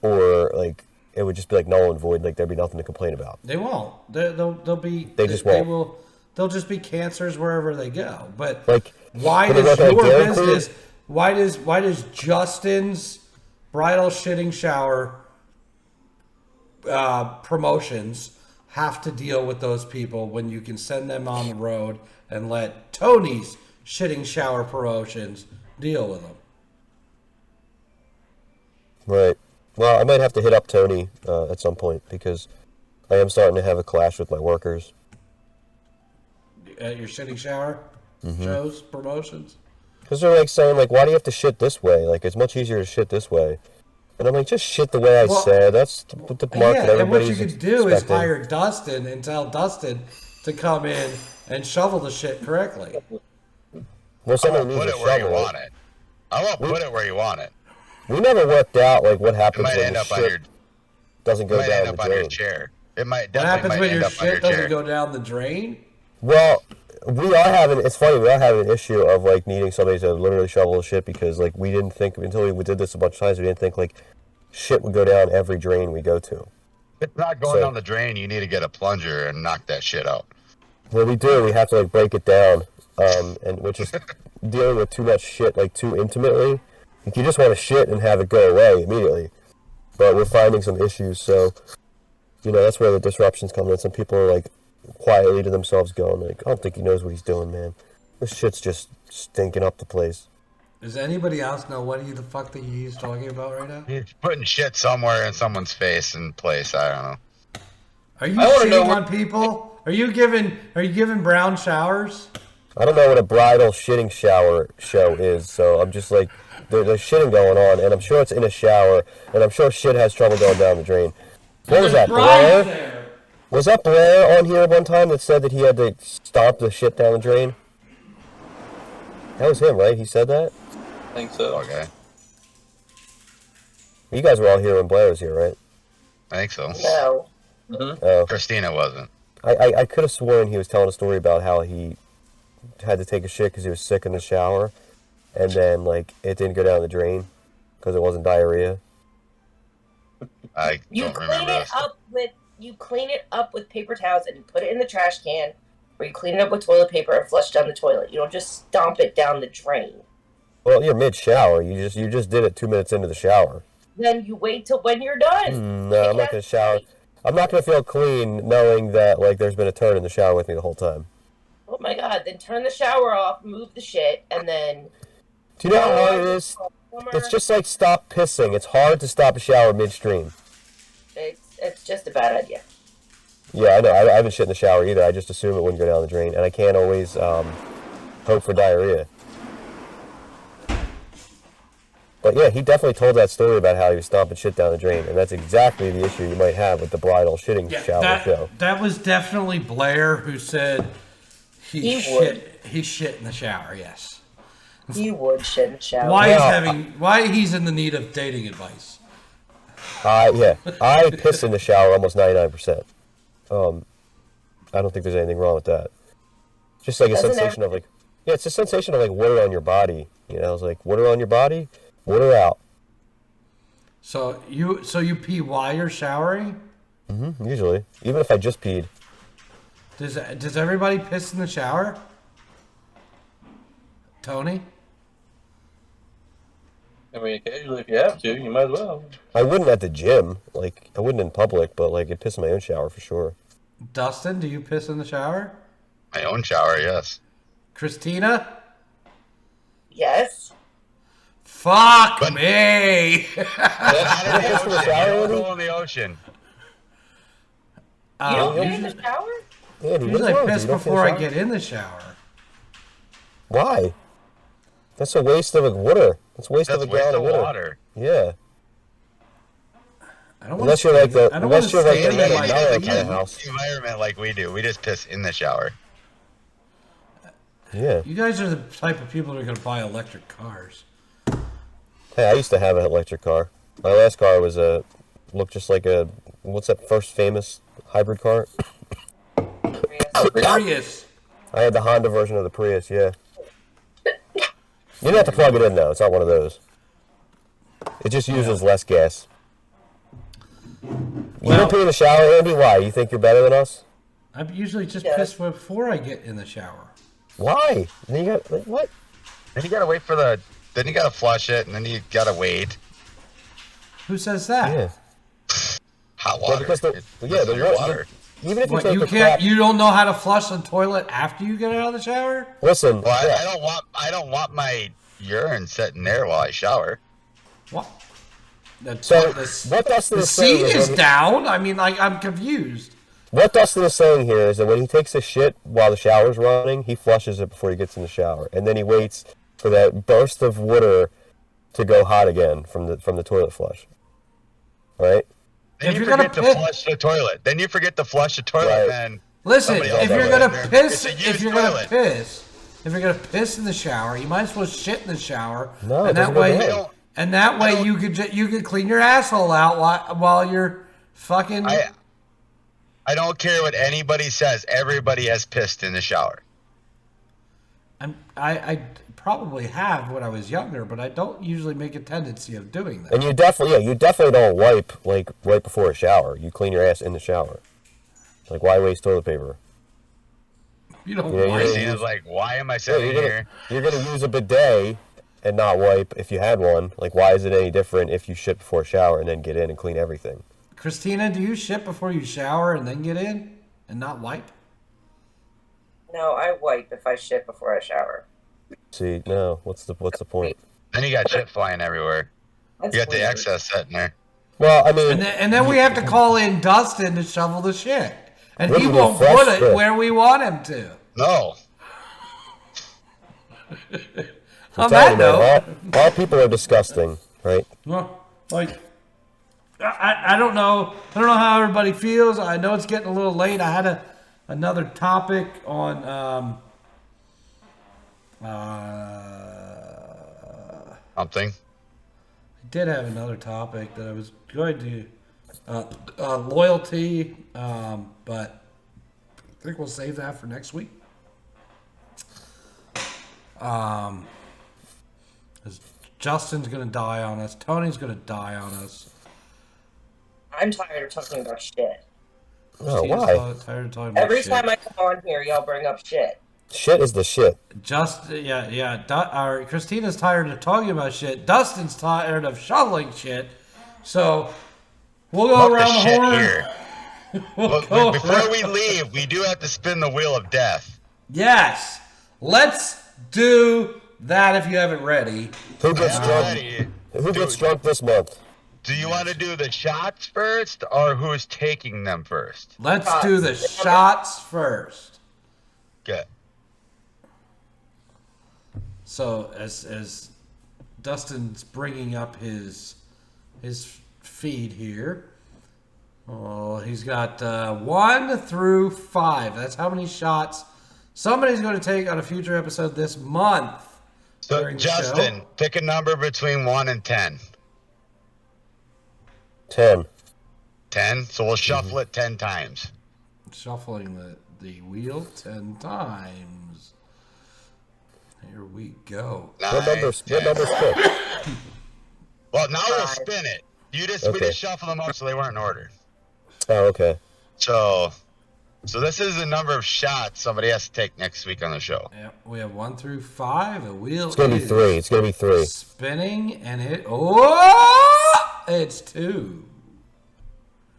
or, like, it would just be, like, null and void, like, there'd be nothing to complain about? They won't. They'll be... They just won't. They'll just be cancers wherever they go. But like, why does your business... Why does Justin's bridal shitting shower promotions have to deal with those people when you can send them on the road and let Tony's shitting shower promotions deal with them? Right. Well, I might have to hit up Tony at some point, because I am starting to have a clash with my workers. At your shitting shower shows, promotions? Because they're like saying, like, why do you have to shit this way? Like, it's much easier to shit this way. And I'm like, just shit the way I said. That's the market everybody's and what you could do expecting. is hire Dustin and tell Dustin to come in and shovel the shit correctly. Well, I won't put it where you want it. I won't put it where you want it. We never worked out, like, what happens when the shit doesn't go down the drain. Your chair. It might What happens when your end up on shit your doesn't chair. go down the drain? Well, it's funny, we are having an issue of, like, needing somebody to literally shovel the shit, because, like, we didn't think, until we did this a bunch of times, we didn't think, like, shit would go down every drain we go to. If it's not going down the drain, you need to get a plunger and knock that shit out. Well, we do. We have to, like, break it down, and which is dealing with too much shit, like, too intimately. Like, you just want to shit and have it go away immediately. But we're finding some issues, so, that's where the disruptions come in. Some people are, like, quietly to themselves going, like, I don't think he knows what he's doing, man. This shit's just stinking up the place. Does anybody else know what the fuck that he's talking about right now? He's putting shit somewhere in someone's face and place. I don't know. Are you shitting on people? Are you giving brown showers? I don't know what a bridal shitting shower show is, so I'm just like, there's shitting going on, and I'm sure it's in a shower, and I'm sure shit has trouble going down the drain. What was that, Blair? Was that Blair on here one time that said that he had to stomp the shit down the drain? That was him, right? He said that? I think so. Okay. You guys were all here when Blair was here, right? I think so. No. Oh. Christina wasn't. I could have sworn he was telling a story about how he had to take a shit because he was sick in the shower, and then, like, it didn't go down the drain because it wasn't diarrhea. I don't remember this. You clean it up with paper towels and you put it in the trash can, or you clean it up with toilet paper and flush down the toilet. You don't just stomp it down the drain. Well, you're mid-shower. You just did it 2 minutes into the shower. Then you wait till when you're done. No, I'm not going to shower. I'm not going to feel clean knowing that, like, there's been a turd in the shower with me the whole time. Oh my god, then turn the shower off, move the shit, and then... Do you know how hard it is It's just like stop pissing. It's hard to stop a shower midstream. It's just a bad idea. Yeah, I know. I haven't shit in the shower either. I just assume it wouldn't go down the drain, and I can't always hope for diarrhea. But yeah, he definitely told that story about how he was stomping shit down the drain, and that's exactly the issue you might have with the bridal shitting shower show. That was definitely Blair who said he shit in the shower. Yes. He would shit in the shower. Why he's in the need of dating advice? I piss in the shower almost 99%. I don't think there's anything wrong with that. Just like a sensation of it's a sensation of like water on your body. You know, it's like water on your body, water out. So you pee while you're showering? Mm-hmm, usually, even if I just peed. Does everybody piss in the shower? Tony? I mean, occasionally if you have to, you might as well. I wouldn't at the gym, like I wouldn't in public, but like I'd piss in my own shower for sure. Dustin, do you piss in the shower? My own shower, yes. Christina? Yes. Fuck me! That's in the ocean. You don't pee in the shower? Andy, Usually I piss before I get in the shower. Why? That's a waste of water. That's a waste of a gallon of water. Yeah. Unless you're like the Mellow kind of house. Environment like we do. We just piss in the shower. Yeah. You guys are the type of people that are going to buy electric cars. Hey, I used to have an electric car. My last car was looked just like what's that first famous hybrid car? Prius. I had the Honda version of the Prius, yeah. You don't have to plug it in, though. It's not one of those. It just uses less gas. You don't pee in the shower, Andy? Why? You think you're better than us? I usually just piss before I get in the shower. Why? Then you got what? Then you gotta wait for then you gotta flush it, and then you gotta wait. Who says that? Yeah. Hot water. The water. Even if you don't know how to flush the toilet after you get out of the shower? Listen. Well, I don't want my urine sitting there while I shower. What? What Dustin the is saying seat is down. I mean, I'm confused. What Dustin is saying here is that when he takes a shit while the shower's running, he flushes it before he gets in the shower, and then he waits for that burst of water to go hot again from the toilet flush. Right? Then you forget to flush the toilet. Right. Then listen, if you're gonna piss in the shower, you might as well shit in the shower. No, and that way you could clean your asshole out while you're fucking. I don't care what anybody says. Everybody has pissed in the shower. I probably have when I was younger, but I don't usually make a tendency of doing that. And you definitely don't wipe like right before a shower. You clean your ass in the shower. Like, why waste toilet paper? You don't wipe. Like, why am I sitting here? You're gonna use a bidet and not wipe if you had one. Like, why is it any different if you shit before a shower and then get in and clean everything? Christina, do you shit before you shower and then get in and not wipe? No, I wipe if I shit before I shower. See, no. What's the point? Then you got shit flying everywhere. That's you got weird. the excess sitting there. Well, I mean, and then we have to call in Dustin to shovel the shit, and he won't put it where we want him to. No. On that note, all people are disgusting, right? Well, like, I don't know. I don't know how everybody feels. I know it's getting a little late. I had another topic on Something. I did have another topic that I was going to loyalty, but I think we'll save that for next week. Justin's gonna die on us. Tony's gonna die on us. I'm tired of talking about shit. Oh, why? Tired of talking about Every shit. time I come on here, y'all bring up shit. Shit is the shit. Christina's tired of talking about shit. Dustin's tired of shoveling shit. So we'll go around the horn. Here. Before we leave, we do have to spin the wheel of death. Yes. Let's do that if you have it ready. Who gets drunk? Alrighty. Who gets drunk this month? Do you want to do the shots first, or who's taking them first? Let's do the shots first. Good. So as Dustin's bringing up his feed here, oh, he's got 1 through 5. That's how many shots somebody's going to take on a future episode this month. So, during the Justin, show. pick a number between 1 and 10. 10. 10. So we'll shuffle it 10 times. Shuffling the wheel 10 times. Here we go. What numbers pick? Well, now we'll spin it. We just shuffle them up so they weren't in order. Oh, okay. So this is the number of shots somebody has to take next week on the show. Yep, we have 1 through 5. The wheel It's gonna be 3. It's gonna be 3. spinning, and it's 2.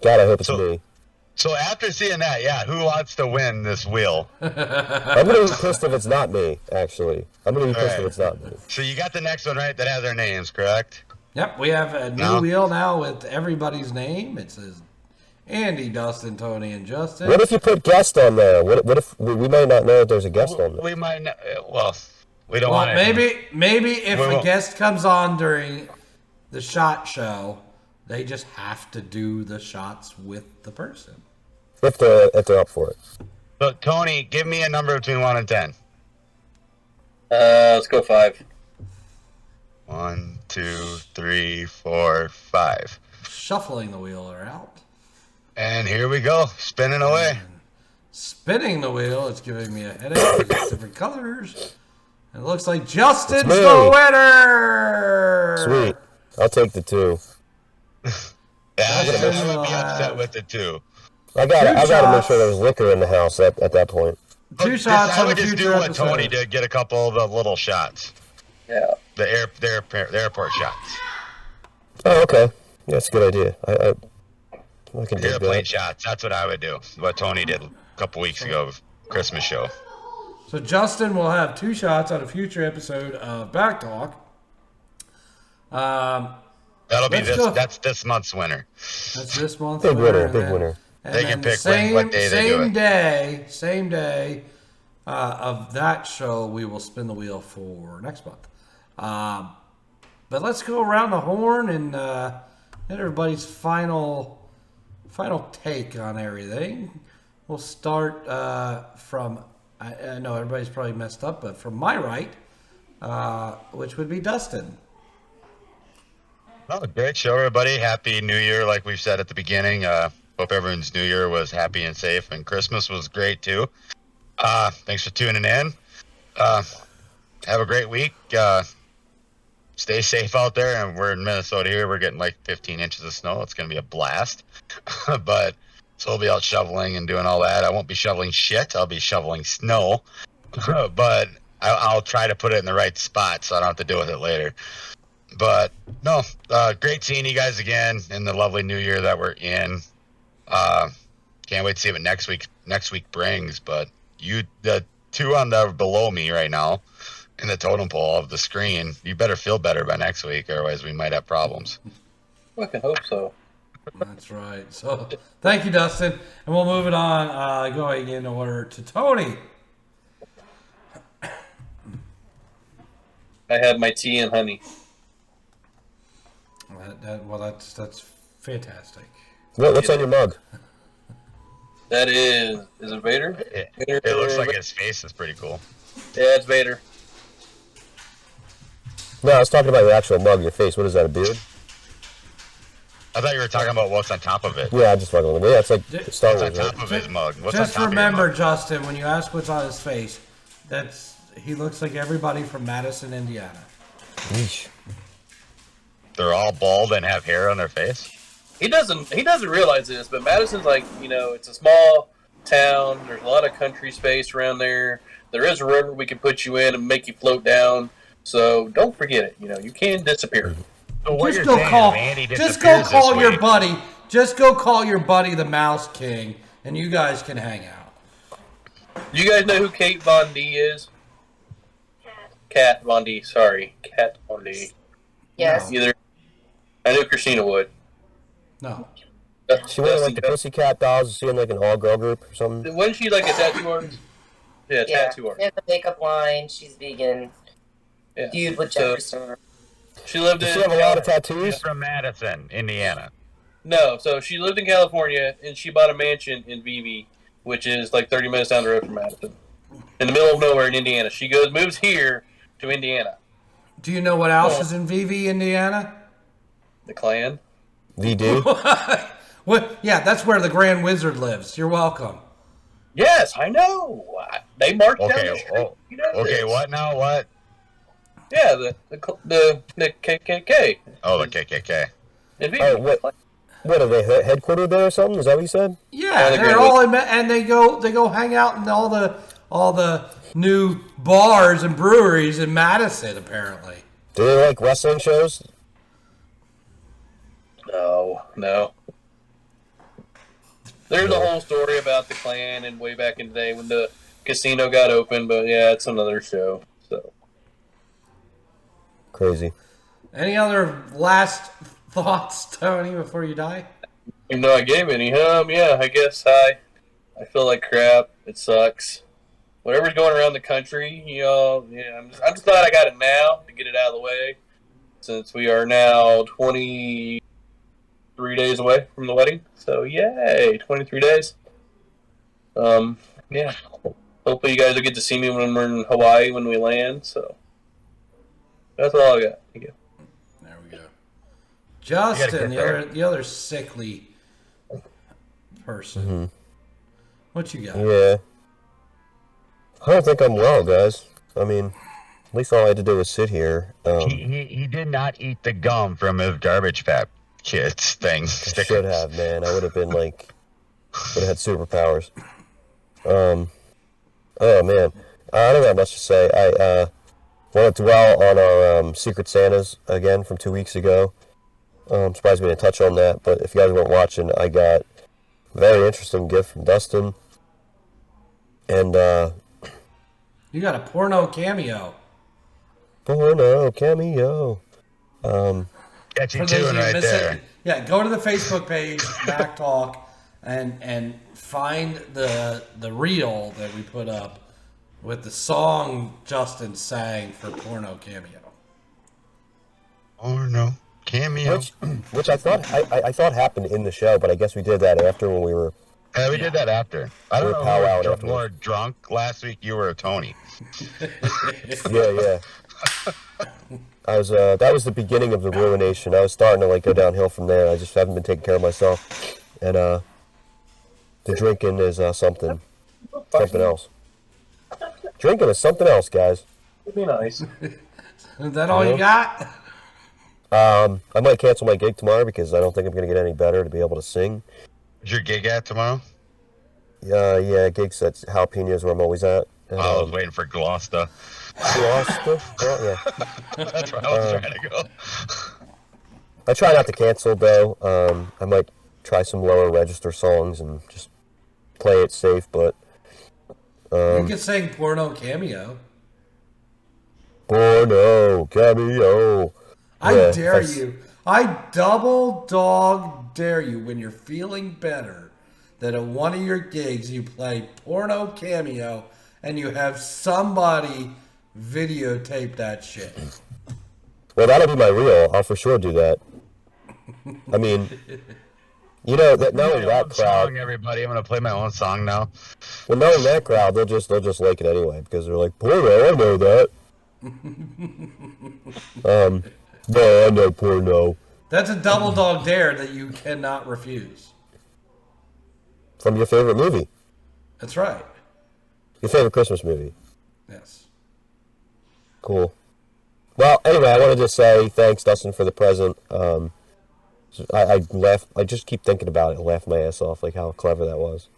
God, I hope it's me. So after seeing that, yeah, who wants to win this wheel? I'm gonna be pissed if it's not me. Actually, I'm gonna be pissed if it's not me. So you got the next one right that has their names, correct? Yep, we have a new wheel now with everybody's name. It says Andy, Dustin, Tony, and Justin. What if you put guest on there? What if we may not know if there's a guest on there? We might not. Well, we don't Well, want maybe if We a won't. guest comes on during the shot show, they just have to do the shots with the person. If they're up for it. So Tony, give me a number between 1 and 10. Let's go 5. 1, 2, 3, 4, 5. Shuffling the wheel out. And here we go, spinning away. Spinning the wheel, it's giving me a headache because it's different colors. And it looks like Justin's me. the winner! Sweet. I'll take the 2. Yeah, I would will be have upset with the 2. I gotta shots. make sure there's liquor in the house at that point. 2 shots I on a would just future do what episode. Tony did, get a couple of the little shots. Yeah. The airport shots. Oh, okay. Yeah, that's a good idea. I can do Airplane that. shots. That's what I would do. What Tony did a couple weeks ago, Christmas show. So Justin will have 2 shots on a future episode of BACC Talk. That'll be Let's go. That's this month's winner. That's this month's Big winner, and big then- winner. and They then can the pick what day they do it. Same day of that show, we will spin the wheel for next month. But let's go around the horn and get everybody's final take on everything. We'll start from, I know everybody's probably messed up, but from my right, which would be Dustin. Oh, great show, everybody. Happy New Year, like we've said at the beginning. Hope everyone's New Year was happy and safe, and Christmas was great, too. Thanks for tuning in. Have a great week. Stay safe out there, and we're in Minnesota here. We're getting like 15 inches of snow. It's going to be a blast. But so we'll be out shoveling and doing all that. I won't be shoveling shit. I'll be shoveling snow. But I'll try to put it in the right spot so I don't have to deal with it later. But no, great seeing you guys again in the lovely new year that we're in. Can't wait to see what next week brings. But the 2 on the below me right now in the totem pole of the screen, you better feel better by next week, otherwise we might have problems. I can hope so. That's right. So thank you, Dustin. And we'll move it on, going in order to Tony. I had my tea and honey. Well, that's fantastic. What's on your mug? That is it Vader? It looks like his face is pretty cool. Yeah, it's Vader. No, I was talking about your actual mug, your face. What is that, a beard? I thought you were talking about what's on top of it. Yeah, I just fucking with it. Yeah, it's like Star What's on Wars, top right? of his mug? What's Just on top remember, of your mug? Justin, when you ask what's on his face, he looks like everybody from Madison, Indiana. Yeesh. They're all bald and have hair on their face? He doesn't realize this, but Madison's like, it's a small town. There's a lot of country space around there. There is a river we can put you in and make you float down. So don't forget it. You can disappear. So what Just you're go saying call. is Andy Just go disappears call this your week. buddy. Just go call your buddy, the Mouse King, and you guys can hang out. You guys know who Kate Von D is? Kat Von D. Sorry, Kat Von D. Yes. No. Either I knew Christina would. No. She went like the Pussycat Dolls. Is she in like an all-girl group or something? Wasn't she like a tattoo artist? Yeah, tattoo She artist. has a makeup line. She's vegan. Yeah. Feud with So- Jeffree Star. She lived Does in. she have a lot of He's tattoos? from Madison, Indiana. No, so she lived in California and she bought a mansion in Vivi, which is like 30 minutes down the road from Madison, in the middle of nowhere in Indiana. She moves here to Indiana. Do you know what else is in VV, Indiana? The Klan. VD? What? Yeah, that's where the Grand Wizard lives. You're welcome. Yes, I know. They marched down Okay, the street. You know okay, this. what now? What? Yeah, the KKK. Oh, the KKK. In Vivi. Oh, what are they headquartered there or something? Is that what you said? Yeah, the they're Grand all in, and they go hang out in all the new bars and breweries in Madison. Apparently, Do they like wrestling shows? No. There's a whole story about the Klan and way back in the day when the casino got open, but yeah, it's another show. So Crazy. any other last thoughts, Tony, before you die? even though I gave any, yeah, I guess I feel like crap. It sucks. Whatever's going around the country, yeah, I'm just glad I got it now to get it out of the way, since we are now 23 days away from the wedding. So yay, 23 days. Yeah. Hopefully you guys will get to see me when we're in Hawaii when we land. So that's all I got. Thank you. There we go. Justin, get the other sickly person. Mm-hmm. What you got? Yeah. I don't think I'm well, guys. I mean, at least all I had to do was sit here. He did not eat the gum from his garbage pack kids thing. I should have, man. I would have been like, would have had superpowers. Oh man, I don't have much to say. I want to dwell on our Secret Santas again from 2 weeks ago. I'm surprised we didn't touch on that, but if you guys weren't watching, I got a very interesting gift from Dustin, and You got a porno cameo. porno cameo. Got you For those two of you right missing, there. yeah, go to the Facebook page, BACC Talk, and find the reel that we put up with the song Justin sang for porno cameo. Oh no, cameo. Which I thought I thought happened in the show, but I guess we did that after when we were. Yeah, we did that after. I don't We're know. powwowing Who was afterwards. more drunk last week? You were a Tony. Yeah. I was. That was the beginning of the ruination. I was starting to like go downhill from there. I just haven't been taking care of myself, and the drinking is something else. Drinking is something else, guys. It'd be nice. Is that all you got? I might cancel my gig tomorrow because I don't think I'm going to get any better to be able to sing. Is your gig at tomorrow? Yeah, gigs at Jalapenos where I'm always at. And, I was waiting for Gloucester. Gloucester? Well, yeah. That's where I was trying to go. I try not to cancel though. I might try some lower register songs and just play it safe, but You can sing porno cameo. porno cameo. I Yeah, dare that's- you. I double dog dare you when you're feeling better that at one of your gigs you play porno cameo and you have somebody videotape that shit. Well, that'll be my reel. I'll for sure do that. I mean, that knowing that crowd. Song, everybody. I'm gonna play my own song now. Well, knowing that crowd, they'll just like it anyway because they're like, porno, I know that. No, I know porno. That's a double dog dare that you cannot refuse. From your favorite movie, That's right. your favorite Christmas movie. Yes. Cool. Well, anyway, I wanted to say thanks, Dustin, for the present. I laugh. I just keep thinking about it and laugh my ass off, like how clever that was.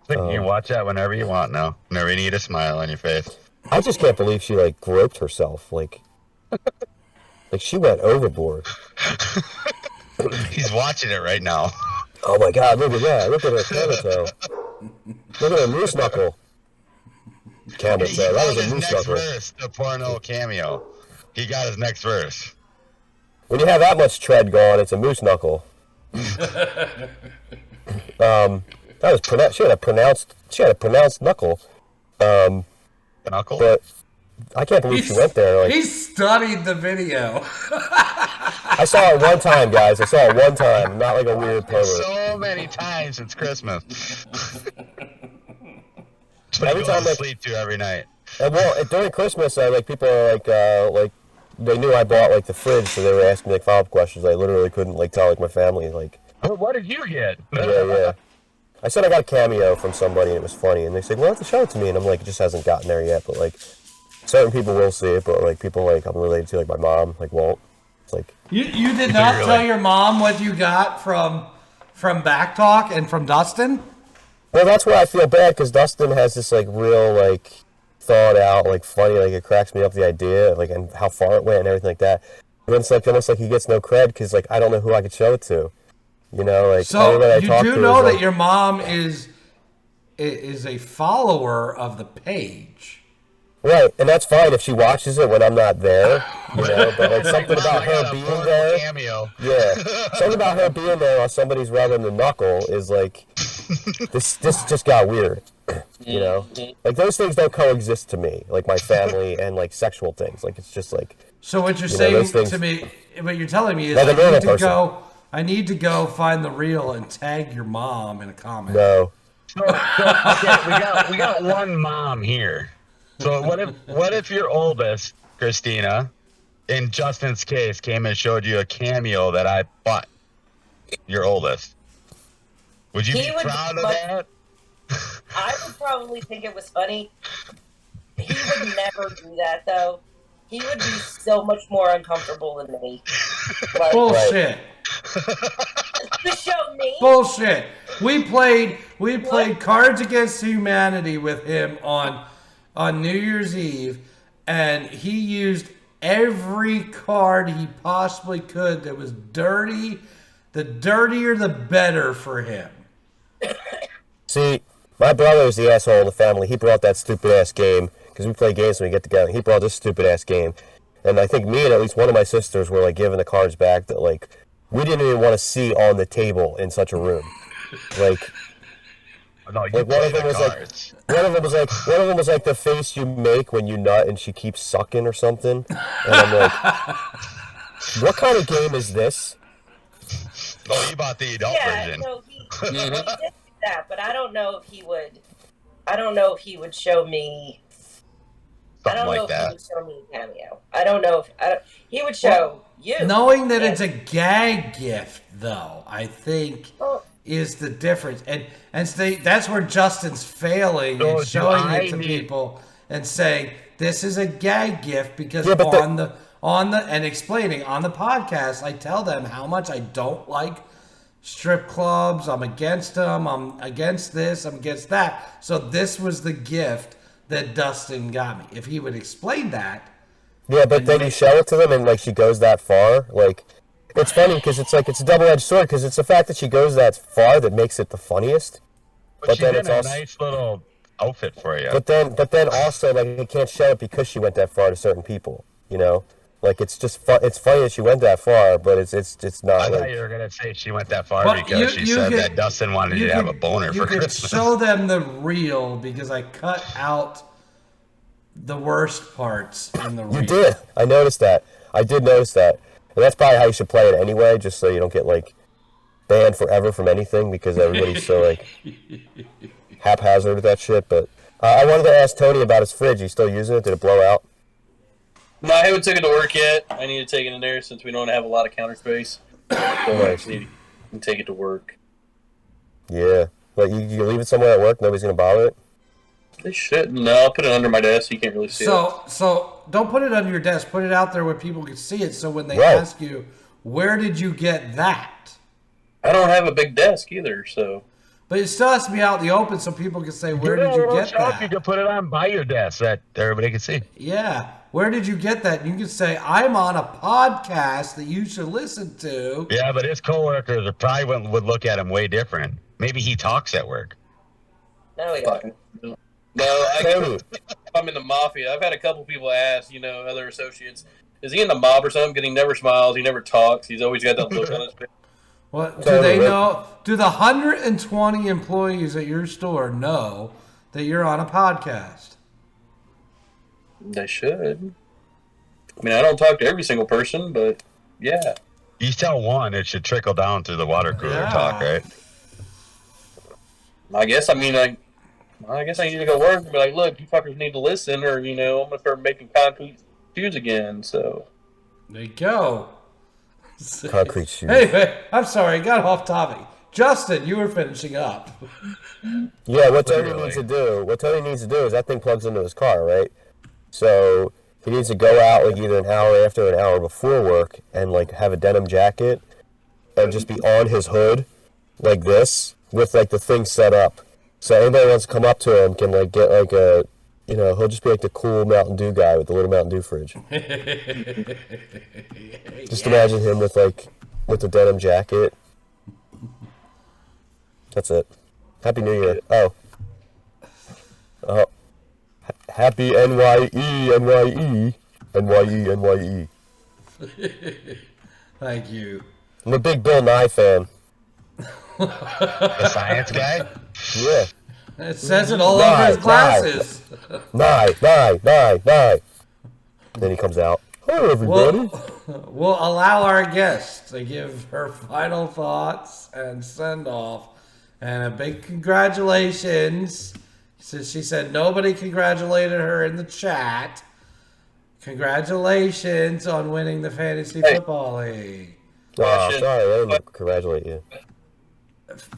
You can watch that whenever you want now. Whenever you need a smile on your face. I just can't believe she like groped herself, like she went overboard. He's watching it right now. Oh my God! Look at that! Look at her toe. Look at her moose knuckle. Campbell He said. That got was a his moose next knuckle. verse, the porno cameo. He got his next verse. When you have that much tread going, it's a moose knuckle. That was pronounced. She had a pronounced knuckle. Knuckle? But I can't believe she went there. Like, he studied the video. I saw it one time, guys. I saw it one time, not like a weird pervert. So many times since Christmas. Every time, I like, sleep to every night. and well, during Christmas, like people are like they knew I bought like the fridge, so they were asking me like follow-up questions. I literally couldn't like tell like my family like. What did you get? Yeah. I said I got a cameo from somebody and it was funny, and they said, "Well, have to show it to me," and I'm like, it just hasn't gotten there yet. But like, certain people will see it, but like people like I'm related to, like my mom, like won't. It's like You did not Really? tell your mom what you got from BACC Talk and from Dustin? well, that's why I feel bad because Dustin has this like real like thought out, like funny, like it cracks me up the idea, like and how far it went and everything like that. And it's like almost like he gets no cred because like I don't know who I could show it to. You know, like So everybody I you talk do to know is, that like, your mom is a follower of the page. right, and that's fine if she watches it when I'm not there. You know, but like something about her being there. Cameo. Yeah, something about her being there while somebody's rubbing the knuckle is like this just got weird. You know, like those things don't coexist to me, like my family and like sexual things. Like it's just like So what you're You know, saying those things- to me, what you're telling me is Like a normal person. I need to go find the reel and tag your mom in a comment. no. So okay, we got one mom here. So what if your oldest, Christina, in Justin's case, came and showed you a cameo that I bought? Your oldest. Would you He be would- proud of but- that? I would probably think it was funny. He would never do that though. He would be so much more uncomfortable than me. Like, Bullshit. to show me. Bullshit. We played Cards Against Humanity with him on New Year's Eve, and he used every card he possibly could that was dirty. The dirtier, the better for him. See, my brother is the asshole in the family. He brought that stupid ass game because we play games when we get together. He brought this stupid ass game, and I think me and at least one of my sisters were like giving the cards back that like we didn't even want to see on the table in such a room. Like, No, you like play one of them the was like cards. one of them was like the face you make when you nut and she keeps sucking or something, and I'm like, what kind of game is this? Oh, you bought the adult Yeah, version. no, he did do that, but I don't know if he would. I don't know if he would show me. I Something don't know like if he that. would show me a cameo. I don't know if he would show you. Knowing that And- it's a gag gift, though, I think Oh, is the difference. And that's where Justin's failing So and do showing I it to need- people and saying this is a gag gift because Yeah, but on the and explaining on the podcast, I tell them how much I don't like strip clubs. I'm against them. I'm against this. I'm against that. So this was the gift that Dustin got me. If he would explain that, Yeah, but then you show it to them and like she goes that far. Like, it's funny because it's like it's a double-edged sword because it's the fact that she goes that far that makes it the funniest. But she then did it's a also nice little outfit for you. But then also like you can't show it because she went that far to certain people. You know, like it's just it's funny that she went that far, but it's not I like. thought you were gonna say she went that far Well, because she said that Dustin wanted you to have a boner you for could Christmas. show them the reel because I cut out the worst parts in the reel. You did. I noticed that. I did notice that, and that's probably how you should play it anyway, just so you don't get like banned forever from anything because everybody's so like haphazard with that shit. But I wanted to ask Tony about his fridge. You still using it? Did it blow out? No, I haven't taken it to work yet. I need to take it in there since we don't have a lot of counter space. So I just need to take it to work. Yeah. Like you leave it somewhere at work, nobody's gonna bother it. They shouldn't. No, I'll put it under my desk so you can't really see it. So don't put it under your desk. Put it out there where people can see it. So when they Right. ask you, where did you get that? I don't have a big desk either, so. But it still has to be out in the open so people can say, where did you get You that? can put it on by your desk that everybody can see. Yeah. Where did you get that? You can say, I'm on a podcast that you should listen to. Yeah, but his coworkers would look at him way different. Maybe he talks at work. no, we don't. No, Tony. I'm in the mafia. I've had a couple people ask, other associates, is he in the mob or something? Because he never smiles, he never talks, he's always got that look on his face. What do Tony, they what- know? Do the 120 employees at your store know that you're on a podcast? They should. I mean, I don't talk to every single person, but yeah. You tell one, it should trickle down through the water cooler Yeah. talk, right? I guess I need to go work and be like, look, you fuckers need to listen, or I'm gonna start making concrete shoes again. So There you go. Concrete shoes. Anyway, I'm sorry, I got off topic. Justin, you were finishing up. Yeah, what Tony Literally. needs to do is that thing plugs into his car, right? So he needs to go out like either an hour after or an hour before work and like have a denim jacket and just be on his hood like this with like the thing set up. So anybody who wants to come up to him can like get like a, he'll just be like the cool Mountain Dew guy with the little Mountain Dew fridge. Just imagine him with the denim jacket. That's it. Happy New Year. Oh. Happy NYE. Thank you. I'm a big Bill Nye fan. The science guy? Yeah. It says it all over his glasses. Nye. Then he comes out. Hello, everybody. We'll allow our guest to give her final thoughts and send off. And a big congratulations. She said nobody congratulated her in the chat. Congratulations on winning the Fantasy Football League. Oh, sorry, I didn't congratulate you.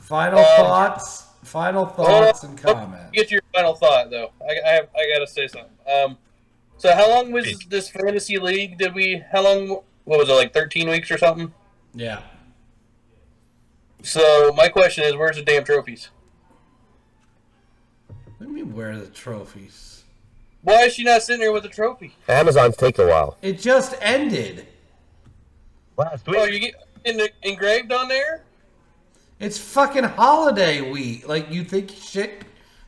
Final thoughts and comments. Get your final thought though. I gotta say something. So how long was this fantasy league? What was it, like 13 weeks or something? Yeah. So my question is, where's the damn trophies? Let me wear the trophies. Why is she not sitting there with a trophy? Amazon's taking a while. It just ended. Last Oh, week. you get engraved on there? It's fucking holiday week. Like, you think shit.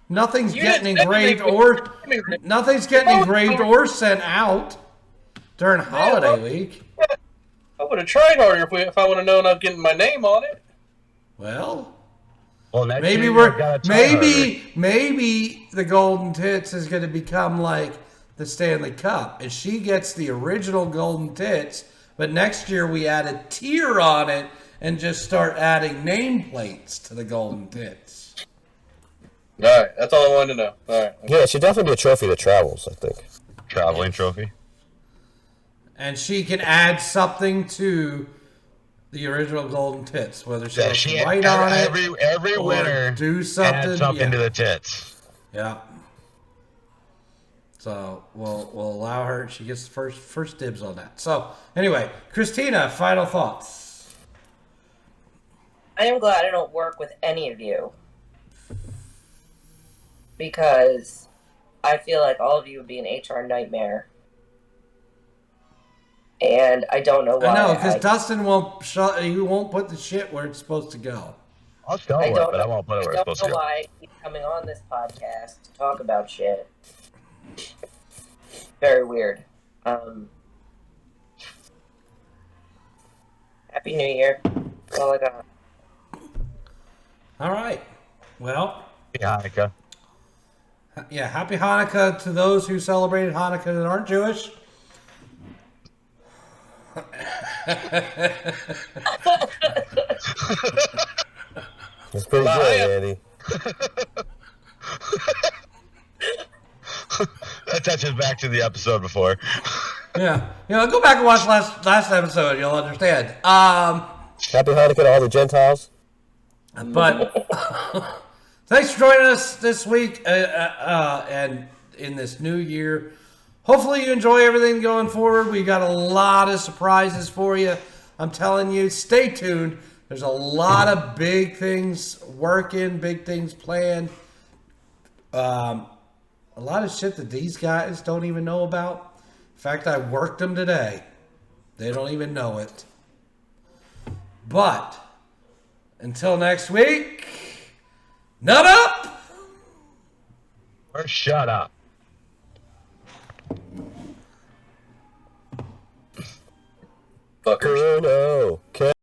Nothing's You getting didn't engraved say or anything. nothing's getting engraved or sent out during holiday week. I would have tried harder if I would have known I was getting my name on it. Well, Well, next maybe year you gotta try harder. maybe the Golden Tits is going to become like the Stanley Cup, and she gets the original Golden Tits, but next year we add a tier on it and just start adding nameplates to the Golden Tits. All right, that's all I wanted to know. All right. Yeah, it should definitely be a trophy that travels, I think. Traveling trophy. And she can add something to the original Golden Tits, whether she wants to write on it, every or winner do something. add something yeah. to the tits. Yeah. So we'll allow her. She gets first dibs on that. So anyway, Christina, final thoughts. I am glad I don't work with any of you because I feel like all of you would be an HR nightmare. And I don't know why. I know, because Dustin he won't put the shit where it's supposed to go. I'll show I it, don't but I won't put it where it's supposed to know go. why I keep coming on this podcast to talk about shit. Very weird. Happy New Year. That's all I got. All right. Well, Hanukkah. yeah, happy Hanukkah to those who celebrated Hanukkah that aren't Jewish. It's pretty good, Andy. That touches back to the episode before. Yeah. Go back and watch last episode. You'll understand. Happy Hanukkah to all the Gentiles. But thanks for joining us this week and in this new year. Hopefully you enjoy everything going forward. We got a lot of surprises for you. I'm telling you, stay tuned. There's a lot of big things working, big things planned. A lot of shit that these guys don't even know about. In fact, I worked them today. They don't even know it. But until next week, nut up! Or shut up. Fuckers. Bruno.